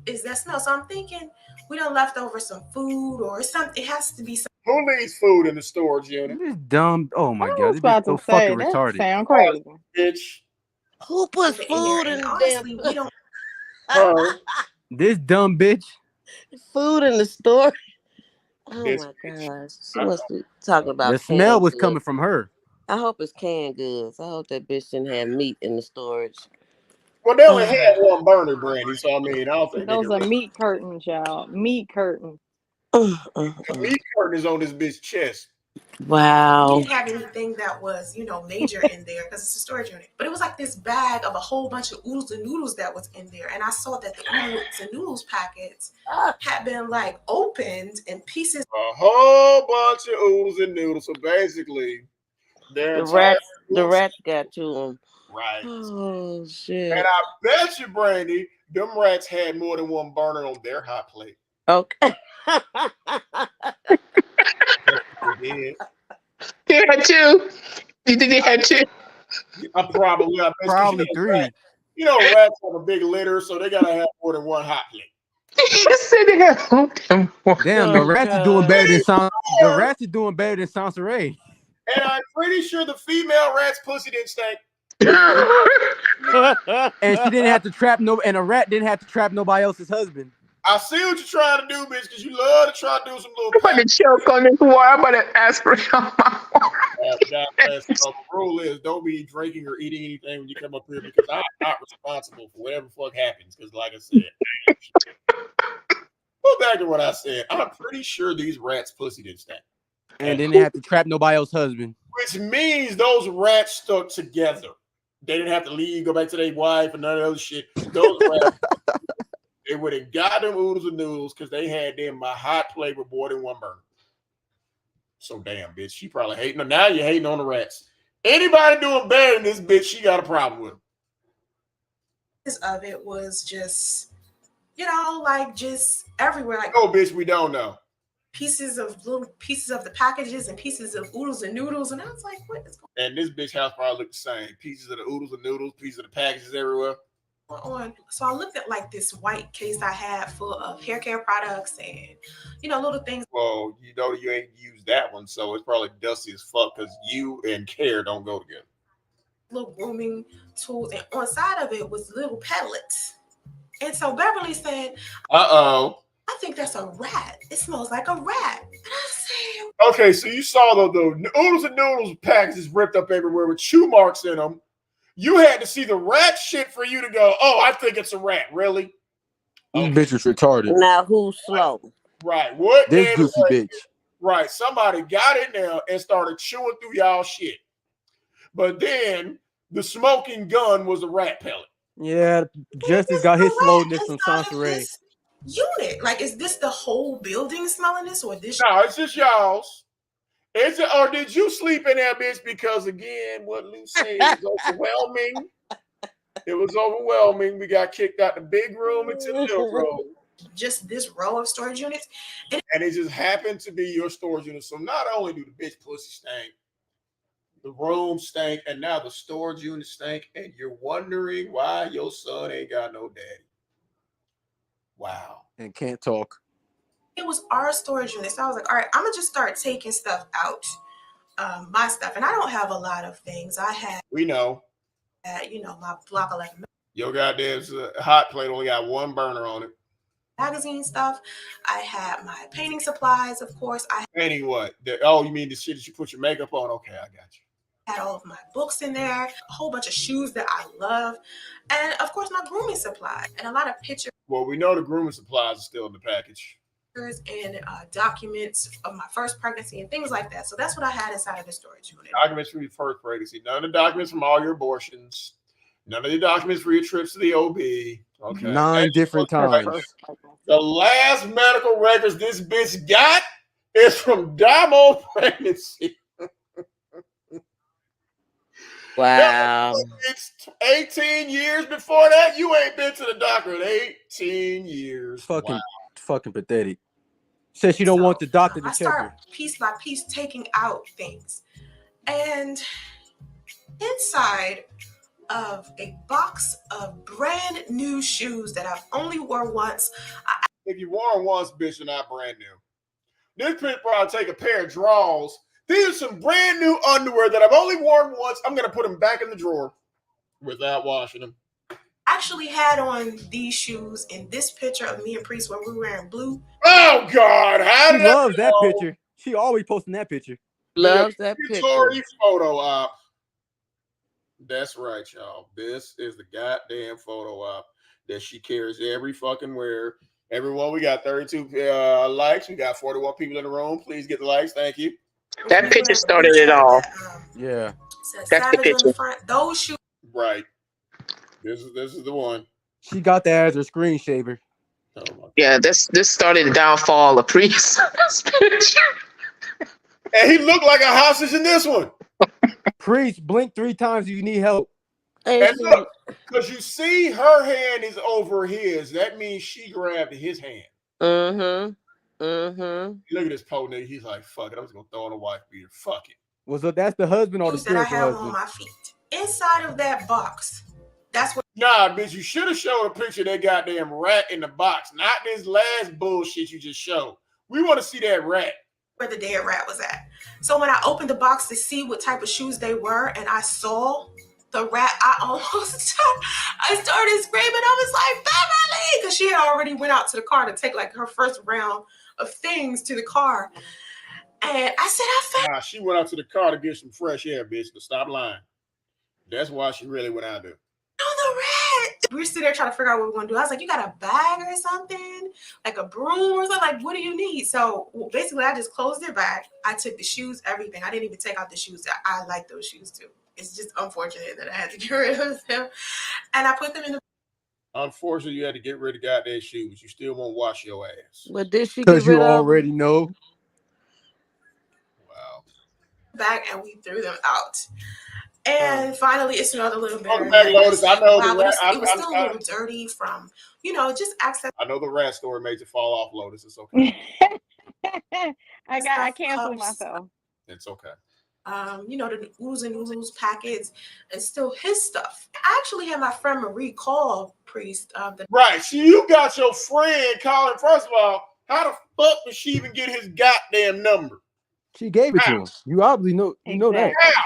is that smell? So I'm thinking we done left over some food or something. It has to be something. Who leaves food in the storage unit? This dumb. Oh my I god, was this about bitch so to say fucking that retarded. sound crazy. Bitch. Who puts in food there. in And the honestly, damn we don't. Her. This dumb bitch. food in the store? Oh This my bitch. gosh. She must be talking about The smell canned was goods. coming from her. I hope it's canned goods. I hope that bitch didn't have meat in the storage. Well, they only had one burner, Brandy, so I mean, I don't think they Those can are really. meat curtains, y'all. Meat curtains. The meat curtain is on this bitch's chest. We Wow. didn't have anything that was, major in there because it's a storage unit. But it was like this bag of a whole bunch of oodles and noodles that was in there. And I saw that the oodles and noodles packets had been like opened and pieces. A whole bunch of oodles and noodles. So basically, their entire The rats got to them. right. Oh shit. And I bet you, Brandy, them rats had more than one burner on their hot plate. Okay. They did. They had two. You think they had two? I bet Probably three. Rats have a big litter, so they gotta have more than one hot plate. You said they had more than one. Damn, the rats is doing better than the rats is doing better than Soncerae. And I'm pretty sure the female rat's pussy didn't stink. And she didn't have to trap and a rat didn't have to trap nobody else's husband. I see what you're trying to do, bitch, because you love to try to do some little. I'm about to choke on this water. I'm about to aspirate on my water. The rule is don't be drinking or eating anything when you come up here because I'm not responsible for whatever the fuck happens. Because, like I said, go back to what I said. I'm pretty sure these rats' pussy didn't stink. And didn't have to trap nobody else's husband. Which means those rats stuck together. They didn't have to leave, go back to their wife, and none of that other shit. Those rats, they would have got them oodles and noodles because they had them my hot plate with more than one burner. So damn, bitch, she probably hating. Now you're hating on the rats. Anybody doing better than this bitch, she got a problem with them. Of it was just, just everywhere. Like, oh, bitch, we don't know. Little pieces of the packages and pieces of oodles and noodles. And I was like, what is going on? And this bitch house probably looked the same. Pieces of the oodles and noodles, pieces of the packages everywhere. On. So I looked at like this white case I had full of hair care products and little things. Well, you ain't used that one, so it's probably dusty as fuck because you and care don't go together. Little grooming tools, and on side of it was little pellets. And so Beverly said, I think that's a rat. It smells like a rat. And I said, okay, so you saw the oodles and noodles packages ripped up everywhere with chew marks in them. You had to see the rat shit for you to go, oh, I think it's a rat. Really? This bitch was retarded. Now who's slow? Right. What? This goofy bitch. Right. Somebody got in there and started chewing through y'all shit. But then the smoking gun was a rat pellet. Yeah, Justice got his slowness from Soncerae. Unit. Like, is this the whole building smelling this or this? No, it's just y'all's. Is it, or did you sleep in that bitch? Because again, what Lou said was overwhelming. It was overwhelming. We got kicked out the big room into the little room. Just this row of storage units. And it just happened to be your storage unit. So not only do the bitch pussy stink, the room stank, and now the storage unit stank, and you're wondering why your son ain't got no daddy. Wow. And can't talk. It was our storage unit. So I was like, all right, I'm going to just start taking stuff out. My stuff. And I don't have a lot of things. I had we know my Block 11 Your goddamn hot plate only got one burner on it. magazine stuff. I had my painting supplies, of course. I Painting what? You mean the shit that you put your makeup on? Okay, I got you. had all of my books in there, a whole bunch of shoes that I love, and of course my grooming supplies and a lot of pictures. Well, we know the grooming supplies are still in the package. And documents of my first pregnancy and things like that. So that's what I had inside of the storage unit. Documents from your first pregnancy. None of the documents from all your abortions. None of the documents for your trips to the OB. Okay. 9 different times. The last medical records this bitch got is from Damo pregnancy. Wow. It's 18 years before that. You ain't been to the doctor in 18 years. Fucking pathetic. Says she don't want the doctor to I check start her. piece by piece taking out things. And inside of a box of brand new shoes that I've only worn once. If you wore them once, bitch, you're not brand new. This bitch probably take a pair of drawers. These are some brand new underwear that I've only worn once. I'm going to put them back in the drawer without washing them. Actually had on these shoes in this picture of me and Priest when we were wearing blue. Oh, God. How She loves that picture. She always posting that picture. Loves that picture. Photo op. That's right, y'all. This is the goddamn photo op that she carries every fucking where. Everyone, we got 32 likes. We got 41 people in the room. Please get the likes. Thank you. That picture started it all. Yeah. That's the picture. Those shoes. Right. This is the one. She got that as her screen shaver. Oh, yeah, this started the downfall of Priest. And he looked like a hostage in this one. Priest, blink 3 times if you need help. And look, because you see her hand is over his. That means she grabbed his hand. Mm-hmm. Mm-hmm. Look at this po nigga. He's like, fuck it. I'm just going to throw in a wife beater. Fuck it. Well, so that's the husband or the spiritual that I have husband? On my feet. Inside of that box. That's what. Nah, bitch, you should have showed a picture of that goddamn rat in the box. Not this last bullshit you just showed. We want to see that rat. Where the dead rat was at. So when I opened the box to see what type of shoes they were and I saw the rat, I started screaming. I was like, Beverly! Because she had already went out to the car to take like her first round of things to the car. And I said, I found. Nah, she went out to the car to get some fresh air, bitch, to stop lying. That's why she really went out there. The rat. We were sitting there trying to figure out what we were going to do. I was like, you got a bag or something? Like a broom or something? Like, what do you need? So basically, I just closed their bag. I took the shoes, everything. I didn't even take out the shoes. I like those shoes too. It's just unfortunate that I had to get rid of them. And I put them in the. Unfortunately, you had to get rid of goddamn shoes. You still won't wash your ass. But did she get rid of? Because you already know. Wow. Bag and we threw them out. And finally, it's another little bit. I know it was still a little dirty from, just access. I know the rat story made you fall off, Lotus. It's okay. I canceled myself. It's okay. The oohs and oozles packets and still his stuff. I actually had my friend Marie call Priest. Right. So you got your friend calling. First of all, how the fuck did she even get his goddamn number? She gave it to him. You obviously know. You know that. How?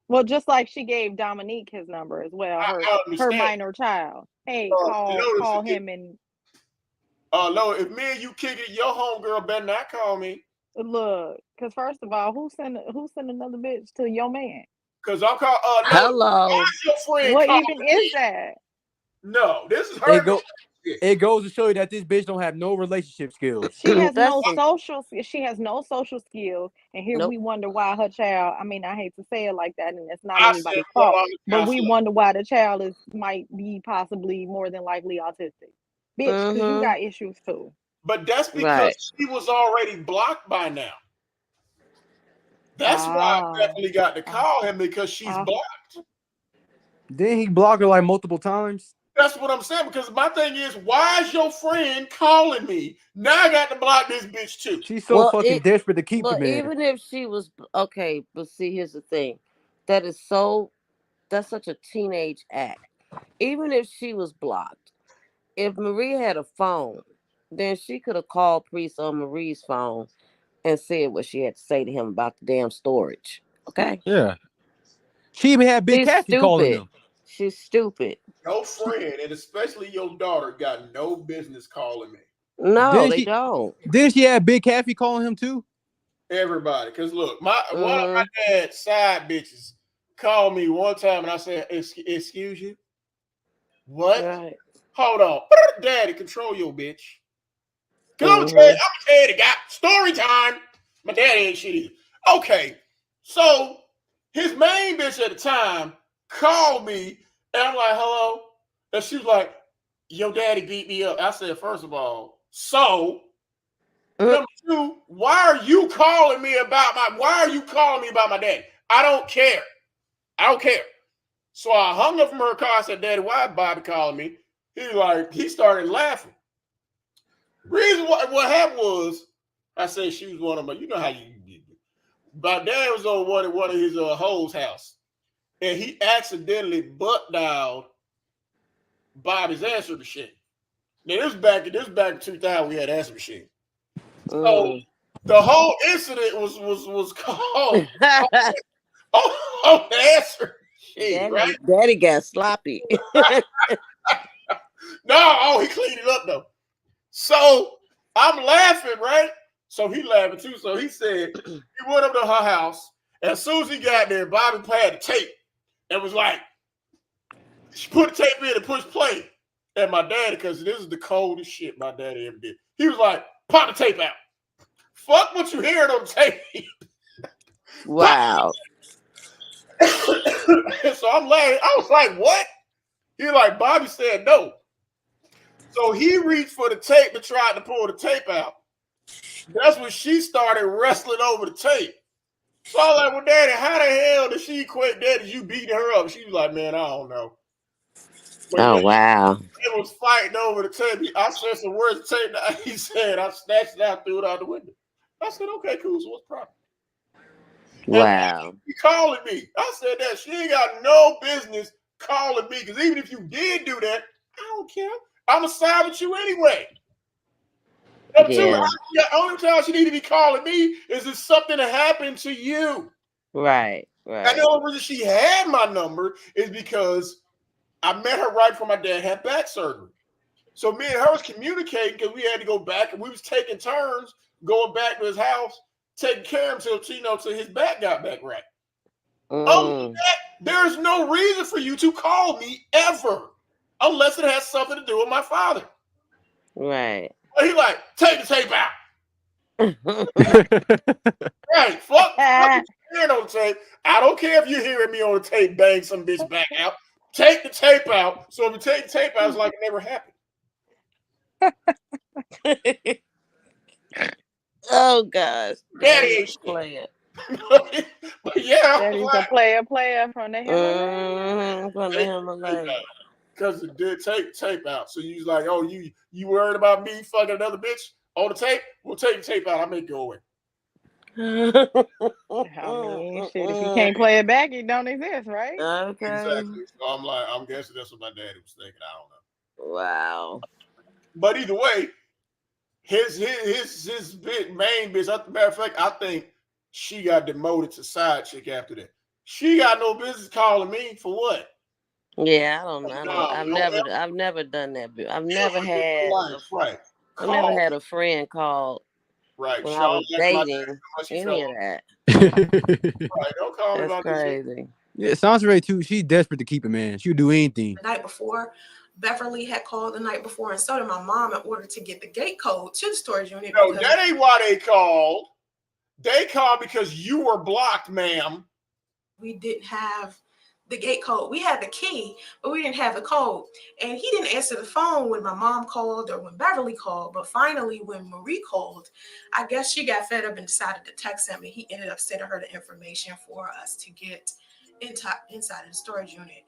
Well, just like she gave Dominique his number as well, her minor child. Hey, call him and. No, if me and you kick it, your homegirl better not call me. Look, because first of all, who send another bitch to your man? Because I'm calling. Hello. Your friend what even is that? No, this is her. It goes to show you that this bitch don't have no relationship skills. She has no social. She has no social skills, and here we wonder why her child. I mean, I hate to say it like that, and it's not anybody's fault, but we wonder why the child might be possibly more than likely autistic. Bitch, because you got issues too. But that's because she was already blocked by now. That's why I definitely got to call him, because she's blocked. Didn't he block her like multiple times? That's what I'm saying, because my thing is, why is your friend calling me? Now I got to block this bitch too. She's so fucking desperate to keep the man. Even if she was okay, but see, here's the thing. That's such a teenage act. Even if she was blocked, if Marie had a phone, then she could have called Priest on Marie's phone and said what she had to say to him about the damn storage. Okay? Yeah. She even had Big Cassie calling him. She's stupid. Your friend, and especially your daughter, got no business calling me. No, they don't. Didn't she have Big Kathy calling him too? Everybody, because look, one of my dad's side bitches called me one time, and I said, "Excuse you, what? Right. Hold on, Daddy, control your bitch." Because I'm gonna tell you, got story time. My daddy ain't shit either. Okay, so his main bitch at the time called me, and I'm like, "Hello," and she was like, "Your daddy beat me up." I said, first of all, so. Number two, why are you calling me about my daddy? I don't care. I don't care. So I hung up from her car. I said, Daddy, why is Bobby calling me? He started laughing. Reason what happened was, I said she was one of my, you know how you get. My dad was on one of his hoes' house, and he accidentally butt dialed Bobby's answer machine. Now this back in 2000, we had answer machine. So the whole incident was called on the answer machine, right? Daddy got sloppy. No, he cleaned it up though. So I'm laughing, right? So he laughing too. So he said he went up to her house, and as soon as he got there, Bobby had the tape and was like, she put the tape in and pushed play. And my daddy, because this is the coldest shit my daddy ever did, he was like, pop the tape out. Fuck what you hearing on the tape. Wow. So I'm laughing. I was like, what? He like, Bobby said no. So he reached for the tape and tried to pull the tape out. That's when she started wrestling over the tape. So I was like, well, Daddy, how the hell did she equate that as you beating her up? She was like, man, I don't know. But wow. They was fighting over the tape. I said some words to tape. He said, I snatched it out, threw it out the window. I said, okay, cool. So what's the problem? Wow. She calling me. I said that she ain't got no business calling me, because even if you did do that, I don't care. I'm gonna side with you anyway. Number two, the only time she need to be calling me is if something happened to you. Right. And the only reason she had my number is because I met her right before my dad had back surgery. So me and her was communicating because we had to go back, and we was taking turns going back to his house, taking care of him till his back got back right. Other than that, there's no reason for you to call me ever, unless it has something to do with my father. Right. But he like, take the tape out. Right. Fuck hearing on the tape. I don't care if you're hearing me on the tape bang some bitch back out. Take the tape out. So if you take the tape out, it's like it never happened. Oh gosh. Daddy ain't playing. But yeah, Daddy's a player from the Himalaya. Because it did take tape out. So you was like, oh, you worried about me fucking another bitch on the tape? We'll take the tape out. I'll make it go away. I mean, shit, if you can't play it back, it don't exist, right? Okay. Exactly. So I'm guessing that's what my daddy was thinking. I don't know. Wow. But either way, his main bitch, as a matter of fact, I think she got demoted to side chick after that. She got no business calling me for what? Yeah, I don't know. I've never done that. I've never had I've never had a friend call when I was dating any of that. Right, don't call me about this. That's crazy. Yeah, Soncerae too. She's desperate to keep a man. She'll do anything. The night before, Beverly had called the night before, and so did my mom in order to get the gate code to the storage unit. No, that ain't why they called. They called because you were blocked, ma'am. We didn't have the gate code. We had the key, but we didn't have the code. And he didn't answer the phone when my mom called or when Beverly called. But finally, when Marie called, I guess she got fed up and decided to text him, and he ended up sending her the information for us to get inside of the storage unit.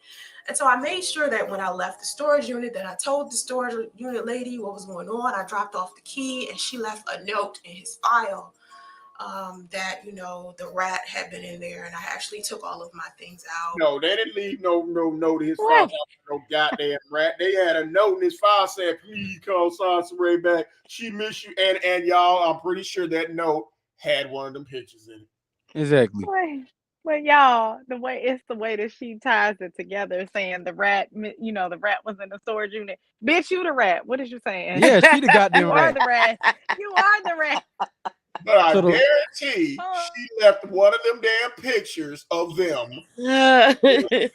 And so I made sure that when I left the storage unit, that I told the storage unit lady what was going on. I dropped off the key, and she left a note in his file that the rat had been in there, and I actually took all of my things out. No, they didn't leave no note in his file. No goddamn rat. They had a note in his file saying, "Please call Soncerae back. She missed you." And y'all, I'm pretty sure that note had one of them pictures in it. Exactly. But y'all, the way that she ties it together, saying the rat, the rat was in the storage unit. Bitch, you the rat. What is you saying? Yeah, she the goddamn You are rat. the rat. You are the rat. But I So the- guarantee she left one of them damn pictures of them Sansa,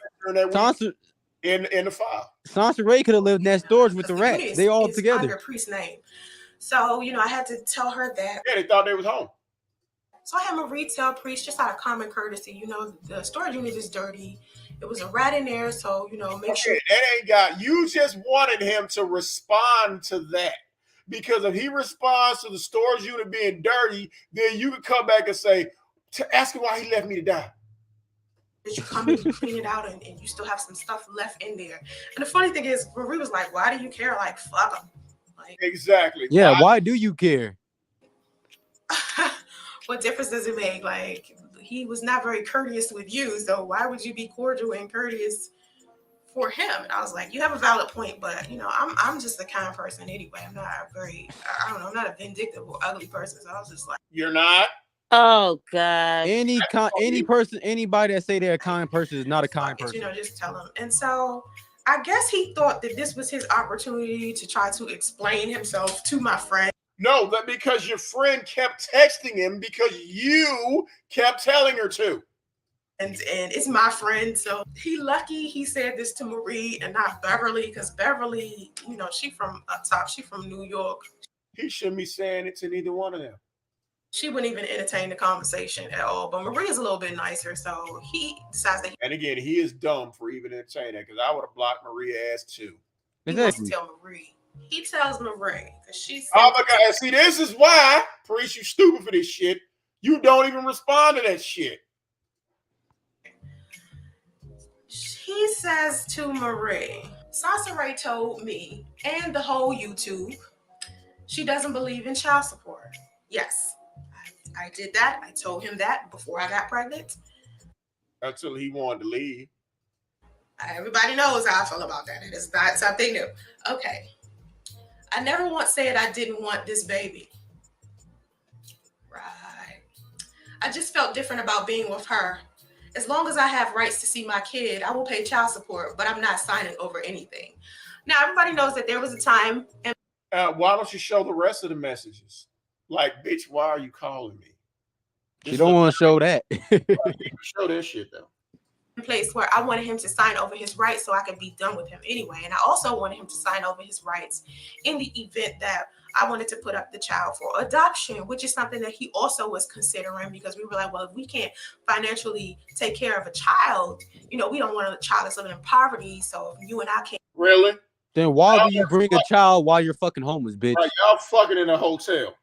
in the file. Soncerae could have lived in that storage with the Because rat. unit They all is together. under priest's name. So, I had to tell her that. Yeah, they thought they was home. So I had Marie tell priest just out of common courtesy, the storage unit is dirty. It was a rat in there, so, make sure. That ain't got, you just wanted him to respond to that. Because if he responds to the storage unit being dirty, then you could come back and say, ask him why he left me to die. That you come and you clean it out and you still have some stuff left in there. And the funny thing is, Marie was like, why do you care? Like, fuck him. Like, exactly. Yeah, why do you care? What difference does it make? Like, he was not very courteous with you, so why would you be cordial and courteous for him? And I was like, you have a valid point, but I'm just a kind person anyway. I'm not I'm not a vindictive or ugly person. So I was just like, you're not. Oh God. Anybody that say they're a kind person is not a kind person. Just tell him. And so I guess he thought that this was his opportunity to try to explain himself to my friend. No, that because your friend kept texting him because you kept telling her to. And it's my friend, so he said this to Marie and not Beverly, because Beverly, she from up top, she from New York. He shouldn't be saying it to neither one of them. She wouldn't even entertain the conversation at all. But Marie is a little bit nicer, so he decides that. And again, he is dumb for even entertaining that, because I would have blocked Marie ass too. He wants to tell Marie. He tells Marie because she said, oh my God! See, this is why, Priest, you stupid for this shit. You don't even respond to that shit. He says to Marie, Soncerae told me and the whole YouTube she doesn't believe in child support. Yes, I did that. I told him that before I got pregnant. Until he wanted to leave. Everybody knows how I feel about that. It is not something new. Okay. I never once said I didn't want this baby. Right. I just felt different about being with her. As long as I have rights to see my kid, I will pay child support, but I'm not signing over anything. Now, everybody knows that there was a time. And why don't you show the rest of the messages? Like, bitch, why are you calling me? You don't want to show that. Show that shit, though. Place where I wanted him to sign over his rights so I could be done with him anyway. And I also wanted him to sign over his rights in the event that I wanted to put up the child for adoption, which is something that he also was considering, because we were like, well, if we can't financially take care of a child, we don't want a child that's living in poverty. So if you and I can't. Really? Then why do you bring a child while you're fucking homeless, bitch? Right, y'all fucking in a hotel.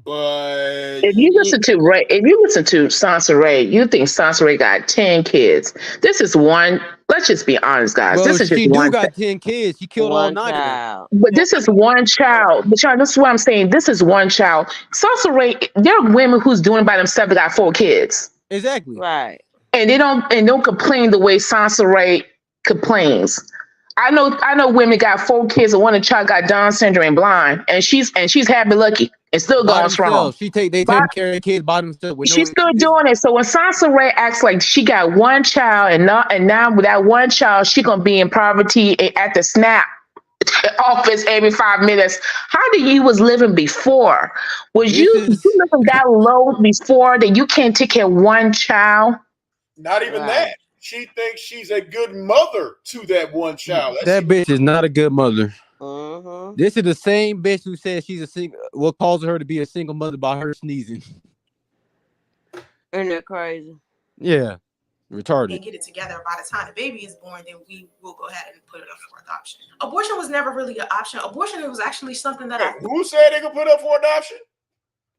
But if you listen to Soncerae, you think Soncerae got 10 kids. This is one. Let's just be honest, guys. Well, this is just one. She got 10 kids. She killed all 9 of them. But this is one child. But y'all, this is what I'm saying. This is one child. Soncerae, there are women who's doing it by themselves that got 4 kids. Exactly. Right. And they don't complain the way Soncerae complains. I know women got 4 kids and one of the child got Down syndrome and blind, and she's happy lucky and still going strong. They take care of care by themselves. She's still doing it. So when Soncerae acts like she got one child and now with that one child she gonna be in poverty at the SNAP office every 5 minutes. How do you was living before? Was you living that low before that you can't take care of one child? Not even that. She thinks she's a good mother to that one child. That bitch is not a good mother. Uh-huh. This is the same bitch who says she's a single. What causes her to be a single mother by her sneezing? Isn't that crazy? Yeah, retarded. And get it together by the time the baby is born, then we will go ahead and put it up for adoption. Abortion was never really an option. Abortion was actually something that who said they could put up for adoption?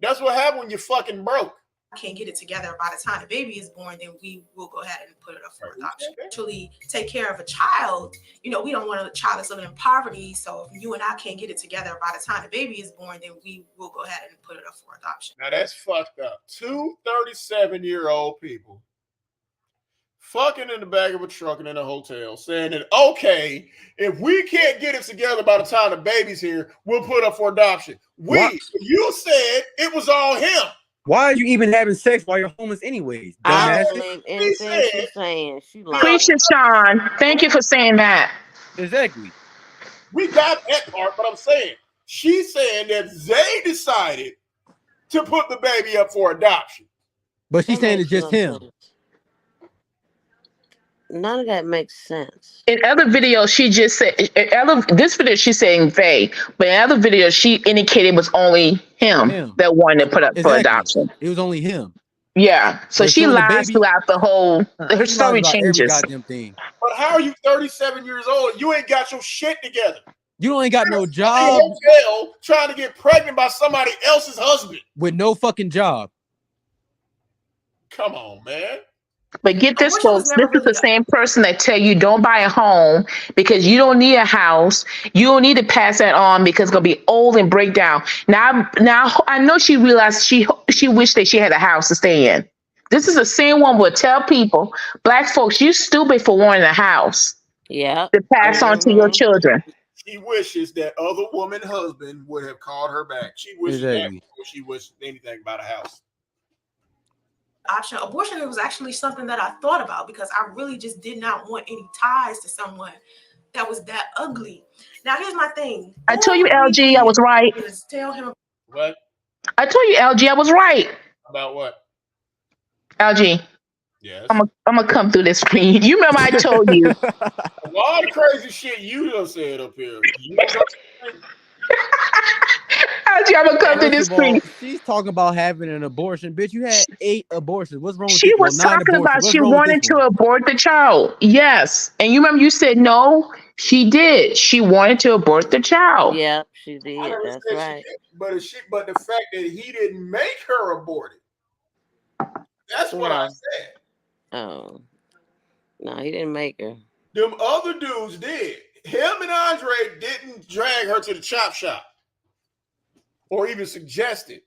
That's what happened when you fucking broke. Can't get it together by the time the baby is born, then we will go ahead and put it up for adoption. Actually take care of a child. We don't want a child that's living in poverty. So if you and I can't get it together by the time the baby is born, then we will go ahead and put it up for adoption. Now that's fucked up. 2 37-year-old people fucking in the back of a truck and in a hotel saying that, okay, if we can't get it together by the time the baby's here, we'll put up for adoption. You said it was all him. Why are you even having sex while you're homeless anyways, I don't dumbass? believe anything she's saying. She Preach lying. it, Sean. Thank you for saying that. Exactly. We got that part, but I'm saying she's saying that they decided to put the baby up for adoption. But she's That saying makes it's just no him. sense. None of that makes sense. In other videos, she just said, this video, she's saying they, but in other videos, she indicated it was only him that wanted to put up for Exactly. adoption. It was only him. Yeah. So But she showing the lies baby, throughout the whole, her she lies story about every changes. goddamn thing. But how are you 37 years old? You ain't got your shit together. You ain't got no You're in a job hotel trying to get pregnant by somebody else's husband. with no fucking job. Come on, man. But get this, Abortion was folks. This never is the really same person that tell you don't buy a home because you don't need a house. You don't need to pass that on because it's gonna be old and break down. Now I know she realized she wished that she had a house to stay in. This is the same one would tell people, black folks, you stupid for wanting a house Yeah. to pass on to your children. She wishes that other woman husband would have called her back. She wishes that before she wished anything about a house. option. Abortion was actually something that I thought about because I really just did not want any ties to someone that was that ugly. Now here's my thing. I told you, LG, I was right. Tell him what? I told you, LG, I was right. About what? LG. Yes. I'm gonna come through this screen. You remember I told you. All the crazy shit you done said up here. LG, I'm gonna come through this screen. She's talking about having an abortion. Bitch, you had 8 abortions. What's wrong with She this? was talking about she wanted to abort the child. Yes. And you remember you said no, she did. She wanted to abort the child. Yep, she did. That's right. But the fact that he didn't make her abort it. That's what I said. Oh. No, he didn't make her. Them other dudes did. Him and Andre didn't drag her to the chop shop or even suggest it.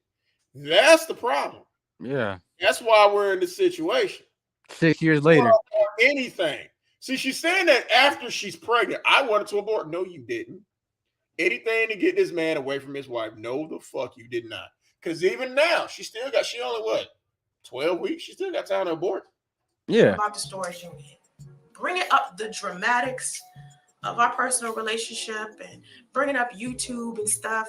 That's the problem. Yeah. That's why we're in this situation. 6 years later. Or anything. See, she's saying that after she's pregnant, I wanted to abort. No, you didn't. Anything to get this man away from his wife. No, the fuck you did not. Because even now, she only what? 12 weeks? She still got time to abort. Yeah. About the stories you need. Bringing up the dramatics of our personal relationship and bringing up YouTube and stuff.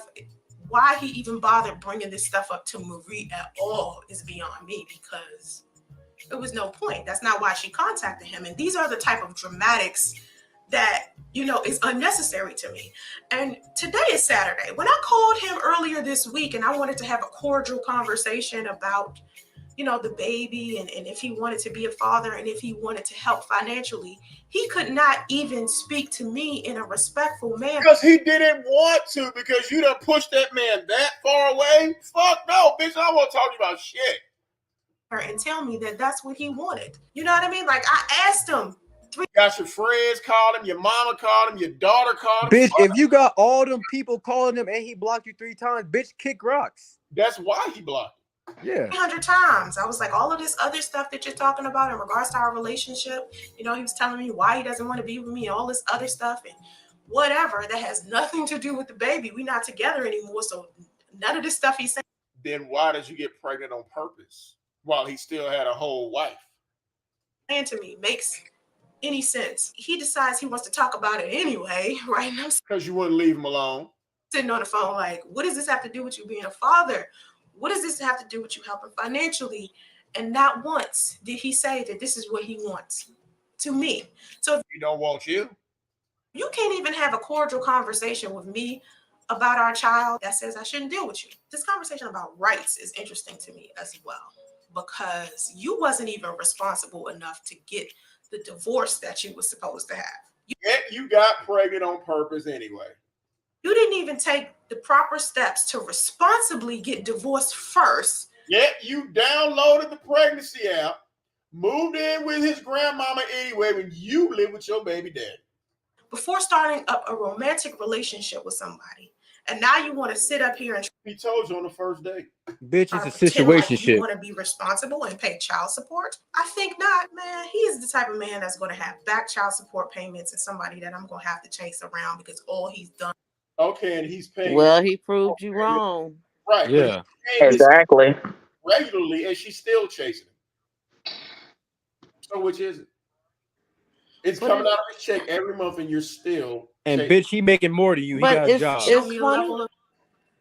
Why he even bothered bringing this stuff up to Marie at all is beyond me because it was no point. That's not why she contacted him. And these are the type of dramatics that, is unnecessary to me. And today is Saturday. When I called him earlier this week and I wanted to have a cordial conversation about, the baby and if he wanted to be a father and if he wanted to help financially, he could not even speak to me in a respectful manner. Because he didn't want to, because you done pushed that man that far away. Fuck no, bitch, I don't want to talk to you about shit. And tell me that that's what he wanted. You know what I mean? Like, I asked him. You got your friends called him, your mama called him, your daughter called him. Bitch, if you got all them people calling him and he blocked you 3 times, bitch, kick rocks. That's why he blocked. Yeah. 300 times. I was like, all of this other stuff that you're talking about in regards to our relationship, he was telling me why he doesn't want to be with me, all this other stuff and whatever that has nothing to do with the baby. We're not together anymore. So none of this stuff he's saying. Then why did you get pregnant on purpose while he still had a whole wife? And to me, makes any sense. He decides he wants to talk about it anyway, right? Because you wouldn't leave him alone. Sitting on the phone like, what does this have to do with you being a father? What does this have to do with you helping financially? And not once did he say that this is what he wants to me. So if he don't want you, you can't even have a cordial conversation with me about our child that says I shouldn't deal with you. This conversation about rights is interesting to me as well, because you wasn't even responsible enough to get the divorce that you were supposed to have. Yet you got pregnant on purpose anyway. You didn't even take the proper steps to responsibly get divorced first. Yet you downloaded the pregnancy app, moved in with his grandmama anyway when you live with your baby daddy. Before starting up a romantic relationship with somebody. And now you want to sit up here and... He told you on the first date. Bitch, it's a situation like you want to be responsible and pay child support? I think not, man. He's the type of man that's going to have back child support payments and somebody that I'm going to have to chase around because all he's done. Okay, and he's paying. Well, he proved you wrong. Right. Yeah. Exactly. regularly, and she's still chasing him. So which is it? It's coming out of his check every month, and you're still. And chasing. bitch, he making more than you. He But got a job.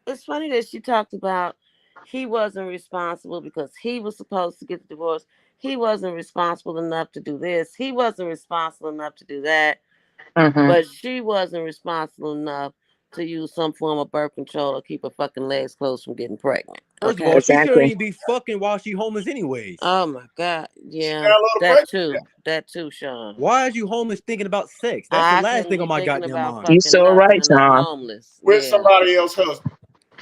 it's funny that she talked about he wasn't responsible because he was supposed to get the divorce. He wasn't responsible enough to do this. He wasn't responsible enough to do that. But she wasn't responsible enough to use some form of birth control or keep her fucking legs closed from getting pregnant. First of all, she shouldn't even be fucking while she homeless anyways. Oh my God. Yeah. That too, Sean. Why are you homeless thinking about sex? That's the last thing on my goddamn mind. You so right, Tom. Homeless. With somebody else's husband.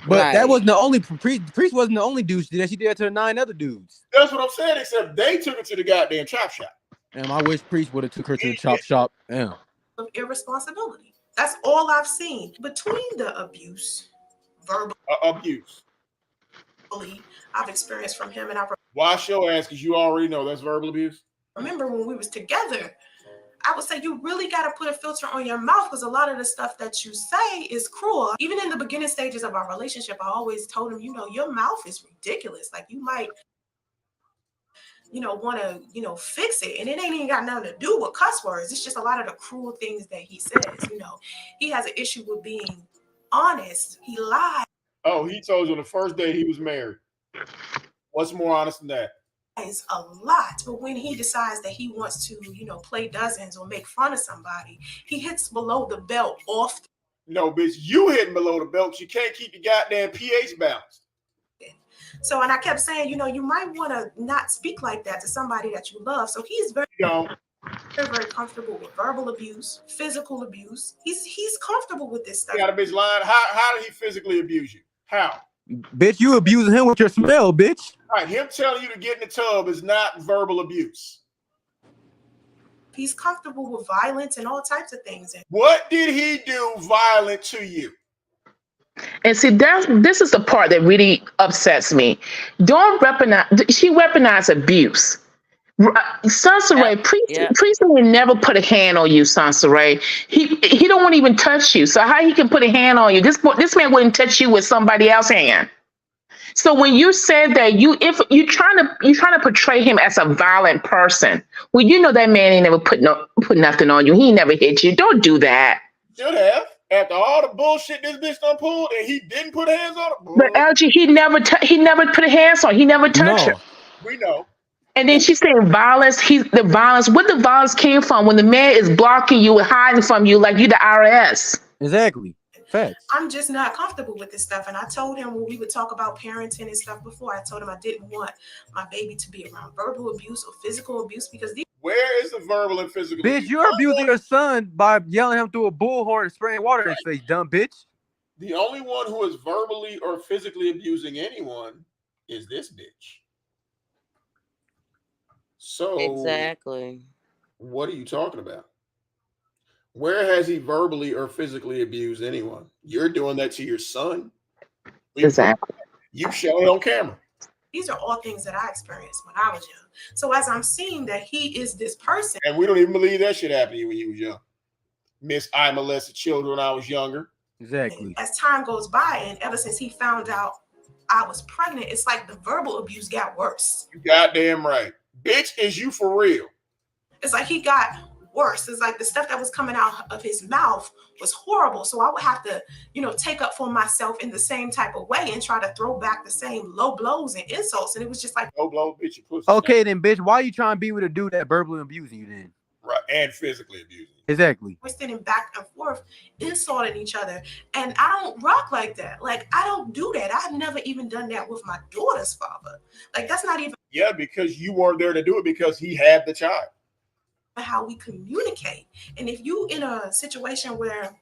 But that wasn't the only priest wasn't the only dude she did that. She did that to the 9 other dudes. That's what I'm saying, except they took it to the goddamn chop shop. Damn, I wish priest would have took her to the chop shop. Damn. Of irresponsibility. That's all I've seen. Between the abuse, verbal abuse, I've experienced from him, and I wash your ass because you already know that's verbal abuse. Remember when we was together, I would say you really got to put a filter on your mouth because a lot of the stuff that you say is cruel. Even in the beginning stages of our relationship, I always told him, your mouth is ridiculous. Like you might, want to, fix it. And it ain't even got nothing to do with cuss words. It's just a lot of the cruel things that he says. He has an issue with being honest. He lied. Oh, he told you on the first day he was married. What's more honest than that? Is a lot, but when he decides that he wants to, play dozens or make fun of somebody, he hits below the belt often. No, bitch, you hitting below the belt. You can't keep the goddamn pH balanced. So, and I kept saying, you might want to not speak like that to somebody that you love. So he's very, very comfortable with verbal abuse, physical abuse. He's comfortable with this stuff. You got a bitch lying. How did he physically abuse you? How? Bitch, you abusing him with your smell, bitch. All right, him telling you to get in the tub is not verbal abuse. He's comfortable with violence and all types of things. What did he do violent to you? And see, this is the part that really upsets me. She weaponized abuse. Soncerae, priest would never put a hand on you, Soncerae. He don't want to even touch you. So how he can put a hand on you? This man wouldn't touch you with somebody else's hand. So when you said that if you're trying to portray him as a violent person, well, that man ain't never put nothing on you. He never hit you. Don't do that. Should have. After all the bullshit this bitch done pulled, and he didn't put hands on her. But LG, he never put a hands on. He never touched her. We know. And then she's saying violence. Where the violence came from when the man is blocking you and hiding from you like you the IRS. Exactly. Facts. I'm just not comfortable with this stuff. And I told him when we would talk about parenting and stuff before, I told him I didn't want my baby to be around verbal abuse or physical abuse because where is the verbal and physical bitch, abuse? you're abusing your son by yelling him through a bullhorn and spraying water in his face, dumb bitch. The only one who is verbally or physically abusing anyone is this bitch. So exactly. What are you talking about? Where has he verbally or physically abused anyone? You're doing that to your son. Exactly. You show it on camera. These are all things that I experienced when I was young. So as I'm seeing that he is this person. And we don't even believe that shit happened to you when you was young. Miss, I molested children when I was younger. Exactly. As time goes by, and ever since he found out I was pregnant, it's like the verbal abuse got worse. You goddamn right. Bitch, is you for real? It's like he got worse. It's like the stuff that was coming out of his mouth was horrible. So I would have to, take up for myself in the same type of way and try to throw back the same low blows and insults. And it was just like, low blow, bitch, you pussy. Okay, then, bitch, why are you trying to be with a dude that verbally abusing you then? Right, and physically abusing. Exactly. We're sitting back and forth, insulting each other. And I don't rock like that. Like, I don't do that. I've never even done that with my daughter's father. Like, that's not even. Yeah, because you weren't there to do it because he had the child. How we communicate. And if you in a situation where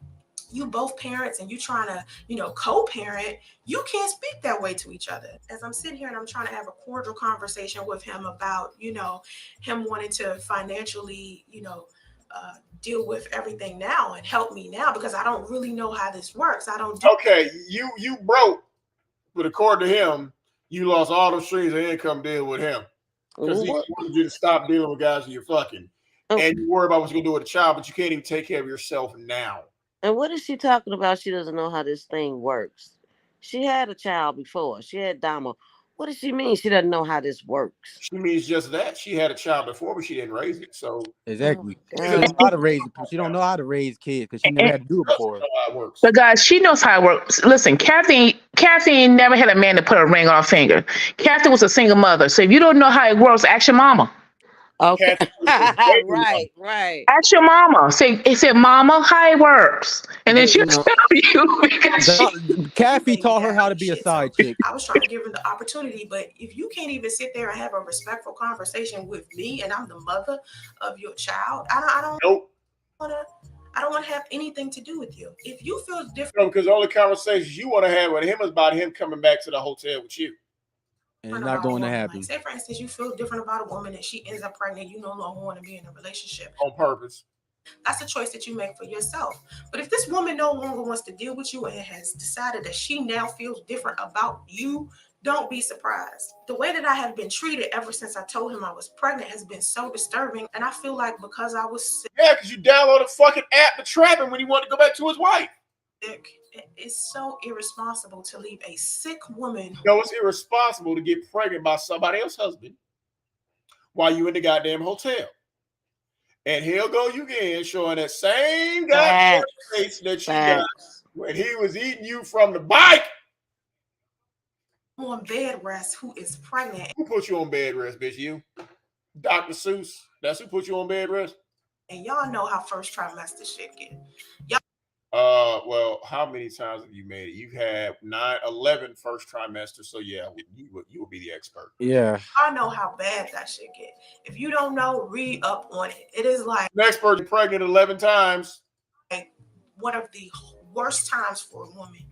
you both parents and you trying to, co-parent, you can't speak that way to each other. As I'm sitting here and I'm trying to have a cordial conversation with him about, him wanting to financially, deal with everything now and help me now because I don't really know how this works. I don't. Okay, you broke, but according to him, you lost all the streams of income dealing with him because he wanted you to stop dealing with guys who you're fucking. And you worry about what you're going to do with a child, but you can't even take care of yourself now. And what is she talking about? She doesn't know how this thing works. She had a child before. She had Dama. What does she mean? She doesn't know how this works. She means just that. She had a child before, but she didn't raise it. So Exactly. Oh, She God. don't know how to raise. She don't know how to raise kids because she never had to do it doesn't before. know how it works. But guys, she knows how it works. Listen, Kathy never had a man to put a ring on her finger. Kathy was a single mother. So if you don't know how it works, ask your mama. Okay. Kathy was a baby mother. right. Ask your mama. Say, Mama, how it works. And then The, she'll you know, tell you because she Kathy Baby taught her how to daddy be a shit, side so chick. I was trying to give her the opportunity, but if you can't even sit there and have a respectful conversation with me, and I'm the mother of your child, Nope. I don't want to have anything to do with you. If you feel different, No, because all the conversations you want to have with him is about him coming back to the hotel with you. And it's about not a going to woman, happen. like say for instance, you feel different about a woman and she ends up pregnant, you no longer want to be in a relationship. On purpose. That's a choice that you make for yourself. But if this woman no longer wants to deal with you and has decided that she now feels different about you, don't be surprised. The way that I have been treated ever since I told him I was pregnant has been so disturbing. And I feel like because I was Yeah, because you downloaded a fucking app to trap him when he wanted to go back to his wife. sick, it's so irresponsible to leave a sick woman. No, it's irresponsible to get pregnant by somebody else's husband while you in the goddamn hotel. And he'll go you again showing that same goddamn face that you got when he was eating you from the bike. On bed rest who is pregnant. Who put you on bed rest, bitch? You? Dr. Seuss. That's who put you on bed rest? And y'all know how first trimester shit get. Well, how many times have you made it? You've had 11 first trimester, so yeah, you will be the expert. Yeah. I know how bad that shit get. If you don't know, read up on it. It is like an expert pregnant 11 times. Like one of the worst times for a woman.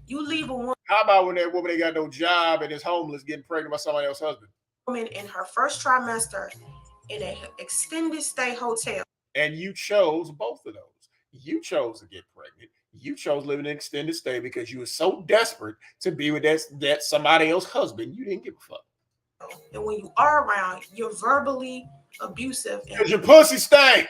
You leave a woman. How about when that woman ain't got no job and is homeless getting pregnant by somebody else's husband? Woman in her first trimester in an extended stay hotel. And you chose both of those. You chose to get pregnant. You chose living in an extended stay because you were so desperate to be with that somebody else's husband. You didn't give a fuck. And when you are around, you're verbally abusive. Because your pussy stank.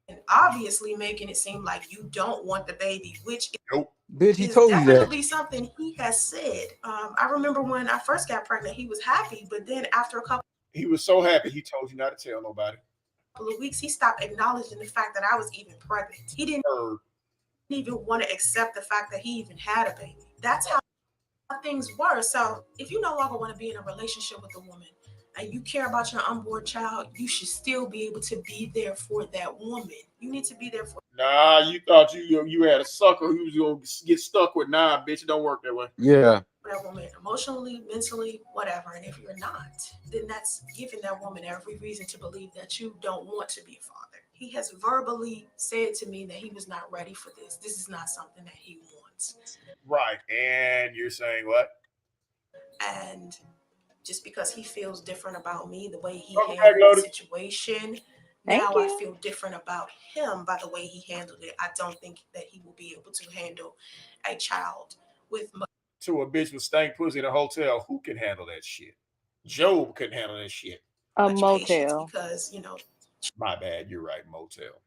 And obviously making it seem like you don't want the baby, which nope. Bitch, he told you that. Definitely something he has said. I remember when I first got pregnant, he was happy, but then after a couple, he was so happy he told you not to tell nobody. Couple of weeks, he stopped acknowledging the fact that I was even pregnant. He didn't even want to accept the fact that he even had a baby. That's how things were. So if you no longer want to be in a relationship with a woman and you care about your unborn child, you should still be able to be there for that woman. You need to be there for. Nah, you thought you had a sucker who was gonna get stuck with. Nah, bitch, it don't work that way. Yeah. That woman emotionally, mentally, whatever. And if you're not, then that's giving that woman every reason to believe that you don't want to be a father. He has verbally said to me that he was not ready for this. This is not something that he wants. Right. And you're saying what? And just because he feels different about me, the way he handled the situation, now I feel different about him by the way he handled it. I don't think that he will be able to handle a child with to a bitch with stank pussy in a hotel. Who can handle that shit? Job couldn't handle that shit. A motel. Because, my bad, you're right, motel.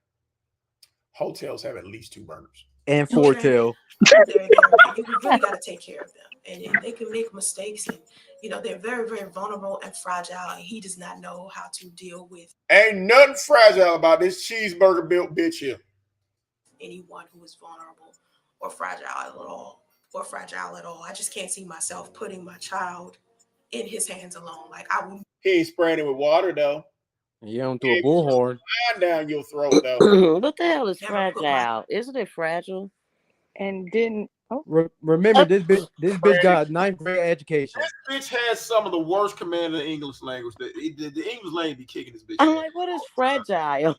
Hotels have at least 2 burners. And Fortel. You really got to take care of them. And they can make mistakes. And, they're very, very vulnerable and fragile. And he does not know how to deal with. Ain't nothing fragile about this cheeseburger built bitch here. Anyone who is vulnerable or fragile at all. I just can't see myself putting my child in his hands alone. Like I would. He ain't spraying it with water though. You don't do a bullhorn. Down your throat though. What the hell is fragile? Isn't it fragile? And didn't remember this bitch got a 9th grade education. This bitch has some of the worst command of the English language. The English language be kicking this bitch. I'm like, what is fragile?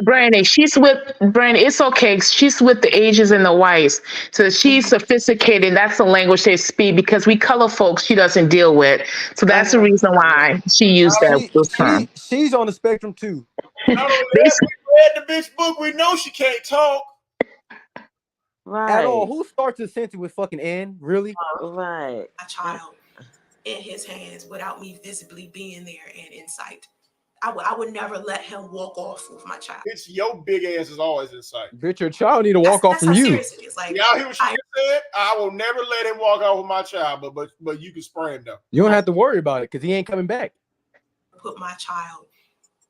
Brandy, it's okay. She's with the Asians and the whites. So she's sophisticated. That's the language they speak because we color folks she doesn't deal with. So that's the reason why she used those terms. She's on the spectrum too. Not only that, we read the bitch book. We know she can't talk. Right. At all. Who starts a sentence with fucking N? Really? Right. A child in his hands without me visibly being there and in sight. I would never let him walk off with my child. It's your big ass is always in sight. Bitch, your child need to walk off That's from how you. serious it is. Like, Y'all hear what she just said? I will never let him walk off with my child, but you can spray him though. You don't have to worry about it because he ain't coming back. Put my child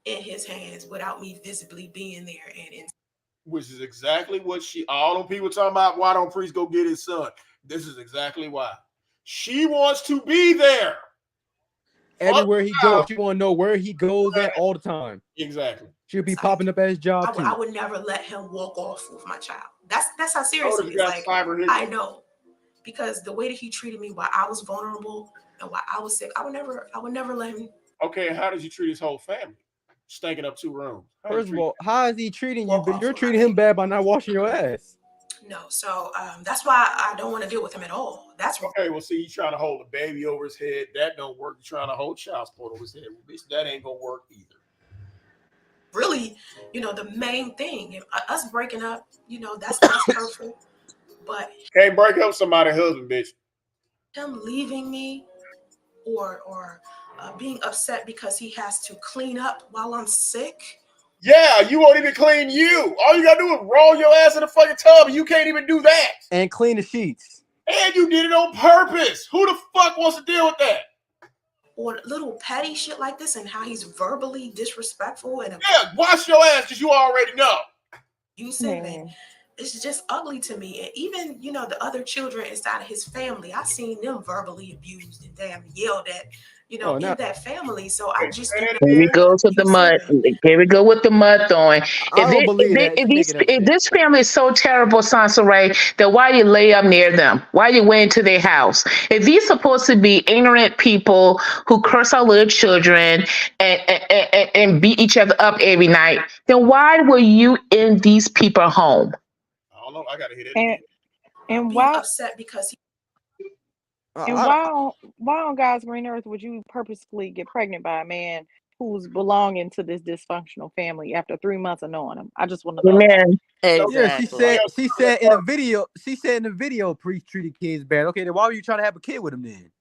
in his hands without me visibly being there, and Which is exactly what all them people talking about. Why don't Priest go get his son? This is exactly why. She wants to be there. Everywhere he goes, she want to know where he goes at all the time. Exactly. She'll be popping up at his job too. I would never let him walk off with my child. That's how serious it is. Like, I know, because the way that he treated me while I was vulnerable and while I was sick, I would never let him. Okay, how did you treat his whole family? Stinking up 2 rooms. First of all, how is he treating you? But you're treating him bad by not washing your ass. No, so that's why I don't want to deal with him at all. That's okay. Well, see, you trying to hold a baby over his head. That don't work. You're trying to hold child support over his head. Well, bitch, that ain't gonna work either. Really, the main thing. Us breaking up, that's hurtful. But can't break up somebody's husband, bitch. Him leaving me, or being upset because he has to clean up while I'm sick. Yeah, you won't even clean you. All you gotta do is roll your ass in the fucking tub, and you can't even do that. And clean the sheets. And you did it on purpose. Who the fuck wants to deal with that? Or little petty shit like this, and how he's verbally disrespectful and wash your ass because you already know. You said that. It's just ugly to me. And even, the other children inside of his family, I've seen them verbally abused and damn yelled at, in that family. So I just here we go with the mud. Here we go with the mud throwing. If this family is so terrible, Soncerae, then why you lay up near them? Why you went into their house? If these supposed to be ignorant people who curse our little children and beat each other up every night, then why were you in these people's home? I don't know. I gotta hit it. And why upset because why on God's green earth would you purposefully get pregnant by a man who's belonging to this dysfunctional family after 3 months of knowing him? I just want to know. Exactly. Yeah, she said in the video, Priest treated kids bad. Okay, then why were you trying to have a kid with him then?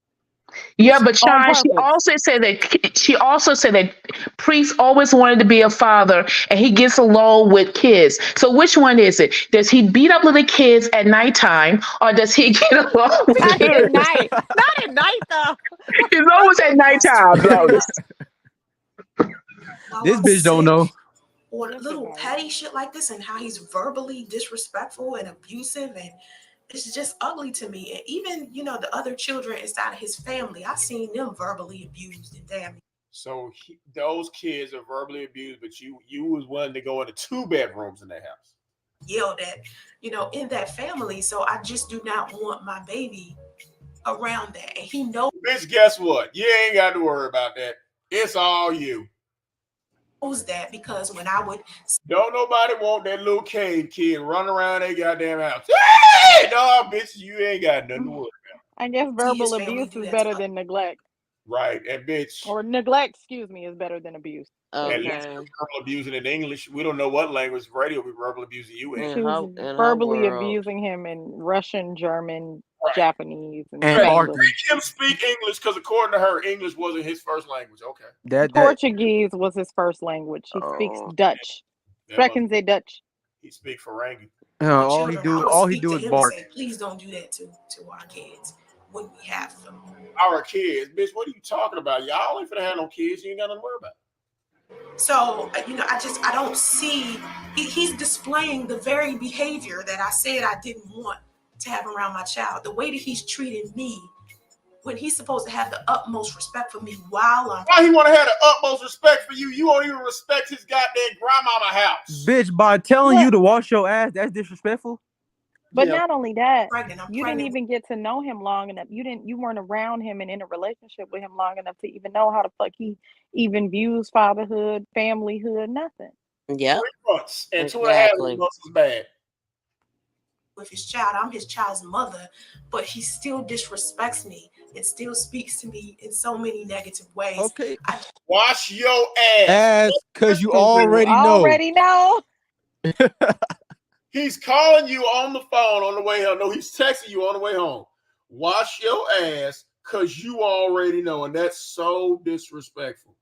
Yeah, but Sean, she also said that Priest always wanted to be a father, and he gets along with kids. So which one is it? Does he beat up little kids at nighttime, or does he get along with Not kids? at night. Not at night though. It's always at nighttime, Lotus. This bitch don't know. Or little petty shit like this, and how he's verbally disrespectful and abusive, and it's just ugly to me. And even, the other children inside of his family, I've seen them verbally abused and damn. So those kids are verbally abused, but you was willing to go into 2 bedrooms in their house. Yelled at, in that family. So I just do not want my baby around that. And he knows. Bitch, guess what? You ain't got to worry about that. It's all you. That because when I would don't nobody want that little cave kid running around their goddamn house. Hey, no, bitch, you ain't got nothing to worry about. I guess verbal abuse is better than neglect. Right, and bitch. Or neglect, excuse me, is better than abuse. Okay. Verbal abusing in English. We don't know what language radio we verbal abusing you in. She was verbally abusing him in Russian, German, Japanese, and Make him speak English because according to her, English wasn't his first language. Okay. Portuguese was his first language. He speaks Dutch. Spreken ze Dutch. He speaks Ferengi. All he do is bark. Please don't do that to our kids when we have them. Our kids, bitch. What are you talking about? Y'all ain't finna have no kids. You ain't got nothing to worry about. So, I don't see, he's displaying the very behavior that I said I didn't want to have around my child. The way that he's treating me when he's supposed to have the utmost respect for me while I'm. Why he want to have the utmost respect for you? You won't even respect his goddamn grandmama house. Bitch, by telling you to wash your ass, that's disrespectful. But not only that, I'm you didn't even get to know him long enough. You weren't around him and in a relationship with him long enough to even know how the fuck he even views fatherhood, familyhood, nothing. Yeah. 3 months and 2.5 months is bad. With his child, I'm his child's mother, but he still disrespects me and still speaks to me in so many negative ways. Okay. Wash your ass. Because you already know. He's calling you on the phone on the way home. No, he's texting you on the way home. Wash your ass because you already know. And that's so disrespectful.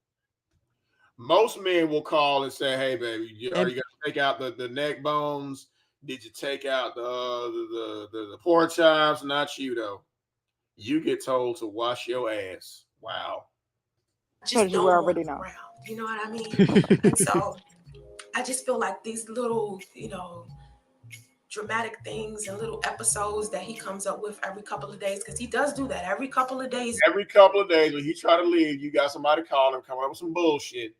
Most men will call and say, "Hey, baby, are And- you gonna take out the neck bones? Did you take out the pork chops? Not you though. You get told to wash your ass. Wow. Just Because you don't want already them know. around. You know what I mean? And so I just feel like these little, dramatic things and little episodes that he comes up with every couple of days, because he does do that every couple of days. Every couple of days when he try to leave, you got somebody calling him, coming up with some bullshit.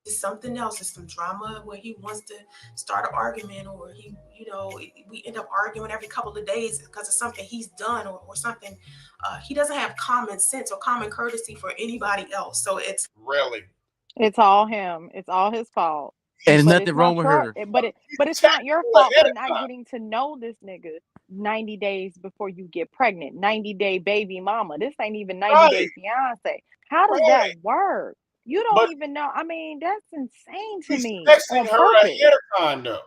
It's something else. It's some drama where he wants to start an argument, or we end up arguing every couple of days because of something he's done or something. He doesn't have common sense or common courtesy for anybody else. So it's Really. It's all him. It's all his fault. And there's But nothing it's wrong not with her. but it's not your fault for not getting to know this nigga 90 days before you get pregnant. 90-day baby mama. This ain't even 90-day fiance. How does that work? You don't even know. I mean, that's insane to me. Texting On her purpose. ahead of time though.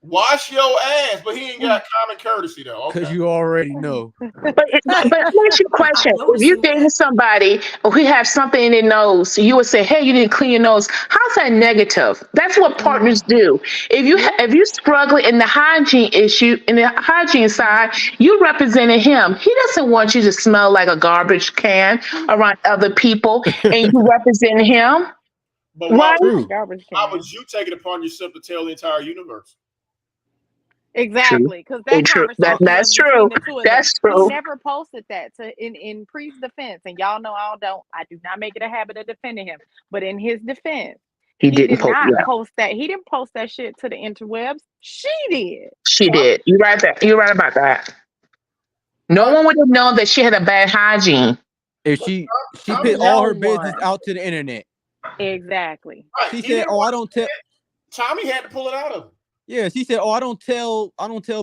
Wash your ass, but he ain't got common courtesy though. Because Okay. you already know. But let me ask you a question. If you dating somebody who have something in their nose, you would say, "Hey, you didn't clean your nose." How's that negative? That's what partners do. If you're struggling in the hygiene issue, in the hygiene side, you represented him. He doesn't want you to smell like a garbage can around other people, and you represent him. But Right? how would you take it upon yourself to tell the entire universe? Exactly, because that True. conversation That's was true. between the two of That's them. true. He never posted that in Priest's defense, and y'all know I do not make it a habit of defending him. But in his defense, He did didn't not yeah. post that. He didn't post that shit to the interwebs. She did. She did. You're right. You're right about that. No one would have known that she had a bad hygiene. If she Tommy put all her No business one. out to the internet. Exactly. Right. She He said, didn't "Oh, I want don't tell." Tommy had to pull it out of him. Yeah, she said, "Oh, I don't tell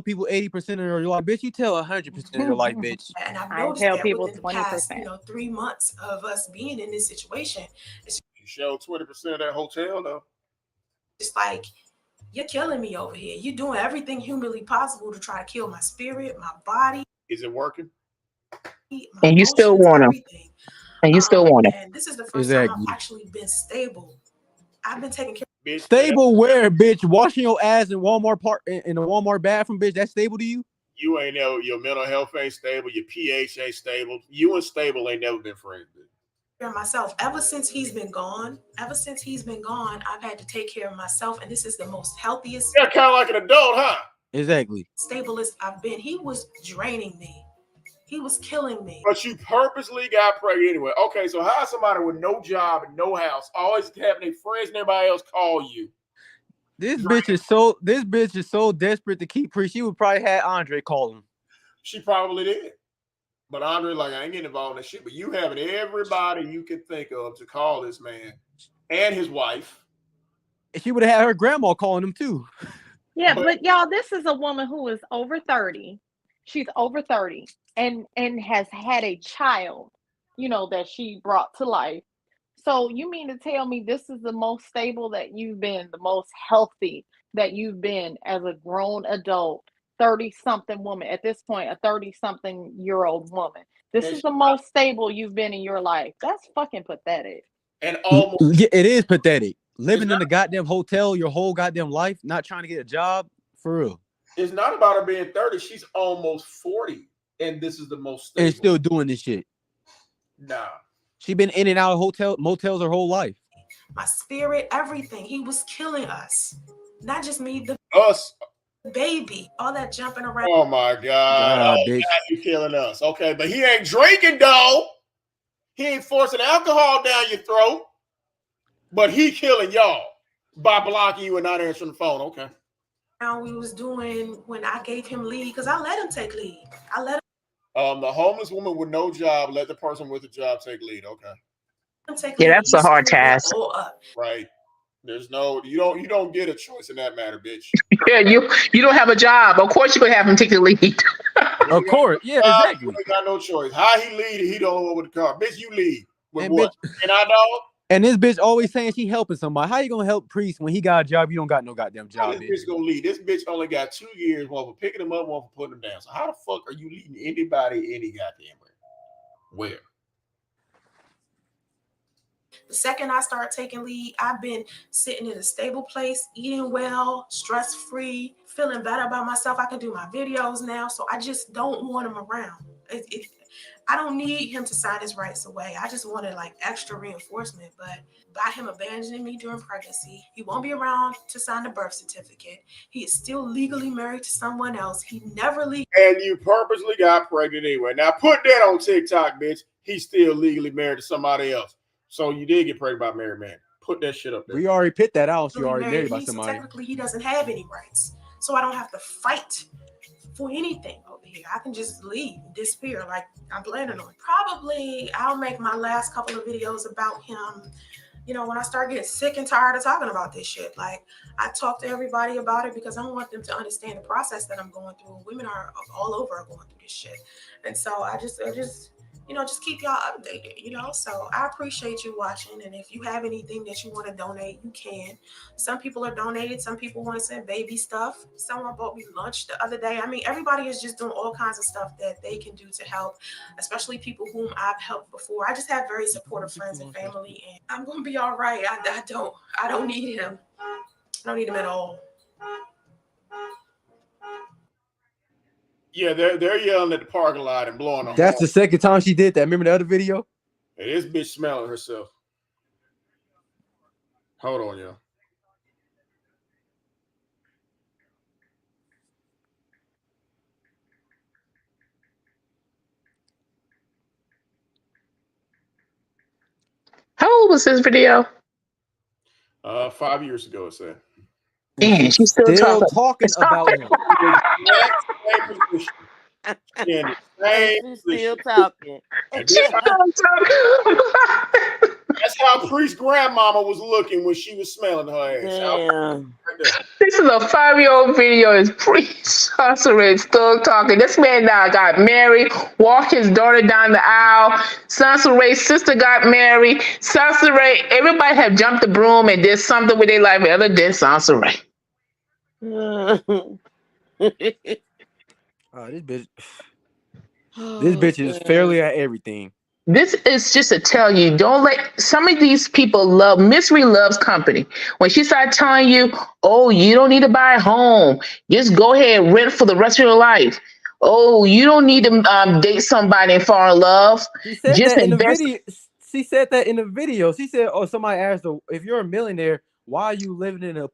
people 80% of their life, bitch. You tell 100% of your life, bitch." And I've I noticed tell that people within the past, 20%. 3 months of us being in this situation, it's You showed 20% of that hotel though. just like, you're killing me over here. You're doing everything humanly possible to try to kill my spirit, my body. Is it working? And you still want him. Everything. And you still want him. And this is the first time I've actually been stable. I've been taking care Bitch, Stable where, bitch? Washing your ass in Walmart in a Walmart bathroom, bitch. That's stable to you? You ain't know your mental health ain't stable, your pH ain't stable. You and stable ain't never been friends, bitch. of myself. Ever since he's been gone, I've had to take care of myself, and this is the most healthiest. Yeah, kind of like an adult, huh? Exactly. Stablest I've been. He was draining me. He was killing me. But you purposely got pregnant anyway. Okay, so how somebody with no job and no house, always having their friends and everybody else call you? This bitch is so desperate to keep free. She would probably have Andre call him. She probably did. But Andre, like, I ain't getting involved in that shit. But you having everybody you can think of to call this man and his wife. She would have had her grandma calling him too. Yeah, but y'all, this is a woman who is over 30. She's over 30 and has had a child, that she brought to life. So you mean to tell me this is the most stable that you've been, the most healthy that you've been as a grown adult, 30-something woman, at this point, a 30-something-year-old woman. This is the most stable you've been in your life. That's fucking pathetic. And almost, it is pathetic. Living in a goddamn hotel your whole goddamn life, not trying to get a job, for real. It's not about her being 30. She's almost 40. And this is the most stable. And still doing this shit. Nah. She been in and out of motels her whole life. My spirit, everything. He was killing us. Not just me, the baby. All that jumping around. Oh my God. Bitch. God, you killing us. Okay, but he ain't drinking though. He ain't forcing alcohol down your throat. But he killing y'all by blocking you and not answering the phone. Okay. Now we was doing when I gave him lead, because I let him take lead. I let him. The homeless woman with no job let the person with a job take lead. Okay. Yeah, that's a hard task. Right. There's no you don't get a choice in that matter, bitch. Yeah, you don't have a job. Of course, you're gonna have him take the lead. Of course, yeah, exactly. You got no choice. How he lead? He don't know with the car. Bitch, you lead with And what? bitch, and I know. And this bitch always saying she helping somebody. How you gonna help Priest when he got a job? You don't got no goddamn job. This bitch gonna lead. This bitch only got 2 years, one for picking him up, one for putting him down. So how the fuck are you leading anybody any goddamn way? Where? The second I start taking lead, I've been sitting in a stable place, eating well, stress-free, feeling better about myself. I can do my videos now, so I just don't want him around. I don't need him to sign his rights away. I just wanted like extra reinforcement, but by him abandoning me during pregnancy, he won't be around to sign the birth certificate. He is still legally married to someone else. He never legally. And you purposely got pregnant anyway. Now put that on TikTok, bitch. He's still legally married to somebody else. So you did get pregnant by a married man. Put that shit up there. We already put that out. You already married married by so somebody. technically, he doesn't have any rights. So I don't have to fight for anything over here. I can just leave, disappear like I'm planning on. Probably I'll make my last couple of videos about him, you know, when I start getting sick and tired of talking about this shit. Like, I talk to everybody about it because I want them to understand the process that I'm going through. Women are all over are going through this shit. And so I just you know, just keep y'all updated, you know. So I appreciate you watching. And if you have anything that you want to donate, you can. Some people are donated. Some people want to send baby stuff. Someone bought me lunch the other day. I mean, everybody is just doing all kinds of stuff that they can do to help, especially people whom I've helped before. I just have very supportive friends and family, and I'm going to be all right. I don't need him. I don't need him at all. Yeah, they're yelling at the parking lot and blowing them. That's the second time she did that. Remember the other video? Hey, this bitch smelling herself. Hold on, y'all. How old was this video? 5 years ago, it said. Man, she's still talking about him. She's still talking. That's how Priest's grandmama was looking when she was smelling her ass. Damn. This is a 5-year-old video. Is Soncerae still talking? This man now got married, walked his daughter down the aisle. Soncerae's sister got married. Soncerae, everybody have jumped the broom and did something with their life other than Soncerae. This bitch is fairly at everything. This is just to tell you, don't let some of these people love, misery loves company. When she started telling you, oh, you don't need to buy a home. Just go ahead and rent for the rest of your life. Oh, you don't need to date somebody and fall in love. She said just that in the invest. video. She said that in the video. She said, oh, somebody asked her, if you're a millionaire, why are you living in an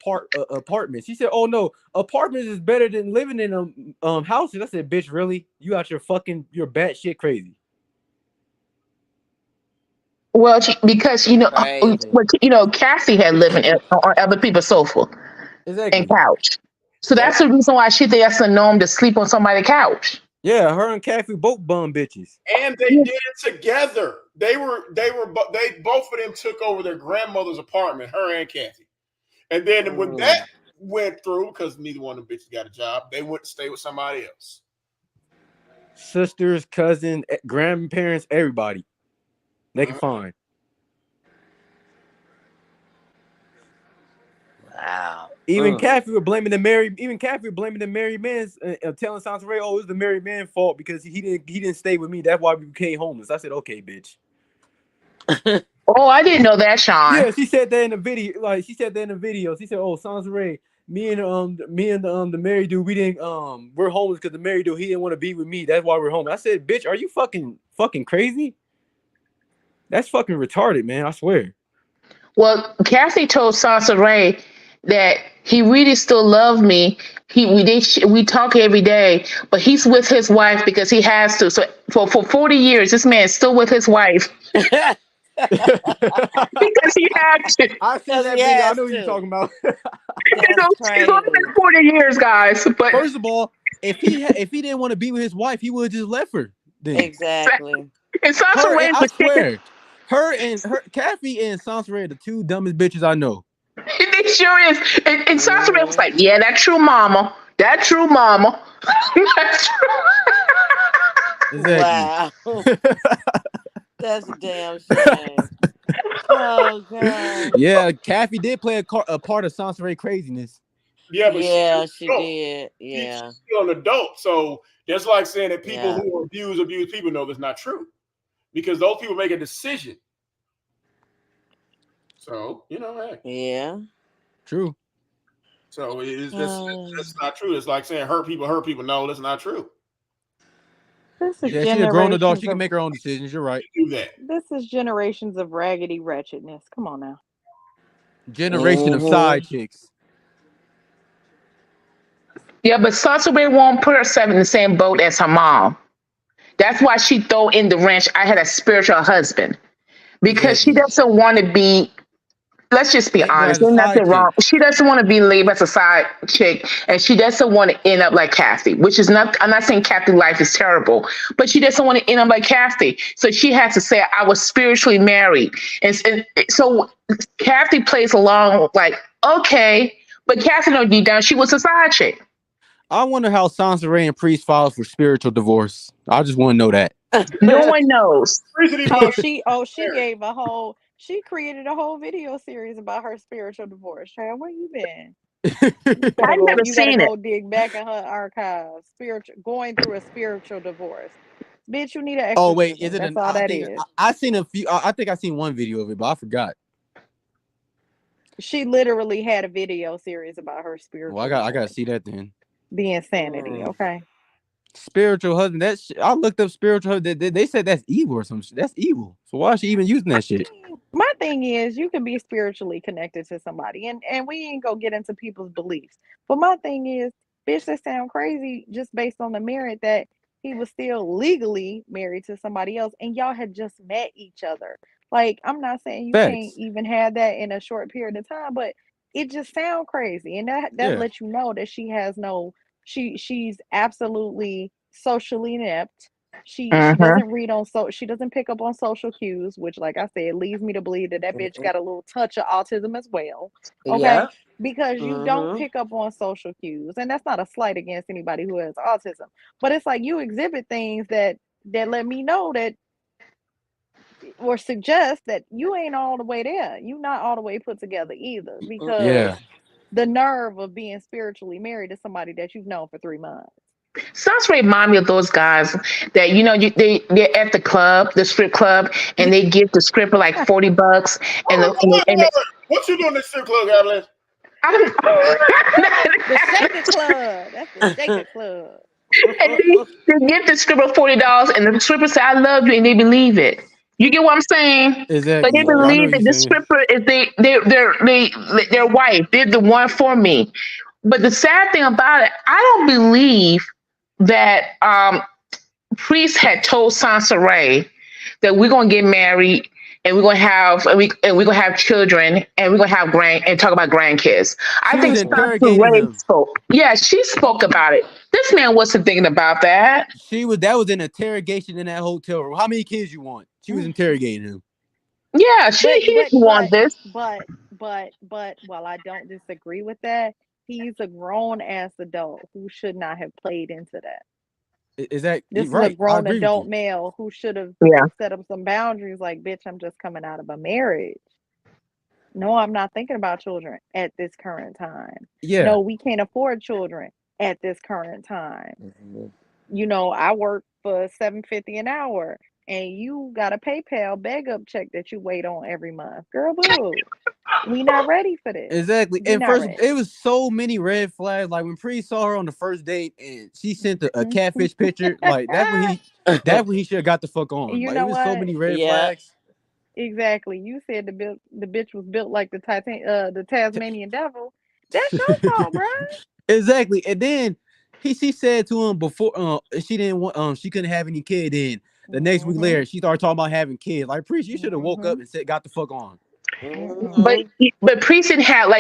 apartment? She said, oh, no, apartments is better than living in houses. I said, bitch, really? You out your batshit crazy. Well, because Cassie had living on other people's sofa and couch, so that's the reason why she thinks that's a norm to sleep on somebody's couch. Yeah, her and Kathy both bum bitches, and they did it together. They both of them took over their grandmother's apartment, her and Kathy, and then when that went through, because neither one of them bitches got a job, they went to stay with somebody else. Sisters, cousins, grandparents, everybody. They can find. Wow. Even Kathy were blaming the married. Even Kathy were blaming the married man's, telling Soncerae, "Oh, it was the married man's fault because he didn't stay with me. That's why we became homeless." I said, "Okay, bitch." Oh, I didn't know that, Sean. Yeah, she said that in the video. Like she said that in the video. She said, "Oh, Soncerae, me and the married dude, we didn't we're homeless because the married dude he didn't want to be with me. That's why we're homeless." I said, "Bitch, are you fucking crazy? That's fucking retarded, man. I swear." Well, Kathy told Soncerae that he really still loved me. We talk every day, but he's with his wife because he has to. So for 40 years, this man is still with his wife because he had to. I said that video. I know what you're talking about. It's only been 40 years, guys. But first of all, if he didn't want to be with his wife, he would have just left her. Then. Exactly. And Soncerae, I swear, Kathy and Soncerae are the two dumbest bitches I know. They sure is. And Soncerae was like, "Yeah, that true mama. That true mama." That's true. Exactly. Wow. That's a damn shame. Oh God. Yeah, Kathy did play a part of Soncerae craziness. Yeah, but she did. Yeah, she's still an adult. So that's like saying that people who abuse people know that's not true, because those people make a decision. So, hey. Yeah. True. So that's not true. It's like saying hurt people. No, that's not true. This is Yeah, she's a grown adult. generations She can of make her own decisions. You're right. Do that. this is generations of raggedy wretchedness. Come on now. Generation of side chicks. Yeah, but Soncerae won't put herself in the same boat as her mom. That's why she throw in the wrench. I had a spiritual husband because she Exactly. doesn't want to be. Let's just be Labeled honest. as a There's nothing side chick. wrong. She doesn't want to be labeled as a side chick, and she doesn't want to end up like Kathy. Which is not. I'm not saying Kathy's life is terrible, but she doesn't want to end up like Kathy. So she has to say, "I was spiritually married," and so Kathy plays along like, okay, but Kathy knows deep down she was a side chick. I wonder how Soncerae and Priest filed for spiritual divorce. I just want to know that. No one knows. She created a whole video series about her spiritual divorce. Child, where you been? I've never You gotta seen it. go dig back in her archives. Going through a spiritual divorce. Bitch, you need an exorcism. Oh wait, is it? That's all that is. I seen a few. I think I seen one video of it, but I forgot. She literally had a video series about her spiritual. Well, I gotta see that then. The insanity. Okay. Spiritual husband. I looked up spiritual husband. They said that's evil or some shit. That's evil. So why is she even using that shit? My thing is, you can be spiritually connected to somebody, and we ain't gonna get into people's beliefs. But my thing is, bitch, that sound crazy just based on the merit that he was still legally married to somebody else, and y'all had just met each other. Like, I'm not saying you can't even have that in a short period of time, but it just sound crazy, and that lets you know that she has no. She's absolutely socially inept. She doesn't read on she doesn't pick up on social cues, which, like I said, leads me to believe that bitch got a little touch of autism as well. Okay, Yeah. because you don't pick up on social cues, and that's not a slight against anybody who has autism, but it's like you exhibit things that let me know that or suggest that you ain't all the way there. You not all the way put together either, because the nerve of being spiritually married to somebody that you've known for 3 months. Sounds remind me of those guys that they're at the club, the strip club, and they give the stripper like $40, and what you doing in the strip club, Gabrielle? The shaker club. That's the shaker club. And they give the stripper $40, and the stripper say, "I love you," and they believe it. You get what I'm saying? Exactly. But they believe that the stripper is their wife. They're the one for me. But the sad thing about it, I don't believe that Priest had told Soncerae that we're gonna get married and we're gonna have children and we're gonna have talk about grandkids. I think Soncerae spoke. Yeah, she spoke about it. This man wasn't thinking about that. That was an interrogation in that hotel room. How many kids you want? She was interrogating him. Yeah, he didn't want this. But while I don't disagree with that, he's a grown ass adult who should not have played into that. Is that this is right? A grown adult male who should have set up some boundaries, like, bitch, I'm just coming out of a marriage. No, I'm not thinking about children at this current time. Yeah. No, we can't afford children at this current time. I work for $7.50 an hour, and you got a PayPal bag up check that you wait on every month. Girl, boo. We not ready for this. Exactly. And first, it was so many red flags. Like when Priest saw her on the first date and she sent a catfish picture, like that's when he should have got the fuck on. You like know it was what? so many red flags. Exactly. You said the bitch was built like the Tasmanian devil. That's your fault, bro. Exactly. And then she said to him before she didn't want she couldn't have any kid. Then the next week later she started talking about having kids. Like, Priest, you should have woke up and said got the fuck on. But Priest didn't have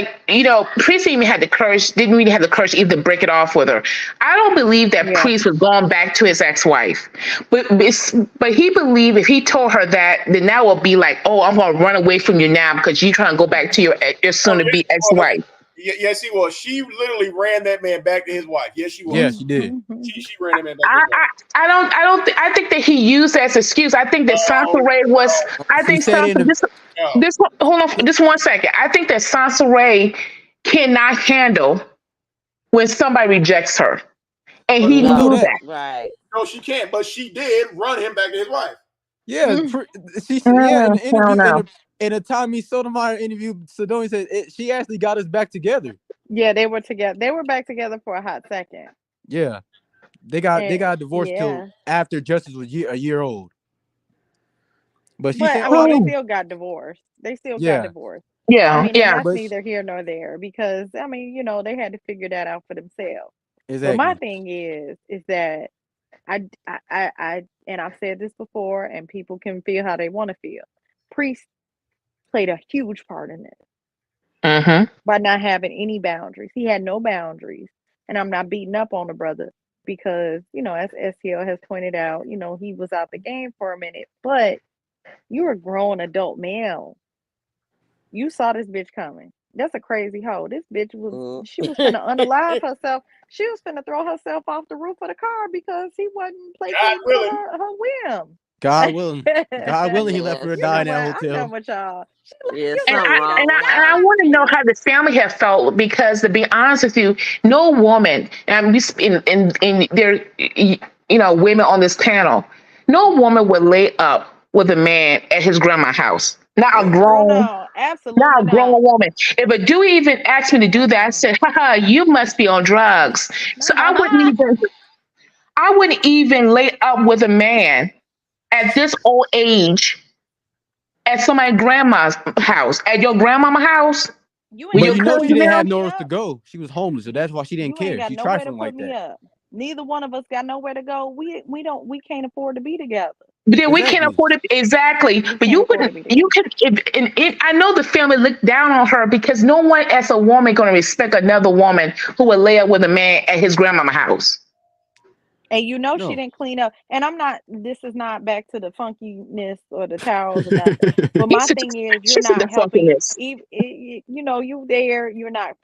Priest didn't even have the courage. Didn't really have the courage to even break it off with her. I don't believe that Priest was going back to his ex-wife, but he believed if he told her that, then that would be like, oh, I'm gonna run away from you now because you trying to go back to your soon-to-be ex-wife. Yes, he was. She literally ran that man back to his wife. Yes, she was. Yes, she did. She ran that man back to his wife. I think that he used that as an excuse. I think that Soncerae was. I think hold on, just 1 second. I think that Soncerae cannot handle when somebody rejects her, and he knew that. Right? No, she can't. But she did run him back to his wife. Yeah, she said. Yeah, in the interview. In a Tommy Sotomayor interview, Sidoni said she actually got us back together. Yeah, they were together. They were back together for a hot second. Yeah, they got divorced till Yeah. after Justice was a year old. But she But said, I "Oh, I mean, they don't." still got divorced. They still got Yeah, divorced. I Yeah, mean, and yeah. that's but neither here nor there because I mean, you know, they had to figure that out for themselves. But my exactly. thing is that I and I've said this before, and people can feel how they want to feel. Priest played a huge part in it Mm-hmm. by not having any boundaries. He had no boundaries, and I'm not beating up on the brother because you know, as STL has pointed out, you know, he was out the game for a minute, but you're a grown adult male. You saw this bitch coming. That's a crazy hoe. This bitch she was finna unalive herself. She was finna throw herself off the roof of the car because he wasn't God placating to willing. her whim. God willing, he left Yes. her to You die know in that what? I'm done hotel. with y'all. Yeah, You And know, something I you know wrong and with what? I, and I her. want to know how the family have felt because to be honest with you, no woman, and we in there, you know, women on this panel, no woman would lay up with a man at his grandma's house. Girl, no, absolutely Not a not. grown woman. If a dude even asked me to do that, I said, haha, you must be on drugs. So I wouldn't even lay up with a man at this old age at somebody's grandma's house, at your grandmama's house You with ain't But your got you know nowhere she to cousin didn't put have them. me nowhere to up. go. She was homeless, so that's why she didn't You ain't care. got She nowhere to trifling put like me that. up. Neither one of us got nowhere to go. We don't we can't afford to be together. But then we can't Exactly. afford it exactly. We But can't you afford to couldn't. be You together. could. I know the family looked down on her because no one, as a woman, going to respect another woman who would lay up with a man at his grandmama's house. And you know she No. didn't clean up. And I'm not. This is not back to the funkiness or the towels or nothing. But She my said, thing is, you're she said the not helping. fuckiness. You know, you there. You're not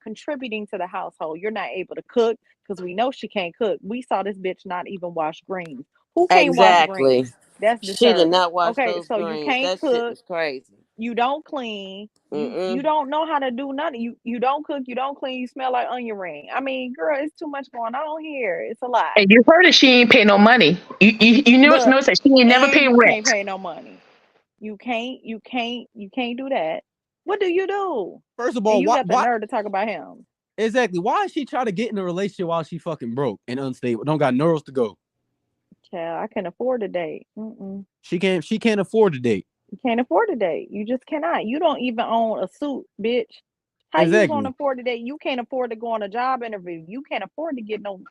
contributing to the household. You're not able to cook because we know she can't cook. We saw this bitch not even wash greens. Who can't wash Exactly. greens? That's She did disturbing. not wash Okay, those so you greens. can't That shit cook. was crazy. You don't clean. You Mm-mm. don't know how to do nothing. You don't cook. You don't clean. You smell like onion ring. I mean, girl, it's too much going on here. It's a lot. And you heard that she ain't pay no money. You Look, notice that she ain't never and paid you can't rent. pay no money. You can't do that. What do you do? First of And all, you got the why nerve to talk about him. exactly? Why is she trying to get in a relationship while she fucking broke and unstable? Don't got nowhere else to go. Child, I can afford a date. Mm-mm. She can't afford to date. You can't afford a date. You just cannot. You don't even own a suit, bitch. How you gonna Exactly. afford a date? You can't afford to go on a job interview. You can't afford to get no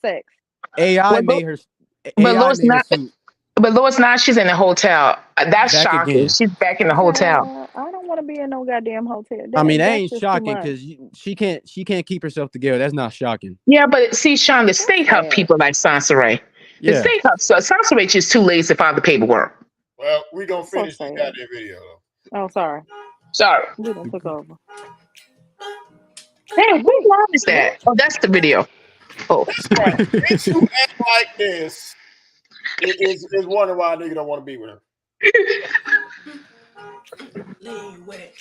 sex. AI But made her but AI Lois made her not. suit But Lois now she's in the hotel. That's back shocking. again. She's back in the hotel. Child, I don't want to be in no goddamn hotel. I mean, that That's ain't just too shocking much. because she can't keep herself together. That's not shocking. Yeah, but see, Sean, the That's state help sad. people like Soncerae. The Yeah. state help. So Soncerae just too lazy to file the paperwork. Well, we gonna That's so finish this sad. goddamn video though. Oh, sorry. Sorry. We done took over. Damn, who Wait, line is what? that? Oh, that's the video. Oh, Right. Bitch who act like this is wondering why a nigga don't want to be with her. Lean with it.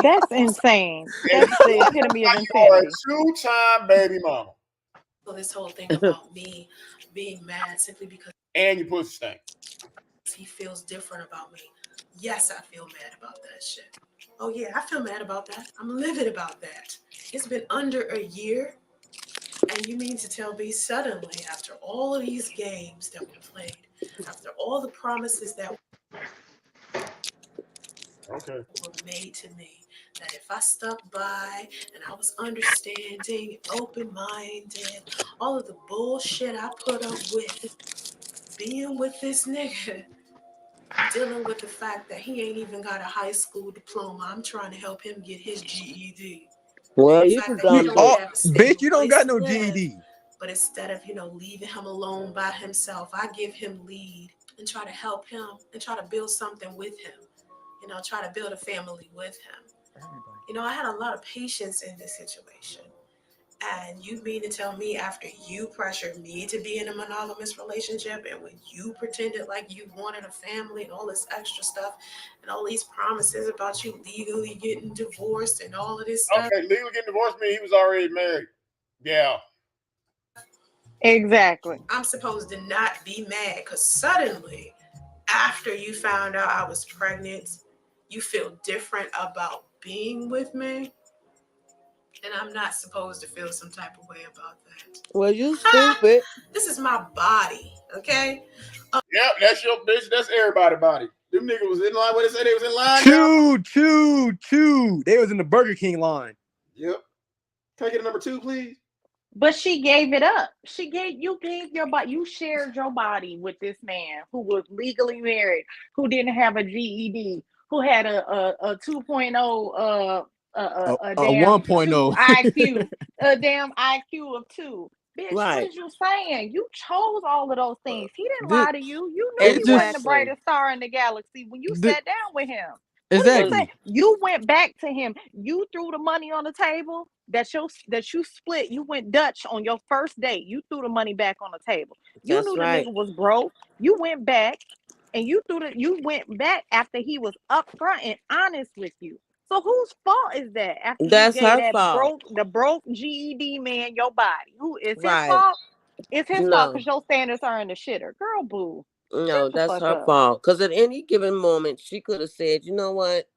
That's insane. And That's the epitome of like you are a insanity. 2-time baby mama. So this whole thing about me being mad simply because And you pussy stank. he feels different about me. Yes, I feel mad about that shit. Oh yeah, I feel mad about that. I'm livid about that. It's been under a year, and you mean to tell me suddenly, after all of these games that we played, after all the promises that were made to me, that if I stuck by and I was understanding, open-minded, all of the bullshit I put up with, being with this nigga, dealing with the fact that he ain't even got a high school diploma. I'm trying to help him get his GED. Well, The you fact too that he dumb, don't bitch. have a Bitch, stable you don't place got to no live, GED. but instead of, leaving him alone by himself, I give him lead and try to help him and try to build something with him. Try to build a family with him. I had a lot of patience in this situation. And you mean to tell me after you pressured me to be in a monogamous relationship and when you pretended like you wanted a family and all this extra stuff and all these promises about you legally getting divorced and all of this stuff? Okay, legally getting divorced means he was already married. Yeah. Exactly. I'm supposed to not be mad because suddenly after you found out I was pregnant, you feel different about being with me, and I'm not supposed to feel some type of way about that. Well, you stupid. This is my body, okay? Yep, that's your bitch. That's everybody body. Them niggas was in line. What they say they was in line? y'all? Chew. They was in the Burger King line. Yep. Can I get a number 2, please? But she gave it up. You gave your body, you shared your body with this man who was legally married, who didn't have a GED, who had a 2.0 a damn 2 1.0. IQ, a damn IQ of 2. Bitch, what Right. is you saying? You chose all of those things. He didn't This, lie to you. You knew it's he wasn't the just Exactly. brightest star in the galaxy when you the, sat down with him. What are you saying? exactly. You went back to him. You threw the money on the table that you split. You went Dutch on your first date. You threw the money back on the table. You That's knew the right. nigga was broke. You went back and you went back after he was upfront and honest with you. So whose fault is that after you That's gave her that fault. broke GED man your body? Who is his Right. fault? It's his fault No. because your standards are in the shitter. Girl, boo. No, Shut the that's fuck her up. fault. Because at any given moment, she could have said, you know what?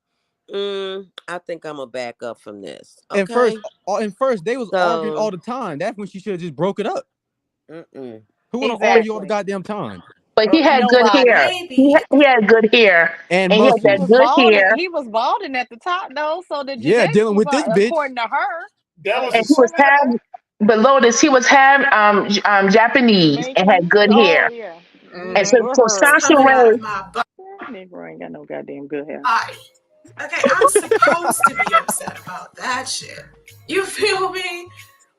I think I'm going to back up from this. And Okay? first they was arguing all So, the time. That's when she should have just broke it up. mm-mm. Who want to argue all the Exactly. goddamn time? But he had good Nobody. hair. Maybe. He had good hair, And and he had He muscles. that was good balding. hair, He was balding at the top though, so the Yeah, genetics dealing was with this bitch. according to her. That But was and a he was Southern half. But Lotus, he was half Japanese and had Jamaican. good Oh hair. yeah. And Mm-hmm. With so her. Sasha Coming out Ray, of my Negro ain't got no goddamn good hair. body. Okay, I'm supposed to be upset about that shit. You feel me?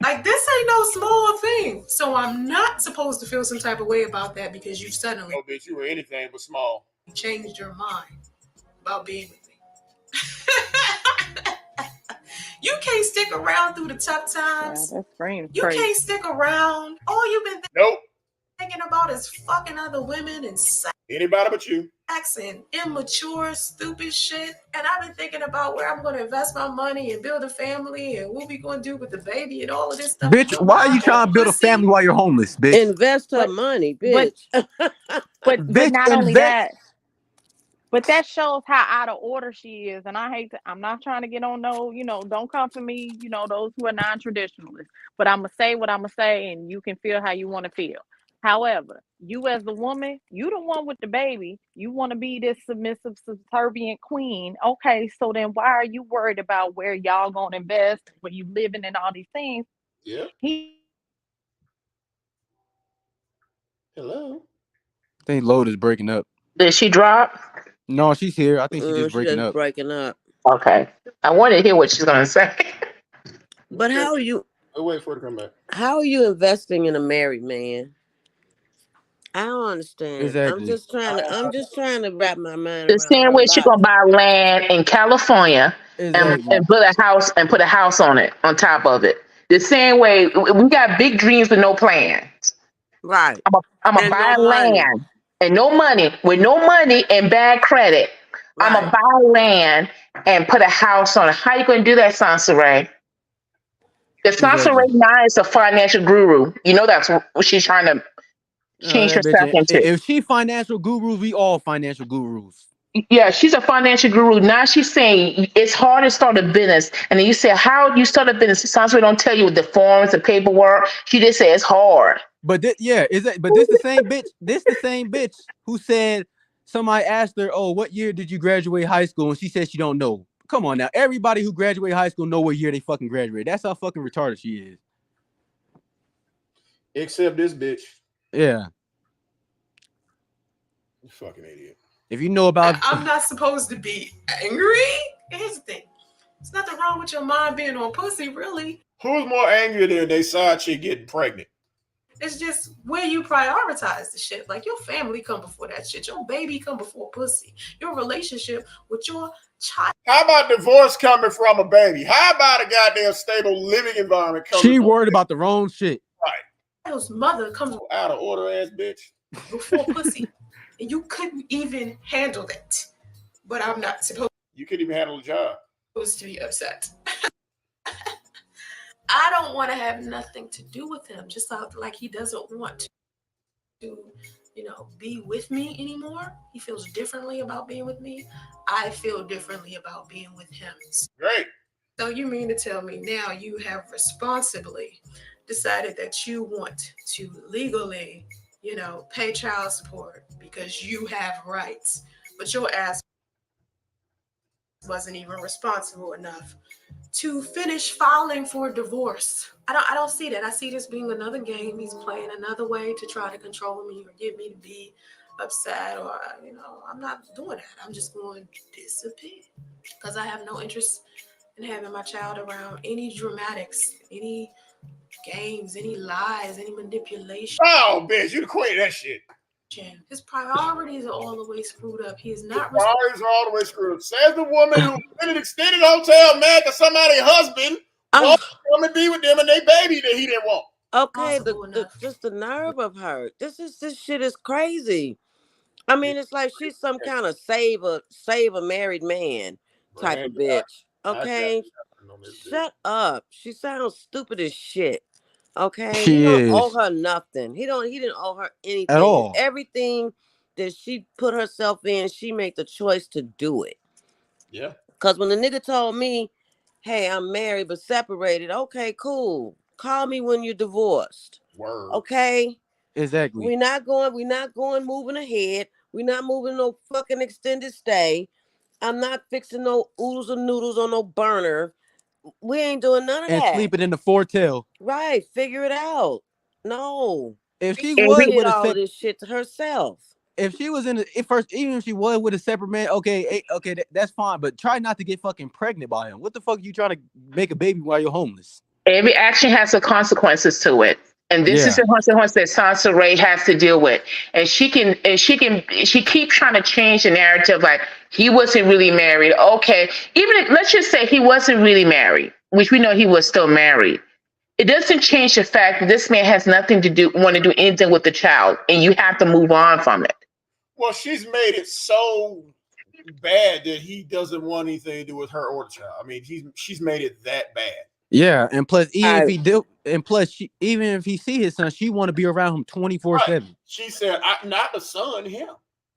Like, this ain't no small thing. So I'm not supposed to feel some type of way about that because you suddenly Oh, bitch, you were anything but small. changed your mind about being with me. You can't stick around through the tough Yeah, times. that screams You crazy. can't stick around. All you've been Nope. thinking about is fucking other women and Anybody but you. sex and immature, stupid shit. And I've been thinking about where I'm going to invest my money and build a family and what we going to do with the baby and all of this stuff. Bitch, Your why are you mind trying on to build a family pussy. while you're homeless, bitch? Invest her But money, but bitch. but Bitch, not only invest. that, but that shows how out of order she is. And I'm not trying to get on no, don't come for me, those who are non-traditionalists. But I'm going to say what I'm going to say, and you can feel how you want to feel. However, you as the woman, you the one with the baby. You want to be this submissive, subservient queen. Okay, so then why are you worried about where y'all going to invest, where you living and all these things? Yeah. He Hello. I think Load breaking up. did she drop? No, she's here. I think she's just She breaking just up. breaking up. Okay, I wanted to hear what she's gonna say. But Okay. how are you? I'll wait for her to come back. How are you investing in a married man? I don't understand. Exactly. I'm just trying to wrap my mind The around same her way she gonna logic. buy land in California Exactly. and put a house on it on top of it. The same way we got big dreams with no plans. Right. I'm a And no buy money. land and no money with no money and bad credit. I'm a Right. buy land and put a house on it. How you gonna do that, Soncerae? The Soncerae Exactly. now is a financial guru. You know that's what she's trying to change That bitch. herself into. If she financial gurus, we all financial gurus. Yeah, she's a financial guru. Now she's saying it's hard to start a business. And then you say, how do you start a business? Soncerae don't tell you the forms, the paperwork. She just says it's hard. But yeah, is that? But this the same bitch. This the same bitch who said somebody asked her, "Oh, what year did you graduate high school?" And she said she don't know. Come on now, everybody who graduated high school know what year they fucking graduated. That's how fucking retarded she is. Except this bitch. Yeah. You fucking idiot. If you know about, I'm not supposed to be angry. Here's the thing. There's nothing wrong with your mind being on pussy, really. Who's more angry than they side chick getting pregnant? It's just where you prioritize the shit. Like, your family come before that shit. Your baby come before pussy. Your relationship with your child. How about divorce coming from a baby? How about a goddamn stable living environment coming she from worried about the wrong shit. Child's mother comes out of order ass bitch? before pussy. And you couldn't even handle that. But I'm not supposed You couldn't even handle the job. to be upset. I don't want to have nothing to do with him, just like he doesn't want to be with me anymore. He feels differently about being with me. I feel differently about being with him. Great. So you mean to tell me now you have responsibly decided that you want to legally, pay child support because you have rights, but your ass wasn't even responsible enough to finish filing for divorce. I don't see that. I see this being another game he's playing, another way to try to control me or get me to be upset, or I'm not doing that. I'm just going to disappear because I have no interest in having my child around any dramatics, any games, any lies, any manipulation. Oh, bitch, you the queen of that shit. His priorities are all the way screwed up. He is not Priorities are all the way screwed up. Says the woman who in an extended hotel mad because somebody's husband won't come and be with them and they baby that he didn't want. Okay, just the nerve of her. This shit is crazy. I mean, it's like she's some kind of save a married man type of bitch. Okay, shut up. She sounds stupid as shit. Okay, he don't owe her nothing. He didn't owe her anything. At all. Everything that she put herself in, she made the choice to do it. Yeah. Cause when the nigga told me, "Hey, I'm married but separated," okay, cool. Call me when you're divorced. Word. Okay. Exactly. We're not going moving ahead. We're not moving no fucking extended stay. I'm not fixing no oodles of noodles on no burner. We ain't doing none of and that. sleeping in the foretell. Right. Figure it out. No. If she She was did with all of this shit to herself. if she was in even if she was with a separate man, okay, that's fine. But try not to get fucking pregnant by him. What the fuck are you trying to make a baby while you're homeless? Every action has some consequences to it. And this is the consequence that Soncerae has to deal with. And she keeps trying to change the narrative like he wasn't really married. Okay. Let's just say he wasn't really married, which we know he was still married. It doesn't change the fact that this man has nothing to want to do anything with the child, and you have to move on from it. Well, she's made it so bad that he doesn't want anything to do with her or the child. I mean, she's made it that bad. Yeah, and plus, even if he see his son, she want to be around him 24/7. She said, "Not the son, him."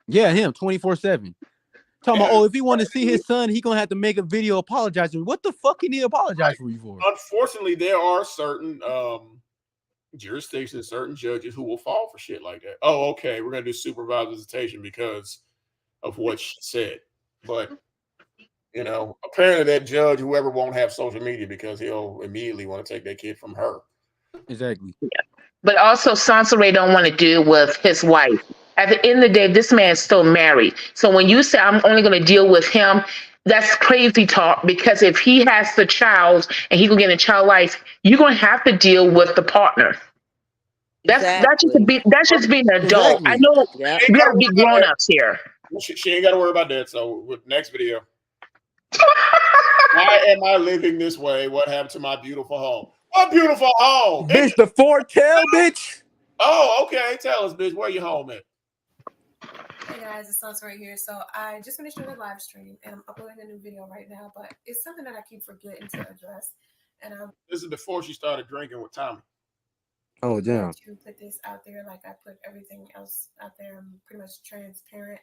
Yeah, him 24/7. Talking about, if he want to see his son, he gonna have to make a video apologizing. What the fuck can he apologize for you for? Unfortunately, there are certain jurisdictions, certain judges who will fall for shit like that. Oh, okay, we're gonna do supervised visitation because of what she said. But apparently that judge, whoever, won't have social media because he'll immediately want to take that kid from her. Exactly. Yeah. But also, Soncerae don't want to deal with his wife. At the end of the day, this man is still married. So when you say I'm only going to deal with him, that's crazy talk. Because if he has the child and he can get a child life, you're going to have to deal with the partner. That's just being an adult. Exactly. I know we got to be grown ups here. She ain't got to worry about that. So with next video. Why am I living this way? What happened to my beautiful home? What beautiful home? Bitch, the foretell, bitch. Oh, okay. Tell us, bitch, where your home at? Hey guys, it's Soncerae here. So I just finished doing a live stream and I'm uploading a new video right now, but it's something that I keep forgetting to address. And this is before she started drinking with Tommy. Oh, damn. To put this out there like I put everything else out there. I'm pretty much transparent.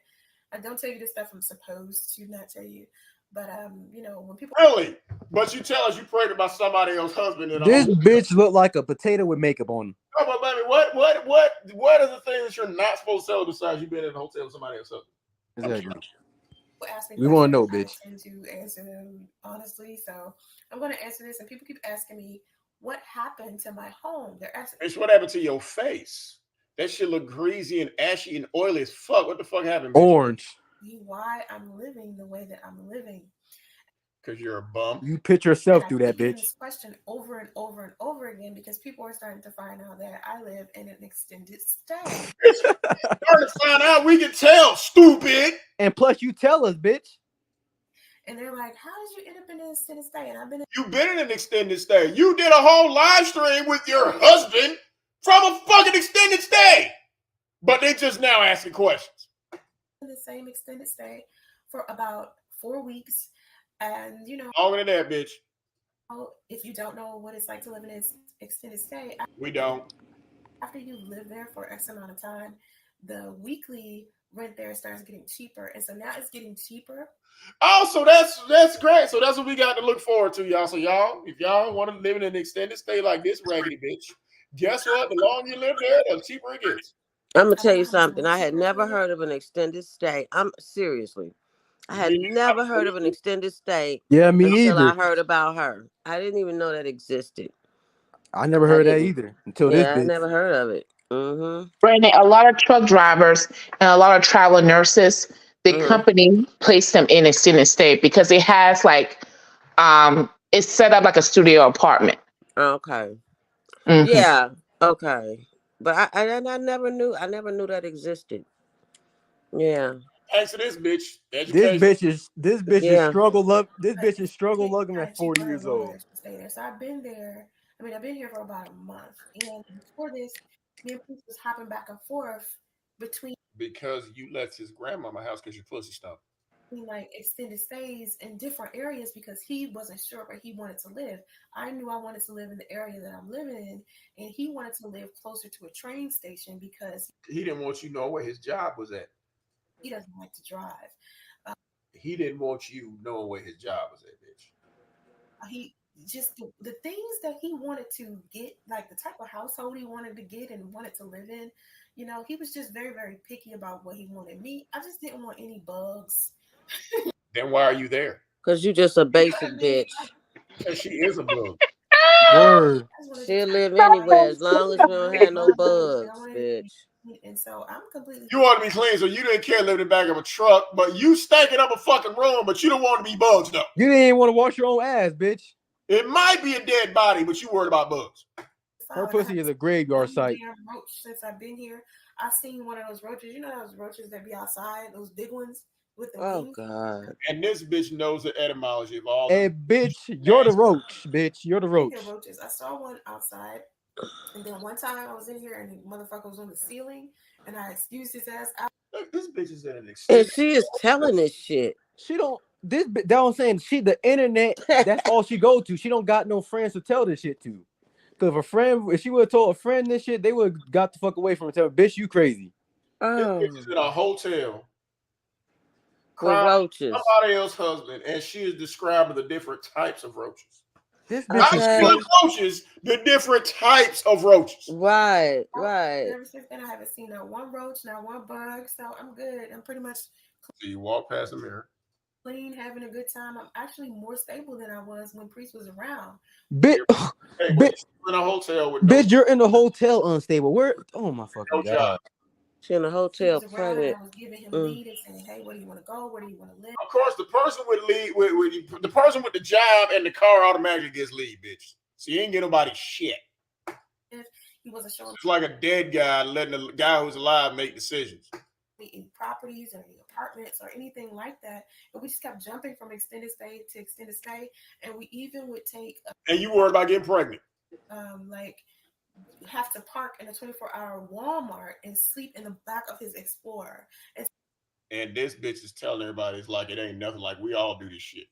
I don't tell you the stuff I'm supposed to not tell you. But when people really, but you tell us you prayed about somebody else's husband. This bitch look like a potato with makeup on. Oh, but baby, what are the things that you're not supposed to tell besides you've been in a hotel with somebody else's husband? Exactly. Ask me we want to know, bitch. I tend to answer them honestly, so I'm going to answer this. And people keep asking me, what happened to my home? They're asking. It's what happened to your face. That shit look greasy and ashy and oily as fuck. What the fuck happened? Bitch? Orange. Why I'm living the way that I'm living. Because you're a bum. You pitch yourself through that, bitch. This question over and over and over again because people are starting to find out that I live in an extended stay. Starting to find out, we can tell, stupid. And plus, you tell us, bitch. And they're like, "How did you end up in an extended stay?" And I've been. You've been in an extended stay. You did a whole live stream with your husband from a fucking extended stay, but they just now asking questions. The same extended stay for about 4 weeks. And longer than that, bitch. If you don't know what it's like to live in an extended stay, we don't. After you live there for X amount of time, the weekly rent there starts getting cheaper, and so now it's getting cheaper. Oh, so that's great. So that's what we got to look forward to, y'all. So y'all, if y'all want to live in an extended stay like this raggedy bitch, guess what? The longer you live there, the cheaper it gets. I'm gonna I tell don't know you how much something. more I had cheaper it's never gonna get. heard of an extended stay. I'm seriously. I had Yeah, never heard of an extended stay Yeah, me until I either. heard about her. I didn't even know that existed. I never I heard that didn't. either until this Yeah, I bitch. never heard of it. Mm-hmm. Brandon, a lot of truck drivers and a lot of travel nurses, the Mm-hmm. company placed them in extended stay because it has like it's set up like a studio apartment. Okay. Hmm. Yeah. Okay. But I never knew. I never knew that existed. Yeah. thanks to this bitch, This education. bitch is this bitch is Yeah. struggle love. This But bitch is it's struggle getting loving kind at of 40 cheaper her years going old. there to stay there. So I've been there. I mean, I've been here for about a month, and before this, me and Prince was hopping back and forth between Because you left his grandmama house because your pussy stunk. like extended stays in different areas because he wasn't sure where he wanted to live. I knew I wanted to live in the area that I'm living in, and he wanted to live closer to a train station because He didn't want you to know where his job was at. he doesn't like to drive. He didn't want you knowing where his job was at, bitch. He just the things that he wanted to get, like the type of household he wanted to get and wanted to live in, he was just very, very picky about what he wanted. Me, I just didn't want any bugs. Then why are you there? Cause you just a You know what basic I mean? bitch. Because she is a bug. Word. I just wanted to She'll take live care of anywhere as it. long as we I don't wanted have no no bugs, and I bugs, wanted it to be bitch. clean. And so I'm completely You want to be clean, so you didn't care living in the back of a truck, but you stanking up a fucking room, but you don't want to be bugs though. You didn't even want to wash your own ass, bitch. It might be a dead body, but you worried about bugs. Her and I pussy haven't is a seen graveyard one site. damn roach since I've been here. I seen one of those roaches. You know those roaches that be outside, those big ones with the Oh wings. God. And this bitch knows the etymology of all Hey, the bitch, you're the nasty. roach, bitch. You're the Speaking of roach. roaches, I saw one outside, and then one time I was in here and the motherfucker was on the ceiling, and I excused his ass out. Look, this bitch is in an And extended. she is telling this shit. She don't. That I'm saying. She the internet. That's all she go to. She don't got no friends to tell this shit to. Cause if she would have told a friend this shit, they would have got the fuck away from her. Tell her, bitch, you crazy. This Oh, bitch is in a hotel with crying for roaches. somebody else's husband, and she is describing the different types of roaches. This bitch Not is just Okay. fuck. the roaches, the different types of roaches. Right, And right. ever since then, I haven't seen not one roach, not one bug. So I'm good. I'm pretty much So you walk past the mirror. clean, having a good time. I'm actually more stable than I was when Priest was around. Bitch, Hey, but bitch, you in a hotel with bitch, you're in the hotel unstable. Where? Oh my fucking no job. god. She in a He hotel was around, and pregnant. I was giving him Mm. lead and saying, "Hey, where do you want to go? Where do you want to live?" Of course, the person with lead, with the person with the job and the car automatically gets lead, bitch. So you ain't get nobody shit. If he wasn't showing It's like a dead guy letting the guy who's alive make decisions. me any properties or any apartments or anything like that, and we just kept jumping from extended stay to extended stay, and we even would take And you worried about getting pregnant. like have to park in a 24-hour Walmart and sleep in the back of his Explorer. And this bitch is telling everybody it's like it ain't nothing, like we all do this shit.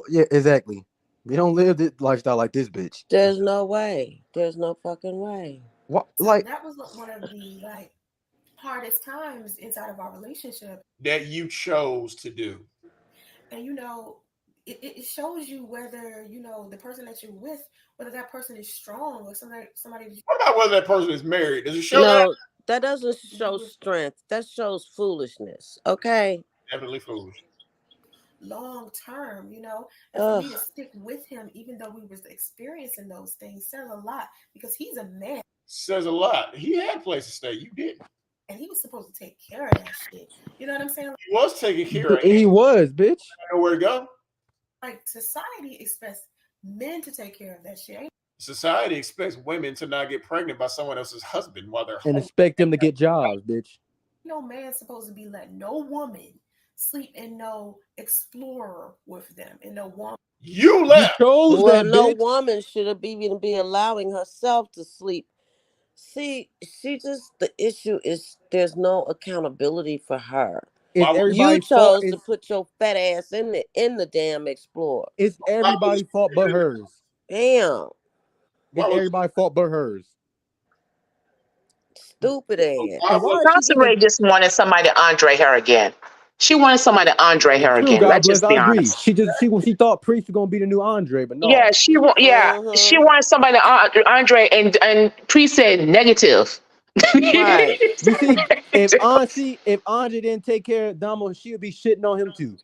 Yeah, exactly. We don't live this lifestyle like this bitch. There's no way. There's no fucking way. What? So Like that was one of the hardest times inside of our relationship. That you chose to do. And it shows you whether the person that you're with, whether that person is strong or somebody What about whether that person is married? Does it show that? No, that doesn't show with strength. That shows foolishness. Okay. Definitely foolish. long term, and for Ugh. me to stick with him even though we was experiencing those things says a lot because he's a man Says a lot. He had a place to stay. You didn't. and he was supposed to take care of that shit. You know what I'm saying? He was taking care of it. he was, bitch. Nowhere to go. Like society expects men to take care of that shit. Society expects women to not get pregnant by someone else's husband while they're And home. expect them to get jobs, bitch. No man's supposed to be letting no woman sleep in no Explorer with them and no woman. You You left. chose Well, that, no bitch. woman should even be allowing herself to sleep. See, the issue is there's no accountability for her. It's Why would You everybody's fault. chose to put your fat ass in the damn Explorer. It's why would everybody's fault but hers. Damn. why It's would everybody's fault but hers. Stupid ass. And why is she Soncerae just wanted somebody to Andre her again. She wanted somebody to Andre her true? again. God Let's bless. just I be agree. honest. She thought Priest was gonna be the new Andre, but Yeah, no. she Mm-hmm. wanted somebody to Andre, and Pre said negative. Right. You see, if Andre didn't take care of Damo, she would be shitting on him too.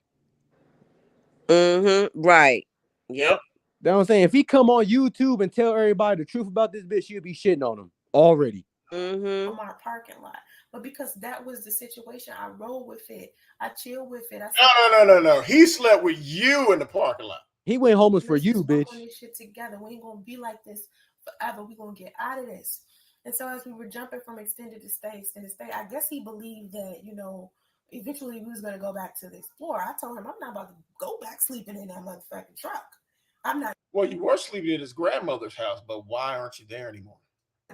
Mm-hmm. Right. Yep. Yep. That's what I'm saying. If he come on YouTube and tell everybody the truth about this bitch, she'll be shitting on him already. Mm-hmm. on our parking lot. But because that was the situation, I roll with it. I chill with it. I No. He slept with you in the parking lot. He went homeless for let's you, just work bitch. on this shit together. We ain't gonna be like this forever. We gonna get out of this. And so as we were jumping from extended to stay, I guess he believed that, eventually we was gonna go back to the Explorer. I told him I'm not about to go back sleeping in that motherfucking truck. I'm not Well, you were sleeping at his grandmother's house, but why aren't you there anymore?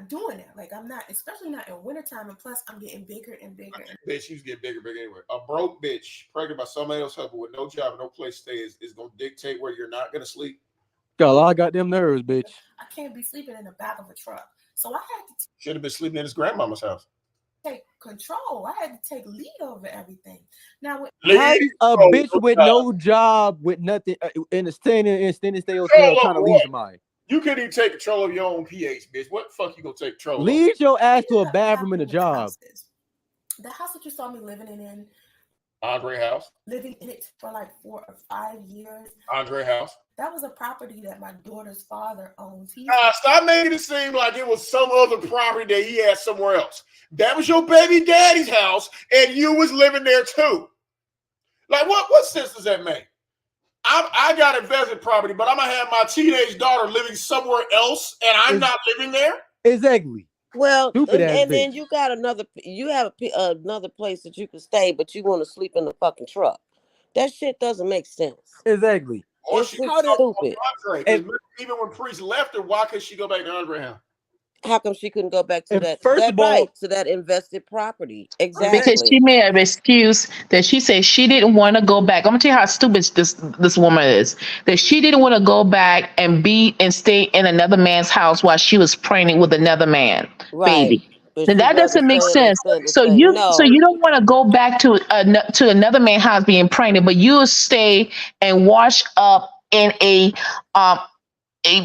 doing that. Like I'm not, especially not in wintertime. And plus I'm getting bigger and bigger. Bitch, you get bigger anyway. A broke bitch pregnant by somebody else husband with no job and no place to stay is gonna dictate where you're not gonna sleep. Got a lot of goddamn nerves, bitch. I can't be sleeping in the back of a truck. So I had to Should have been sleeping in his grandmama's house. take control. I had to take lead over everything. Now, How you, a Oh, bitch no with job. no job, with nothing, in a staying in extended stay hotel, Control trying to over leave what? somebody? You couldn't even take control of your own pH, bitch. What the fuck you gonna take control of? Lead your ass to a ended up bathroom and a happening with job. houses. The house that you saw me living in, Andre house. living in it for like 4 or 5 years. Andre house. That was a property that my daughter's father owns. Stop making it seem like it was some other property that he had somewhere else. That was your baby daddy's house, and you was living there too. Like, what sense does that make? I got invested property, but I'm gonna have my teenage daughter living somewhere else, and I'm not living there. Exactly. Well, Stupid ass and then bitch. you got you have another place that you can stay, but you want to sleep in the fucking truck. That shit doesn't make sense. Exactly. Or It's she just could go stupid. to Andre. Because even when Priest left her, why could she go back to Andre house? How come she couldn't go back to And that? first of all, To that invested property? Because Exactly. she made an excuse that she said she didn't want to go back. I'm gonna tell you how stupid this woman is. That she didn't want to go back and stay in another man's house while she was pregnant with another man, Right. baby. But Then she'd that rather doesn't make stay in the sense. extended So stay. you No. don't want to go back to another man's house being pregnant, but you'll stay and wash up in a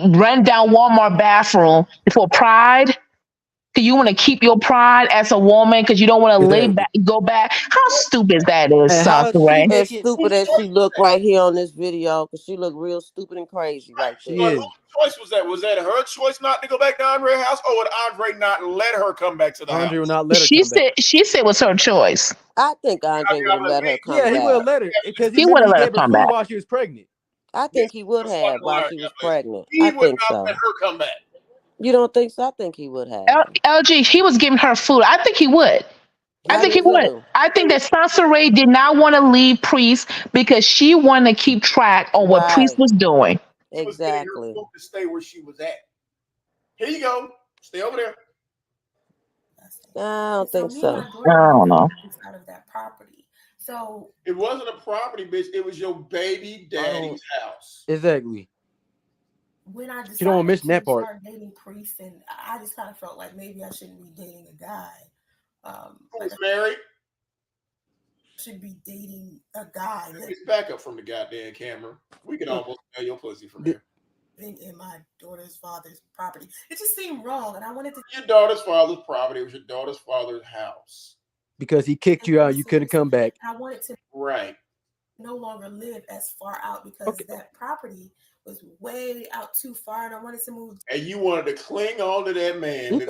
rundown Walmart bathroom for pride. Do you want to keep your pride as a woman because you don't want to go back? How stupid that is, and how she Soncerae. make As it? stupid as she look right here on this video, because she look real stupid and crazy right She there. Like, is. whose choice was that? Was that her choice not to go back to Andre's house, or would Andre not let her come back to the Andre house? will not let her She come back. said it was her choice. I think Andre would have let her come Yeah, he would back. have let her because He would remember have he let her gave her come food back. while she was pregnant. I think he would have while she was pregnant. He I would think not so. let her come back. You don't think so? I think he would have. LG, he was giving her food. I think he would. I I think do he would. too. I think that Soncerae did not want to leave Priest because she wanted to keep track on what Priest Right. was doing. She was getting her Exactly. food to stay where she was at. Here you go. Stay over there. I don't think so. I don't know. Out of that property. So it wasn't a property, bitch. It was your baby daddy's house. Exactly. When I You don't want to decided mention that to part. start dating priests, and I just kind of felt like maybe I shouldn't be dating a guy. Who's married? Should be dating a guy. It's back up from the goddamn camera. We can almost smell your pussy from here. In my daughter's father's property. It just seemed wrong, and I wanted to. Your daughter's father's property. It was your daughter's father's house. Because he kicked you out, you couldn't come back. I wanted to no longer live as far out because that property was way out too far, and I wanted to move. And you wanted to cling on to that man.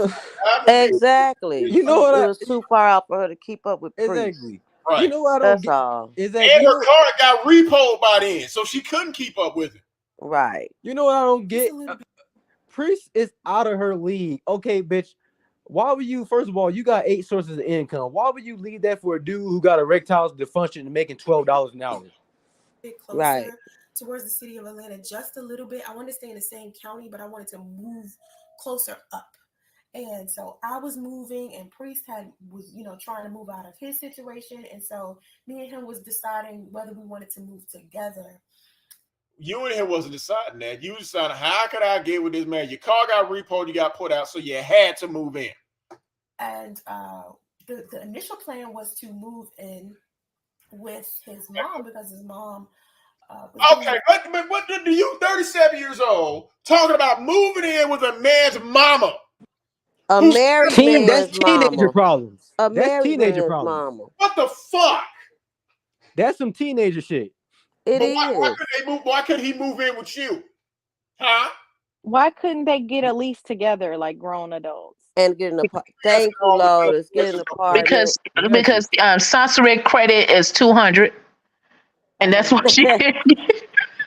Exactly. You know what? It was too far out for her to keep up with Priest. Exactly. Right. You know what I don't That's get? all. Exactly. And her car got repoed by then, so she couldn't keep up with it. Right. You know what I don't get? Priest is out of her league. Okay, bitch. Why would you? First of all, you got 8 sources of income. Why would you leave that for a dude who got erectile dysfunction and making $12 an hour? Right. Towards the city of Atlanta, just a little bit. I wanted to stay in the same county, but I wanted to move closer up. And so I was moving, and Priest was trying to move out of his situation, and so me and him was deciding whether we wanted to move together. You and him wasn't deciding that. You decided, how could I get with this man? Your car got repoed, you got put out, so you had to move in. And the initial plan was to move in with his mom because his mom Okay, but what do you, 37 years old, talking about moving in with a man's mama? A Who's married That's man's teenager mama. problems. A That's married teenager man's problems. mama. what the fuck? That's some teenager shit. It But is. why couldn't they move? Why couldn't he move in with you? Huh? Why couldn't they get at least together like grown adults? And get an apartment. Thank you, Lotus. Get an apartment. Because Soncerae credit is 200, and that's what she.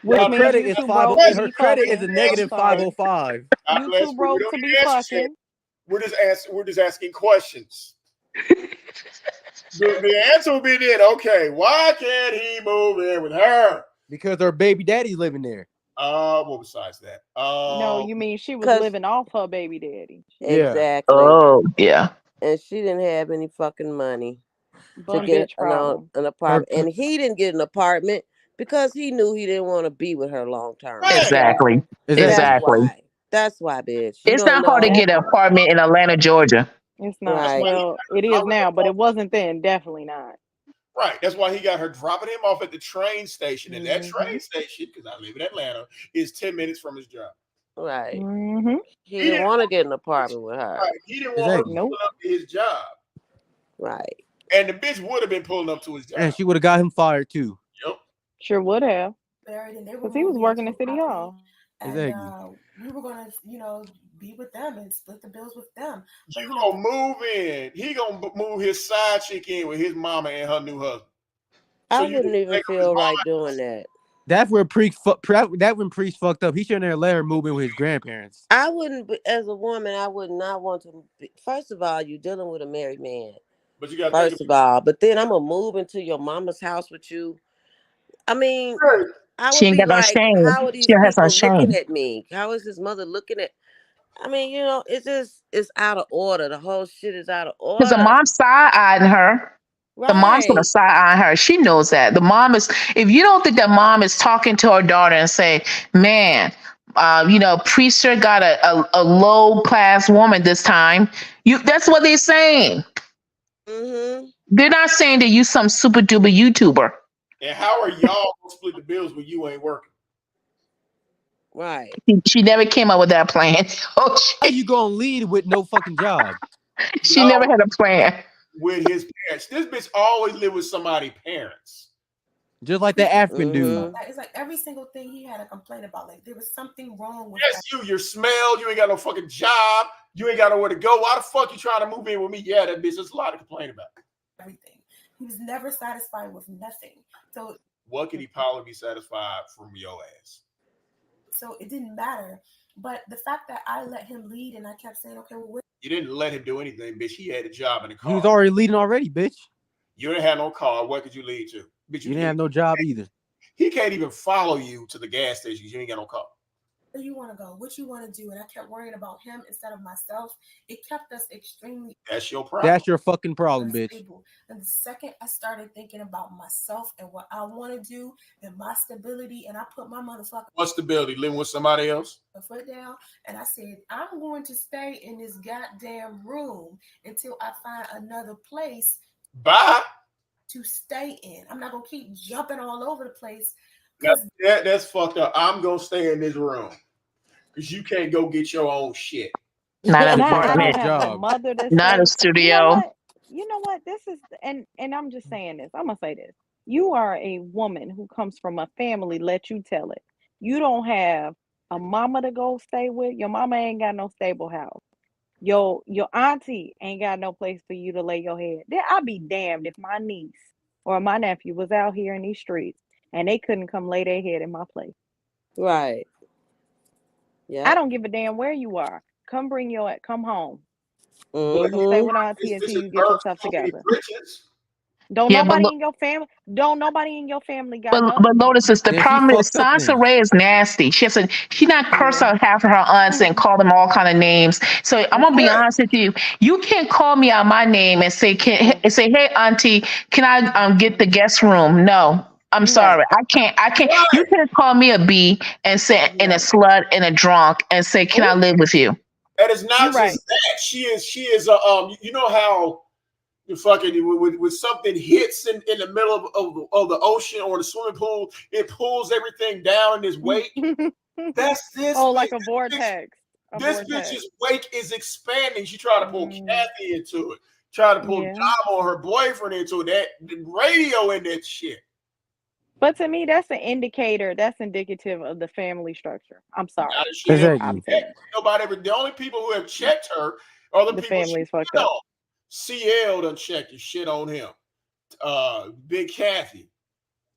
Which Her means credit you is too 5. broke to Her be credit is fucking. a I'm negative sorry. 505. God You bless too broke We to don't be need to answer shit. fucking. We're just asking questions. the answer will be then, okay, why can't he move in with her? Because her baby daddy's living there. Well, besides that, No, you mean she was 'Cause- living off her baby daddy. Yeah. Exactly. Oh, yeah. And she didn't have any fucking money to Bum get bitch problem. an apartment. Her- And he didn't get an apartment because he knew he didn't want to be with her long term. Right. Exactly. Exactly. That's why, bitch. You It's don't not hard to know. get an apartment in Atlanta, Georgia. It's not. Right. Well, it is now, but it wasn't then. Definitely not. Right. That's why he got her dropping him off at the train station. And that Mhm. train station, because I live in Atlanta, is 10 minutes from his job. Right. Mm-hmm. He didn't want to get an apartment with her. Right. He didn't want her Exactly. pulling up to his job. Right. And the bitch would have been pulling up to his job. And she would have got him fired too. Yep. Sure would have. Married, and they were Because he was moving working into at a City property, Hall. and Exactly. we were gonna, be with them and split the bills with them. But You gonna move in. He gonna move his side chick in with his mama and her new husband. I you wouldn't can even take his feel mama right house. doing that. That's where Priest fucked up. He shouldn't have let her move in with his grandparents. I wouldn't, as a woman, I would not want to. First of all, you're dealing with a married man. But you got First of all, but then I'm gonna move into your mama's house with you. I mean, I She would ain't be got no like, shame. how are these She has no people looking shame. at me? How is his mother looking at? I mean, it's out of order. The whole shit is out of Because the order. mom's side-eyeing her. The mom's gonna Right. side-eye her. She knows that. The mom is, if you don't think that mom is talking to her daughter and say, man, Priester got a low-class woman this time. That's what they're saying. Mm-hmm. They're not saying that you some super duper YouTuber. And how are y'all gonna split the bills when you ain't working? Right. She never came up with that plan. Oh, How you gonna lead with no fucking job? she never had a plan. With his parents. This bitch always lived with somebody's parents. Just like that African dude. Mhm. it's like every single thing he had a complaint about. Like there was something wrong with Yes, you're smelled. You ain't got no fucking job. You ain't got nowhere to go. Why the fuck you trying to move in with me? Yeah, that bitch. There's a lot to complain about. everything. He was never satisfied with nothing. So What could he probably be satisfied from your ass? so it didn't matter. But the fact that I let him lead and I kept saying, okay, well, You didn't let him do anything, bitch. He had a job in the car. He was already leading already, bitch. You didn't have no car. What could you lead to? Bitch, You didn't have no job either. He can't even follow you to the gas station because you ain't got no car. where you want to go? What you want to do? And I kept worrying about him instead of myself. It kept us extremely That's your problem. That's your fucking problem, bitch. unstable. And the second I started thinking about myself and what I want to do and my stability, and I put my motherfucking What's stability? Living with somebody else? foot down, and I said, I'm going to stay in this goddamn room until I find another place Bye. to stay in. I'm not gonna keep jumping all over the place. That's fucked up. I'm gonna stay in this room because you can't go get your own shit. Not And an I don't apartment. have the Job. mother to Not say, a studio. You know what? This is and I'm just saying this. I'm gonna say this. You are a woman who comes from a family, let you tell it. You don't have a mama to go stay with. Your mama ain't got no stable house. Your auntie ain't got no place for you to lay your head. Then I'd be damned if my niece or my nephew was out here in these streets and they couldn't come lay their head in my place. Right. Yeah. I don't give a damn where you are. Come home. Mhm. Come stay with auntie until you get yourself together. Don't Yeah, but nobody in your family got But nothing. Lotus is the Then she problem is fucked up then. Soncerae is nasty. She not curse Yeah. out half of her aunts and call them all kind of names. So I'm gonna be honest with you. You can't call me out my name and say hey auntie, can I get the guest room? No. I'm sorry. I can't. You can't call me a B and say and a slut and a drunk and say, can I live with you? That is not You're just right. that. She is a you know how you fucking with something hits in the middle of the ocean or the swimming pool, it pulls everything down in this wake. That's this Oh, bitch. like a vortex. A This vortex. bitch's wake is expanding. She tried to pull Mm, Kathy into it. Tried to pull yeah. Dom or her boyfriend into it. That radio in that shit. But to me, that's an indicator. That's indicative of the family structure. I'm sorry. She I'm Exactly. saying nobody. The only people who have checked her are the the people she family is fucked hit up. on. CL done checked the shit on him. Big Kathy,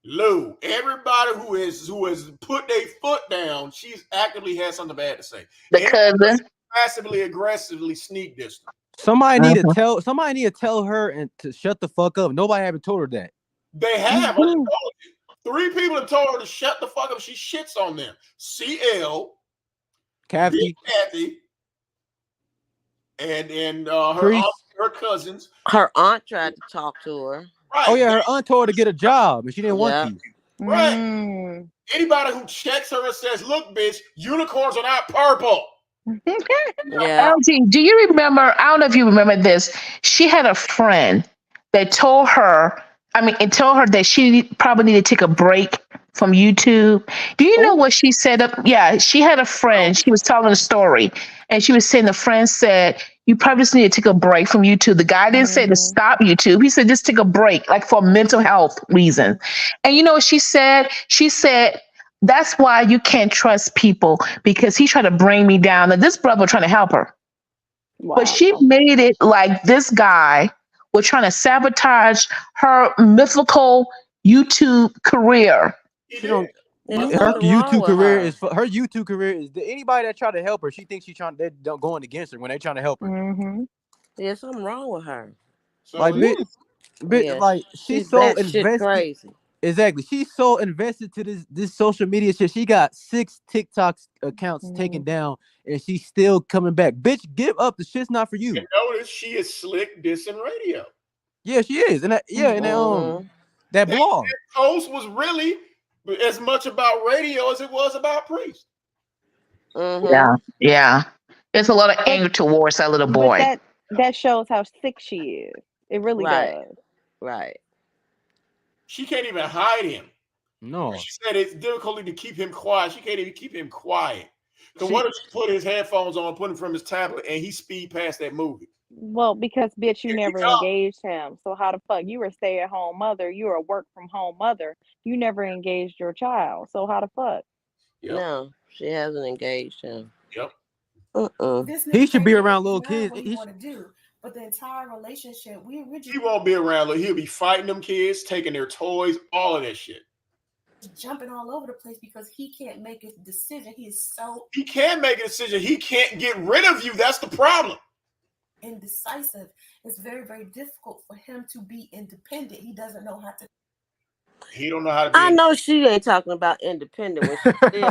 Lou, everybody who has put their foot down, she's actively had something bad to say. The cousin. Passively aggressively sneak distance. Somebody need Mhm. to tell her and to shut the fuck up. Nobody haven't told her that. They have. I just told you. 3 people have told her to shut the fuck up. She shits on them. CL, Kathy, Big Kathy, and Priest. her cousins. Her aunt tried to talk to her. Right. Oh yeah, her aunt told her to get a job, and she didn't want Yeah. to. Right. Mm. Anybody who checks her and says, "Look, bitch, unicorns are not purple." Yeah. LG, do you remember? I don't know if you remember this. She had a friend that told her, it told her that she probably needed to take a break from YouTube. Do you know what she said? Yeah, she had a friend. She was telling a story, and she was saying the friend said, "You probably just need to take a break from YouTube." The guy didn't say to stop YouTube. He said, "Just take a break, like for mental health reasons." And you know what she said? She said, that's why you can't trust people because he tried to bring me down. And this brother trying to help her. But Wow. she made it like this guy was trying to sabotage her mythical YouTube career. He She did. don't. There's Her something wrong with her. YouTube career is anybody that try to help her. She thinks they're going against her when they trying to help her. Mm-hmm. There's something wrong with her. So Like yeah. Yeah, like she's so that shit invested. crazy. Exactly, she's so invested to this social media shit. She got 6 TikTok accounts taken down, and she's still coming back. Bitch, give up. The shit's not for you. And notice she is slick dissing radio. Yeah, she is, and that blog. That post was really as much about radio as it was about Priest. Yeah. Yeah. There's a lot of anger towards that little But boy. that shows how sick she is. It really Right. does. Right. She can't even hide him. No, She said it's difficult to keep him quiet. She can't even keep him quiet. So She- what if she put his headphones on, put him from his tablet, and he speed past that movie? Well, because bitch, you Here he never come. engaged him. So how the fuck? You were a stay-at-home mother. You were a work-from-home mother. You never engaged your child. So how the fuck? Yep. No, she hasn't engaged him. Yep. This He should be nigga around is little not kids. What he want to do, but the entire relationship, we He originally won't be around. Look, he'll be fighting them kids, taking their toys, all of that shit. jumping all over the place because he can't make a decision. He is so He can make a decision. He can't get rid of you. That's the problem. indecisive. It's very, very difficult for him to be independent. He doesn't know how to. He don't know how to be. I know she ain't talking about independent when she did.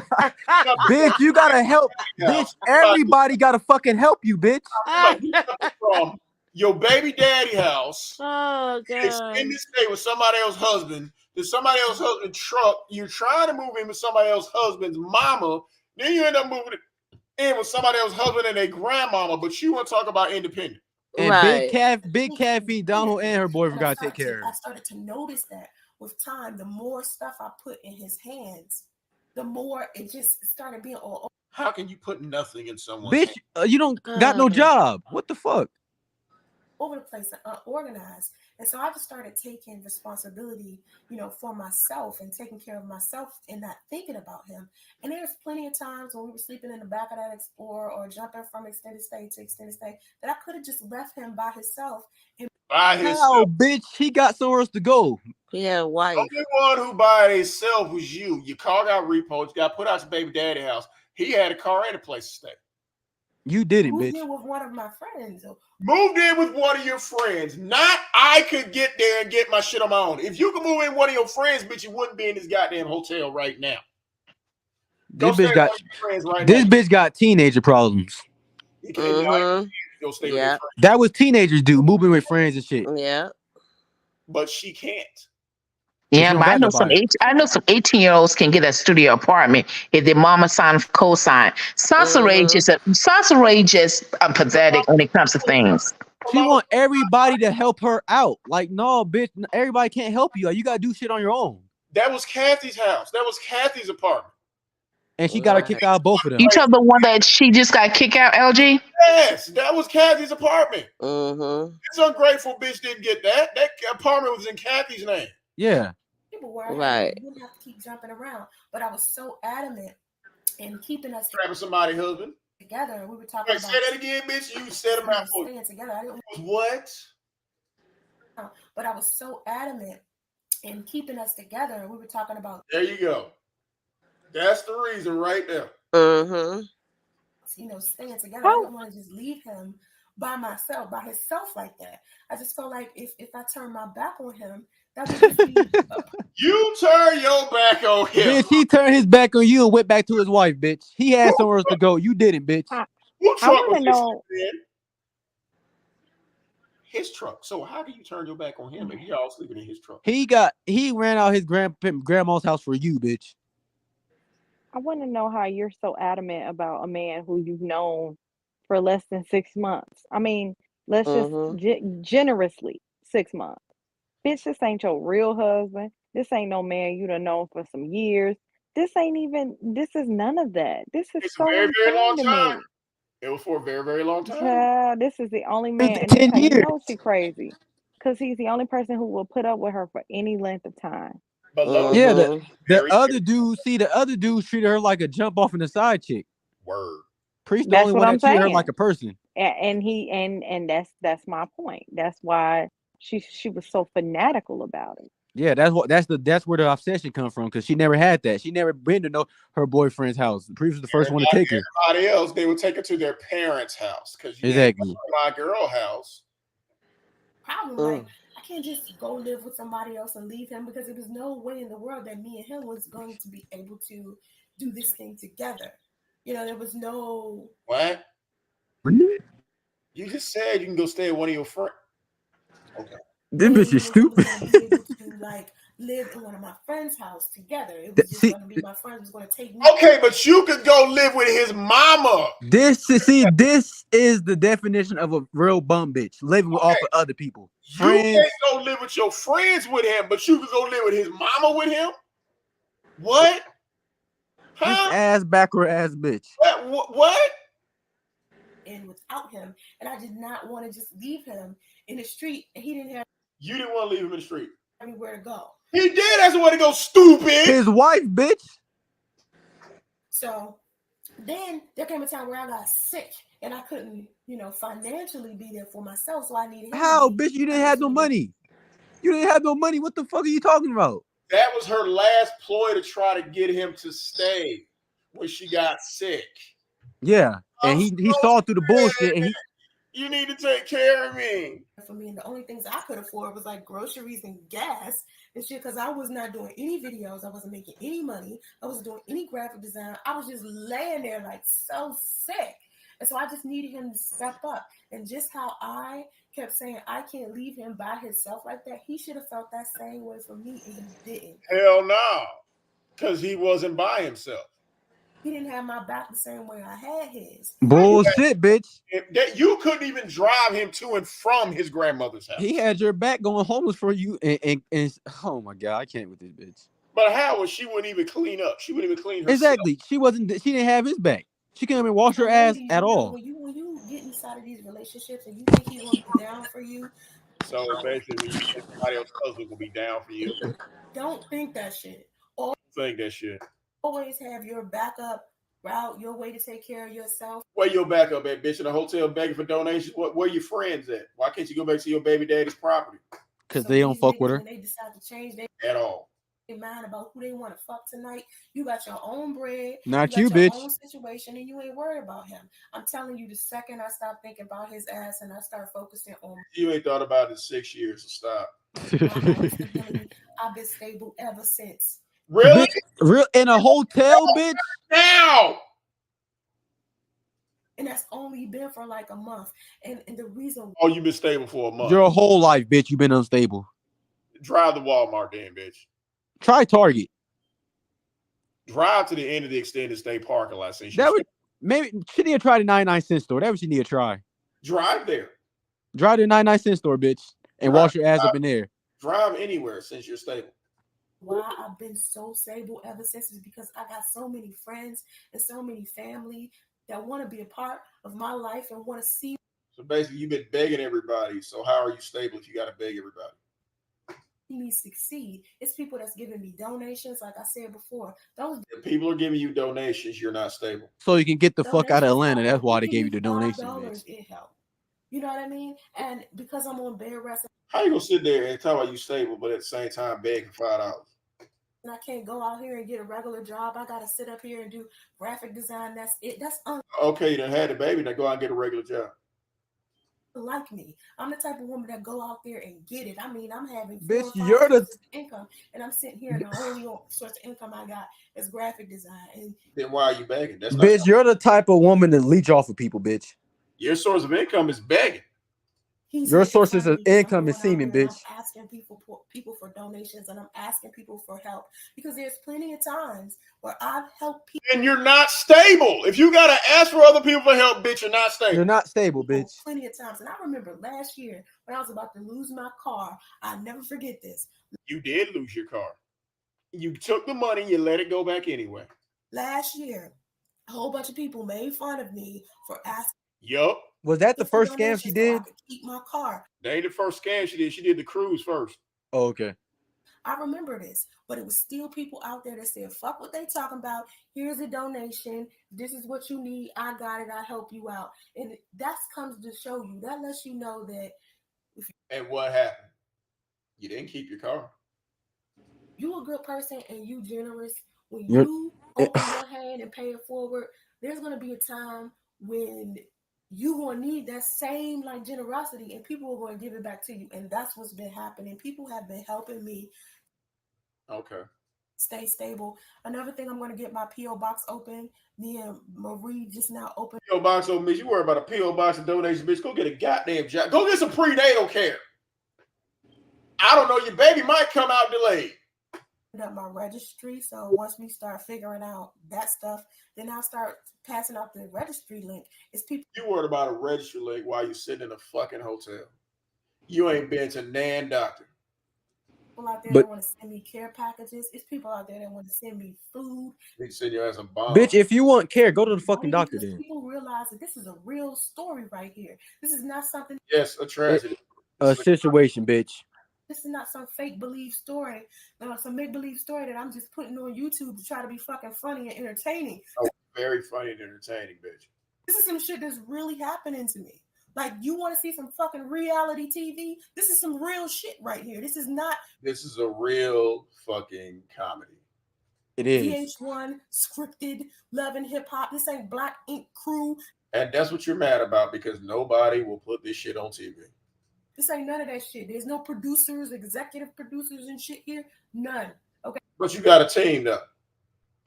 Bitch, you gotta help. Bitch, everybody gotta fucking help you, bitch. Like, you coming from your baby daddy house, Oh God. extended stay with somebody else's husband, to somebody else's husband's truck. You're trying to move in with somebody else's husband's mama. Then you end up moving in with somebody else's husband and their grandmama. But you want to talk about independent. And Right. Big Kathy, Donald, and her boyfriend gotta take care of I her. started to notice that with time, the more stuff I put in his hands, the more it just started being all How can you put nothing in someone's Bitch, hand? you don't got no job. What the fuck? over the place and unorganized. And so I just started taking responsibility, for myself and taking care of myself and not thinking about him. And there's plenty of times when we were sleeping in the back of that Explorer or jumping from extended stay to extended stay that I could have just left him by himself. And By How, himself. bitch? He got somewhere else to go. He had a wife. The only one who by himself was you. Your car got repoed. You got put out your baby daddy house. He had a car and a place to stay. You did it, moved bitch. in with one of my friends. Moved in with one of your friends. Not I could get there and get my shit on my own. If you could move in with one of your friends, bitch, you wouldn't be in this goddamn hotel right now. This bitch got teenager problems. Go stay with your friends. That was teenagers do, moving with friends and shit. Yeah. But she can't. Yeah, but I know some 18-year-olds can get a studio apartment if their mama sign co-sign. Soncerae just pathetic when it comes to things. She want everybody to help her out. Like, no, bitch, everybody can't help you. Like, you gotta do shit on your own. That was Kathy's house. That was Kathy's apartment. And she got to kick out both of them. You tell the one that she just got kicked out, LG? Yes, that was Kathy's apartment. Mm-hmm. This ungrateful bitch didn't get that. That apartment was in Kathy's name. Yeah. Right. You didn't have to keep jumping around. But I was so adamant in keeping us trapping somebody's husband together. We were talking about. Say that again, bitch. You said them out for staying together. I didn't what? But I was so adamant in keeping us together. We were talking about. There you go. That's the reason right there. Mm-hmm. You know, staying together. I didn't want to just leave him by himself like that. I just felt like if I turned my back on him, that would just be you turn your back on him. Bitch, he turned his back on you and went back to his wife, bitch. He had somewhere else to go. You didn't, bitch. What truck was this in? His truck. So how do you turn your back on him if y'all sleeping in his truck? He ran out his grandma's house for you, bitch. I want to know how you're so adamant about a man who you've known for less than 6 months. I mean, let's just generously 6 months. Bitch, this ain't your real husband. This ain't no man you done known for some years. This is none of that. This is so very, very long time. Me. It was for a very, very long time. Yeah, this is the only man. And 10 years. You know she crazy. Because he's the only person who will put up with her for any length of time. Yeah, the other dude treated her like a jump off in the side chick. Word. Priest the only one that treated her like a person. And that's my point. That's why she was so fanatical about it. Yeah, that's where the obsession comes from, because she never had that. She never been to know her boyfriend's house. The priest was the first one to take her. Everybody else, they would take her to their parents' house because exactly my girl house. Problem like I can't just go live with somebody else and leave him, because there was no way in the world that me and him was going to be able to do this thing together. You know, there was no. What? You just said you can go stay at one of your friends. Okay. This bitch is stupid. Be able to like live in one of my friends' house together. It was just going to be my friend was going to take me. Okay, but you could go live with his mama. This is the definition of a real bum bitch, living off of other people. Friends. You can't go live with your friends with him, but you could go live with his mama with him. What? Huh? This ass backward ass bitch. What? And without him, and I did not want to just leave him in the street, and he didn't have. You didn't want to leave him in the street. Anywhere to go. He did have somewhere to go, stupid. His wife, bitch. So then there came a time where I got sick and I couldn't, financially be there for myself. So I needed him. How, bitch? You didn't have no money. You didn't have no money. What the fuck are you talking about? That was her last ploy to try to get him to stay when she got sick. Yeah. And he saw through the bullshit, and you need to take care of me. For me, and the only things I could afford was like groceries and gas and shit, because I was not doing any videos. I wasn't making any money. I wasn't doing any graphic design. I was just laying there like so sick. And so I just needed him to step up. And just how I kept saying I can't leave him by himself like that, he should have felt that same way for me, and he didn't. Hell no. Because he wasn't by himself. He didn't have my back the same way I had his. Bullshit, bitch. You couldn't even drive him to and from his grandmother's house. He had your back going homeless for you, and oh my God, I can't with this bitch. But how? She wouldn't even clean up. She wouldn't even clean herself. Exactly. She didn't have his back. She couldn't even wash her ass at all. When you get inside of these relationships and you think he's going to be down for you. So basically, you think somebody else's husband will be down for you. Don't think that shit. Think that shit. Always have your backup route, your way to take care of yourself. Where your backup at, bitch? In a hotel begging for donations? Where your friends at? Why can't you go back to your baby daddy's property? Because they don't fuck with her. When they decide to change at all. Their mind about who they want to fuck tonight. You got your own bread. Not you, bitch. Your own situation, and you ain't worried about him. I'm telling you, the second I start thinking about his ass and I start focusing on. You ain't thought about it in 6 years, so stop. I've been stable ever since. Really? Real in a hotel, bitch? Now. And that's only been for like a month. And the reason. Oh, you've been stable for a month. Your whole life, bitch. You've been unstable. Drive to Walmart then, bitch. Try Target. Drive to the end of the extended stay parking lot. Since That would maybe she need to try the 99-cent store. That would she need to try. drive there. Drive to the 99-cent store, bitch, and wash your ass up in there. Drive anywhere since you're stable. Why I've been so stable ever since is because I got so many friends and so many family that want to be a part of my life and want to see. So basically, you've been begging everybody. So how are you stable if you got to beg everybody? Me succeed. It's people that's giving me donations, like I said before. Those if people are giving you donations, you're not stable. So you can get the fuck out of Atlanta. That's why they gave you the donation. It helped. You know what I mean? And because I'm on bed rest, how you gonna sit there and talk about you stable, but at the same time begging $5? And I can't go out here and get a regular job. I gotta sit up here and do graphic design. That's it. That's okay. You done had a baby. Now go out and get a regular job. Like me, I'm the type of woman that go out there and get it. I mean, I'm having bitch, you're the income, and I'm sitting here, and the only source of income I got is graphic design. And then why are you begging? That's bitch, you're the type of woman that leech off of people, bitch. Your source of income is begging. Your sources of income is semen, bitch. I'm asking people for donations, and I'm asking people for help because there's plenty of times where I've helped people. And you're not stable. If you gotta ask for other people for help, bitch, you're not stable. You're not stable, bitch. Plenty of times, and I remember last year when I was about to lose my car. I never forget this. You did lose your car. You took the money, you let it go back anyway. Last year, a whole bunch of people made fun of me for asking. Yup. Was that the first scam she did? So I could keep my car. That ain't the first scam she did. She did the cruise first. Oh, okay. I remember this, but it was still people out there that said, fuck what they talking about. Here's a donation. This is what you need. I got it. I help you out. And that comes to show you. That lets you know that. And what happened? You didn't keep your car. You a good person and you generous. When you open your hand and pay it forward, there's going to be a time when you will need that same like generosity and people are going to give it back to you. And that's what's been happening. People have been helping me stay stable. Another thing, I'm going to get my P.O. box open. Me and Marie just now opened. P.O. box open, bitch. You worry about a P.O. box and donations, bitch. Go get a goddamn job. Go get some prenatal care. I don't know. Your baby might come out delayed. Up my registry, so once we start figuring out that stuff, then I'll start passing out the registry link. It's people. You worried about a registry link while you're sitting in a fucking hotel. You ain't been to nan doctor. People out there that want to send me care packages. It's people out there that want to send me food. They send your ass a bomb. Bitch, if you want care, go to the fucking doctor then. People realize that this is a real story right here. This is not something. Yes, a tragedy. A situation, bitch. This is not some fake believe story, some make believe story that I'm just putting on YouTube to try to be fucking funny and entertaining. Oh, very funny and entertaining, bitch. This is some shit that's really happening to me. Like, you want to see some fucking reality TV? This is some real shit right here. This is not. This is a real fucking comedy. It is. VH1 scripted Love and Hip Hop. This ain't Black Ink Crew. And that's what you're mad about because nobody will put this shit on TV. This ain't none of that shit. There's no producers, executive producers and shit here. None. Okay. But you got a team though.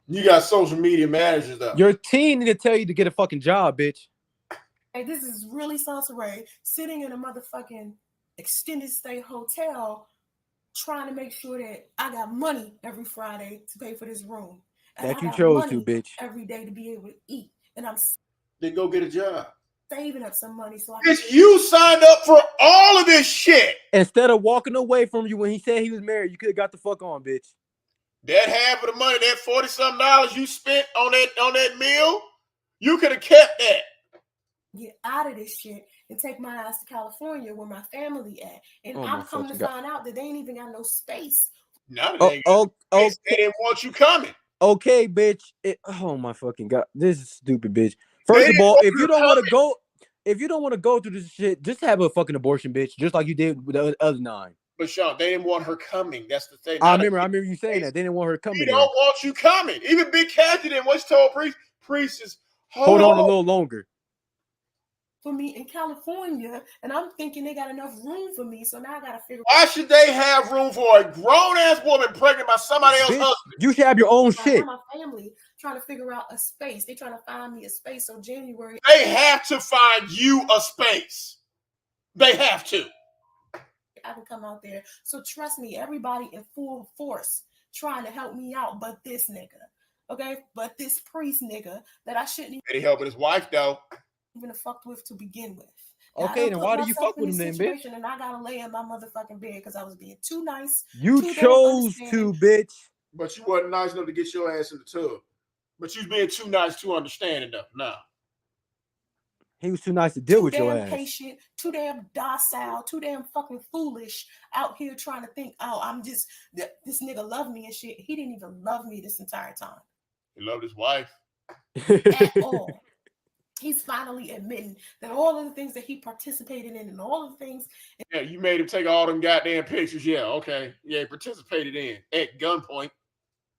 You got social media managers though. Your team need to tell you to get a fucking job, bitch. Hey, this is really Soncerae sitting in a motherfucking extended stay hotel trying to make sure that I got money every Friday to pay for this room. And that you chose to, bitch. Every day to be able to eat. And I'm then go get a job. Saving up some money so you signed up for all of this shit. Instead of walking away from you when he said he was married, you could have got the fuck on, bitch. That half of the money, that $40-something you spent on that meal, you could have kept that. Get out of this shit and take my ass to California where my family at. And I'm coming to find out that they ain't even got no space. No, they didn't want you coming. Okay, bitch. Oh my fucking God. This is stupid, bitch. First of all, if you don't want to go through this shit, just have a fucking abortion, bitch, just like you did with the other 9. But Sean, they didn't want her coming. That's the thing. I remember you saying that. They didn't want her coming. They don't want you coming. Even Big Kathy didn't. What she told Priest is hold on a little longer. For me in California, and I'm thinking they got enough room for me, so now I gotta figure. Why should they have room for a grown-ass woman pregnant by somebody else's husband? You should have your own shit. My family trying to figure out a space. They trying to find me a space. So January, they have to find you a space. They have to. I can come out there. So trust me, everybody in full force trying to help me out, but this nigga, okay, but this priest nigga that I shouldn't And he helping his wife though. even have fucked with to begin with. Okay, then why do you fuck with him then, bitch? And I gotta lay in my motherfucking bed because I was being too nice. You too damn chose to, understanding. bitch. But you wasn't nice enough to get your ass in the tub. But you was being too nice to understand enough. Nah. He was too nice to deal Too with your damn ass. patient, too damn docile, too damn fucking foolish out here trying to think, oh, I'm just, this nigga love me and shit. He didn't even love me this entire time He loved his wife. at all. He's finally admitting that all of the things that he participated in and all of the things. Yeah, you made him take all them goddamn pictures. Yeah, okay. Yeah, he participated in at gunpoint.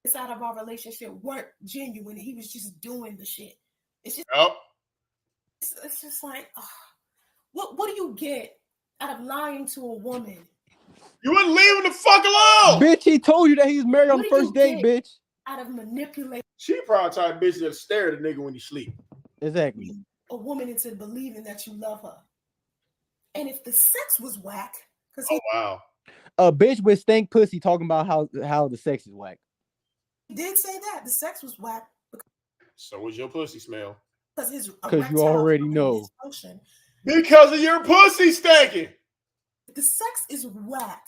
Inside of our relationship weren't genuine. He was just doing the shit. It's just, it's just like, what do you get out of lying to a woman? You wouldn't leave him the fuck alone. Bitch, he told you that he was married on the first date, bitch. Out of manipulation. She probably type bitch that stare at a nigga when you sleep. Exactly. A woman into believing that you love her. And if the sex was whack, because wow. A bitch with stank pussy talking about how the sex is whack. He did say that the sex was whack. So was your pussy smell? Because you already know. Because of your pussy stinking. The sex is whack.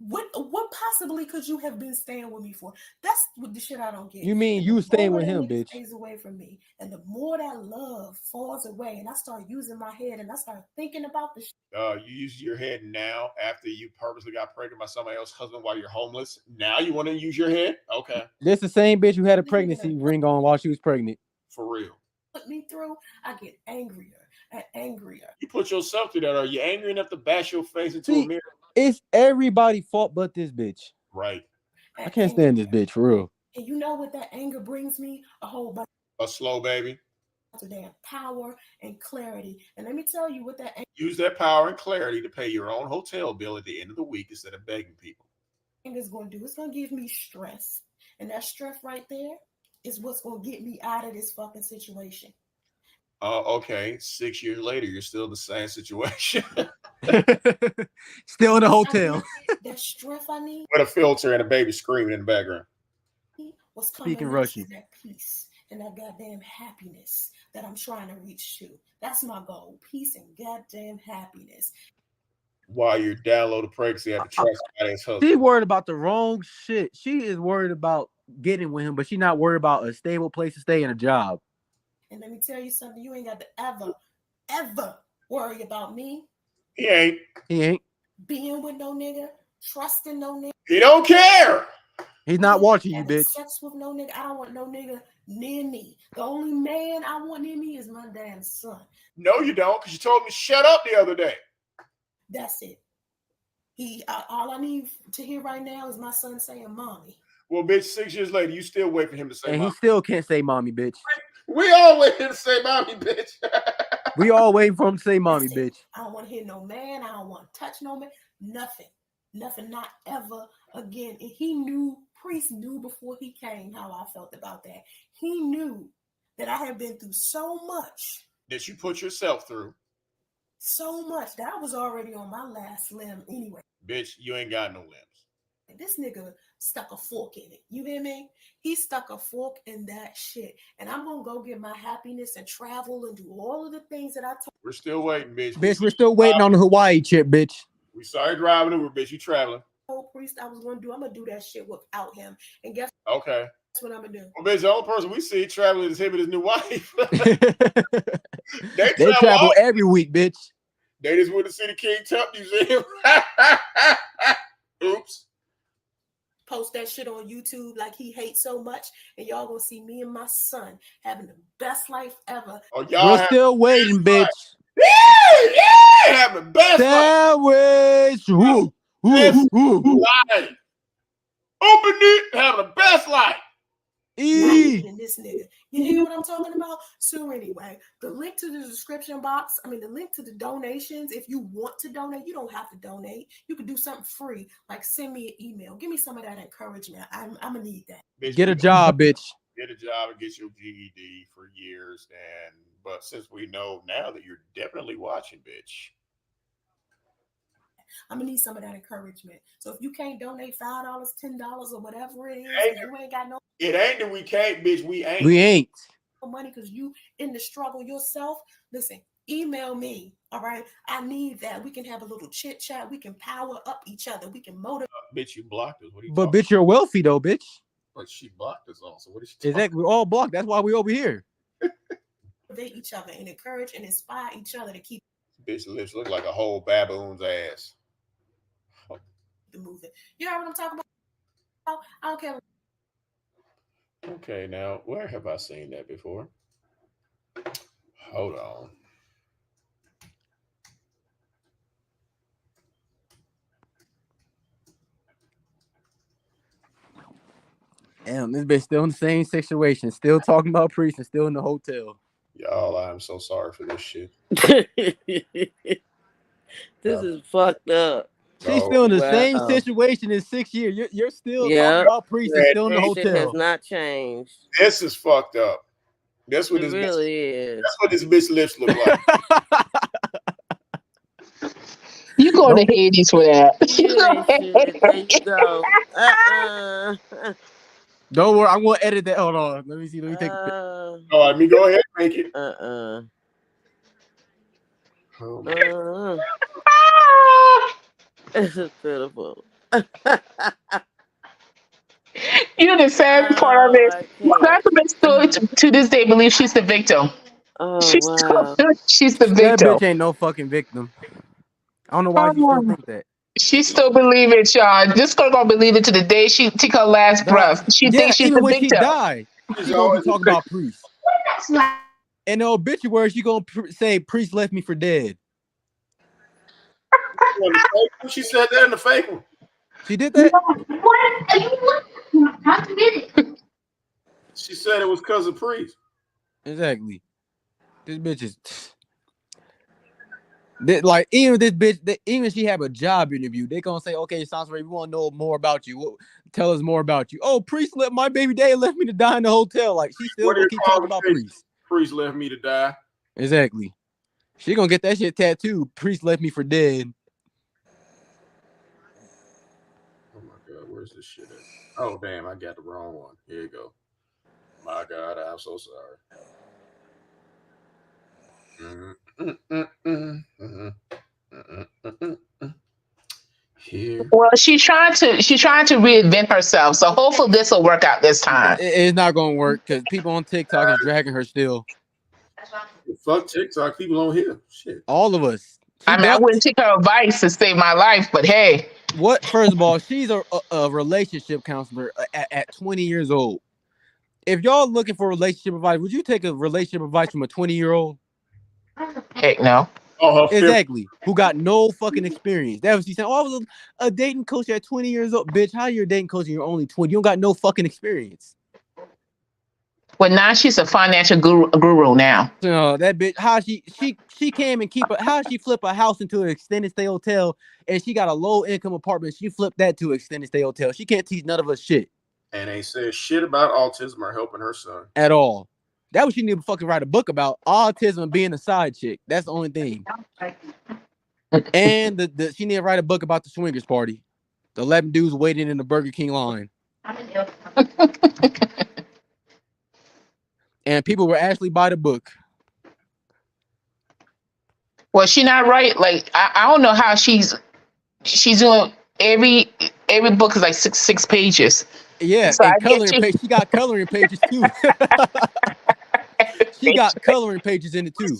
What possibly could you have been staying with me for? That's what the shit I don't get. You mean you staying with him, bitch? Stays away from me, and the more that love falls away, and I start using my head, and I start thinking about the. You use your head now after you purposely got pregnant by somebody else's husband while you're homeless. Now you want to use your head? Okay. This the same bitch who had a pregnancy ring on while she was pregnant. For real. Put me through. I get angrier and angrier. You put yourself through that. Are you angry enough to bash your face into a mirror? It's everybody's fault but this bitch. Right. I can't stand this bitch for real. And you know what that anger brings me? A whole bunch. A slow baby. Of damn power and clarity. And let me tell you what that anger. Use that power and clarity to pay your own hotel bill at the end of the week instead of begging people. Anger is going to do. It's going to give me stress. And that stress right there is what's going to get me out of this fucking situation. Okay. 6 years later, you're still in the same situation. Still in the hotel. That strength I need. With a filter and a baby screaming in the background. What's coming Speaking Russian. That peace and that goddamn happiness that I'm trying to reach to. That's my goal. Peace and goddamn happiness. While you're downloading pregnancy at the track somebody's husband. She's worried about the wrong shit. She is worried about getting with him, but she's not worried about a stable place to stay and a job. And let me tell you something. You ain't got to ever worry about me. He ain't. Being with no nigga. Trusting no nigga. He don't care. He's not watching you, bitch. Sex with no nigga. I don't want no nigga near me. The only man I want near me is my damn son. No, you don't, because you told me to shut up the other day. That's it. All I need to hear right now is my son saying mommy. Well, bitch, 6 years later, you still wait for him to say and mommy. He still can't say mommy, bitch. We all wait for him to say mommy, bitch. We all waiting for him to say mommy, bitch. I don't want to hear no man. I don't want to touch no man. Nothing, not ever again. And he knew, priest knew before he came how I felt about that. He knew that I had been through so much. That you put yourself through. So much that I was already on my last limb anyway. Bitch, you ain't got no limbs. This nigga stuck a fork in it. You hear me? He stuck a fork in that shit. And I'm going to go get my happiness and travel and do all of the things that I told. We're still waiting, bitch. Bitch, we're still waiting on the Hawaii trip, bitch. We started driving Uber, bitch. You traveling. Priest, I was going to do. I'm going to do that shit without him. And guess okay. That's what I'm going to do. Well, bitch, the only person we see traveling is him and his new wife. They travel every week, bitch. They just went to see the King Tut Museum. Oops. Post that shit on YouTube like he hates so much, and y'all gonna see me and my son having the best life ever. Oh, y'all we're still waiting, bitch. Yeah, having the best sandwich. Woo, woo, woo. Life. Open it, having the best life. This nigga. You hear what I'm talking about? So anyway, the link to the description box, the link to the donations, if you want to donate, you don't have to donate. You can do something free, like send me an email. Give me some of that encouragement. I'm going to need that. Bitch, get a job, bitch. Get a job and get your GED for years. But since we know now that you're definitely watching, bitch. I'm gonna need some of that encouragement. So if you can't donate $5, $10, or whatever it is, you ain't got no. It ain't that we can't, bitch. We ain't. We ain't. Money because you in the struggle yourself. Listen, email me. All right, I need that. We can have a little chit chat. We can power up each other. We can motivate. Bitch, you blocked us. What are you But talking bitch, you're wealthy though, bitch. But she blocked us also. What is she talking Exactly. We're all blocked. That's why we over here. Motivate each other and encourage and inspire each other to keep. Bitch lips look like a whole baboon's ass. The moving. You know what I'm talking about? I don't care. Okay, now where have I seen that before? Hold on. Damn, this bitch still in the same situation, still talking about priests and still in the hotel. Y'all, I'm so sorry for this shit. This is fucked up. She's still in the same situation in 6 years. You're still talking about priests and still in the hotel. Shit has not changed. This is fucked up. That's what it this really bitch, is. That's what this bitch lips look like. You go to Hades for that. You ain't shit. There you go. Don't worry, I'm gonna edit that. Hold on. Let me see. Let me take. All right, me go ahead and make it. This is pitiful. You know the sad part of it. Malcolm still to this day believes she's the victim. She's the victim. That bitch ain't no fucking victim. I don't know why you still think that. She still believe it, y'all. This girl gonna believe it to the day she take her last breath. She thinks she's even the when victim. she died, she gonna be talking about priests. And the obituary, she gonna say priest left me for dead. She said that in the fake one. She did that? She said it was because of priest. Exactly. This bitch is like, even this bitch, even she have a job interview, they gonna say, okay, Soncerae, we want to know more about you. Tell us more about you. Oh, priest left my baby daddy left me to die in the hotel. Like, she still gonna keep talking about priest. Priest left me to die. Exactly. She gonna get that shit tattooed. Priest left me for dead. Oh my God, where's this shit at? Oh damn, I got the wrong one. Here you go. My God, I'm so sorry. Here. Well, she's trying to reinvent herself. So hopefully this will work out this time. It's not gonna work because people on TikTok is dragging her still. Fuck TikTok, people on here. Shit. All of us. I wouldn't take her advice to save my life, but hey. What? First of all, she's a relationship counselor at 20 years old. If y'all looking for relationship advice, would you take a relationship advice from a 20-year-old? Heck no. Exactly. Who got no fucking experience. That was she saying, oh, I was a dating coach at 20 years old. Bitch, how you a dating coach and you're only 20? You don't got no fucking experience. Well, now she's a financial guru now. So that bitch, how she came and how she flip a house into an extended stay hotel, and she got a low income apartment. She flipped that to an extended stay hotel. She can't teach none of us shit. And ain't said shit about autism or helping her son at all. That what she need to fucking write a book about, autism and being a side chick. That's the only thing. And she need to write a book about the swingers party. The 11 dudes waiting in the Burger King line. And people will actually buy the book. Well, she not right. Like I don't know how she's doing every book is like six pages. Yeah, so and coloring page. She got coloring pages too. She got coloring pages in it too.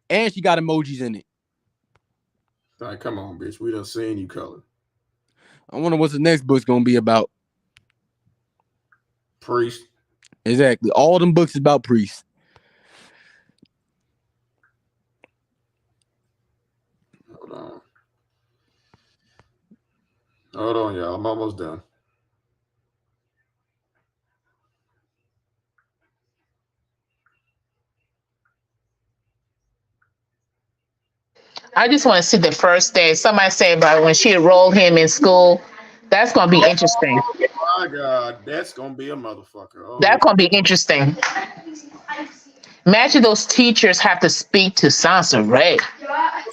And she got emojis in it. All right, come on, bitch. We done seen you color. I wonder what the next book's gonna be about. Priest. Exactly. All them books is about priests. Hold on, y'all. I'm almost done. I just want to see the first day. Somebody say about when she enrolled him in school. That's going to be interesting. Oh my God, that's going to be a motherfucker. Oh. That's going to be interesting. Imagine those teachers have to speak to Soncerae.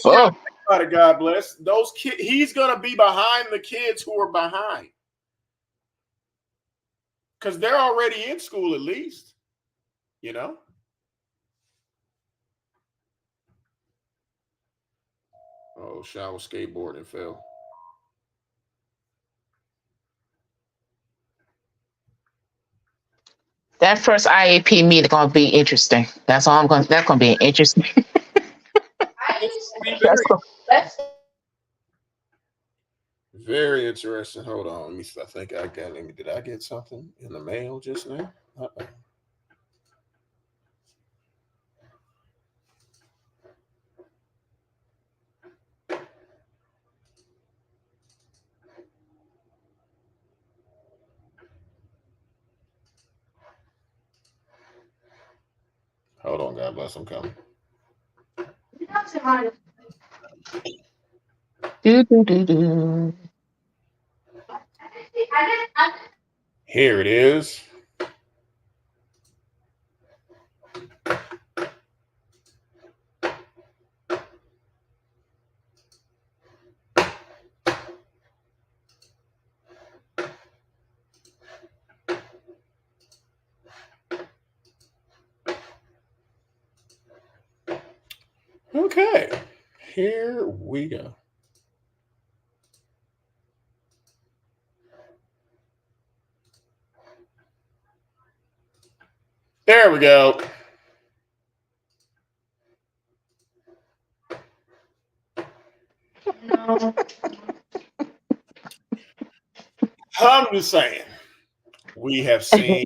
Oh. about it, God bless. Those kids, he's gonna be behind the kids who are behind. Because they're already in school at least. You know? Oh, Shaw skateboarding and fell. That first IAP meeting gonna be interesting. That's all I'm going. That's gonna be interesting. That's gonna- Very interesting. Hold on. Let me see. I think I got. Did I get something in the mail just now? Uh-oh. Hold on, God bless. I'm coming. do, do, do, do. Here it is. Okay. Here we go. There we go. I'm just saying, we have seen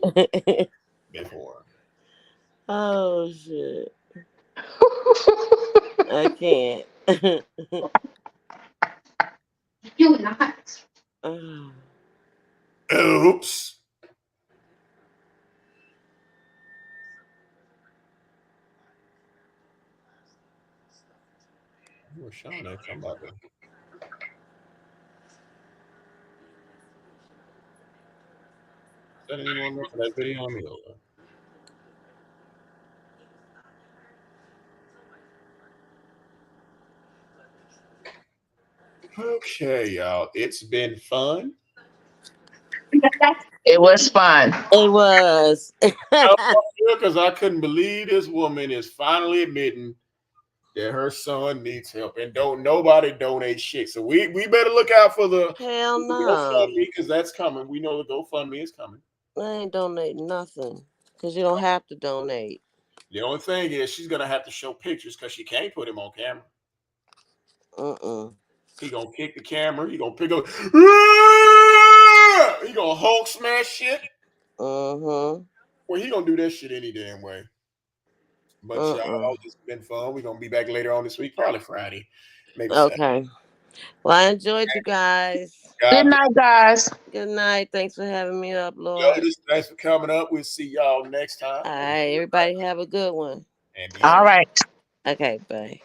before. Oh shit! I can't. You not. Oh. Oops. Where's Sean at? Come back. Is that anyone for that video on me? Okay, y'all. It's been fun. It was fun. It was. Because I couldn't believe this woman is finally admitting that her son needs help, and don't nobody donate shit. So we better look out for the Hell no. GoFundMe, because that's coming. We know the GoFundMe is coming. I ain't donating nothing because you don't have to donate. The only thing is she's gonna have to show pictures because she can't put him on camera. He gonna kick the camera. He gonna pick up. He gonna Hulk smash shit. Well, he gonna do that shit any damn way. But y'all, it's been fun. We're gonna be back later on this week, probably Friday, maybe Saturday. Okay. Well, I enjoyed you guys. Good night, guys. Good night. Thanks for having me up, Lord. Thanks for coming up. We'll see y'all next time. All right. Everybody have a good one. And All right. Okay. Bye.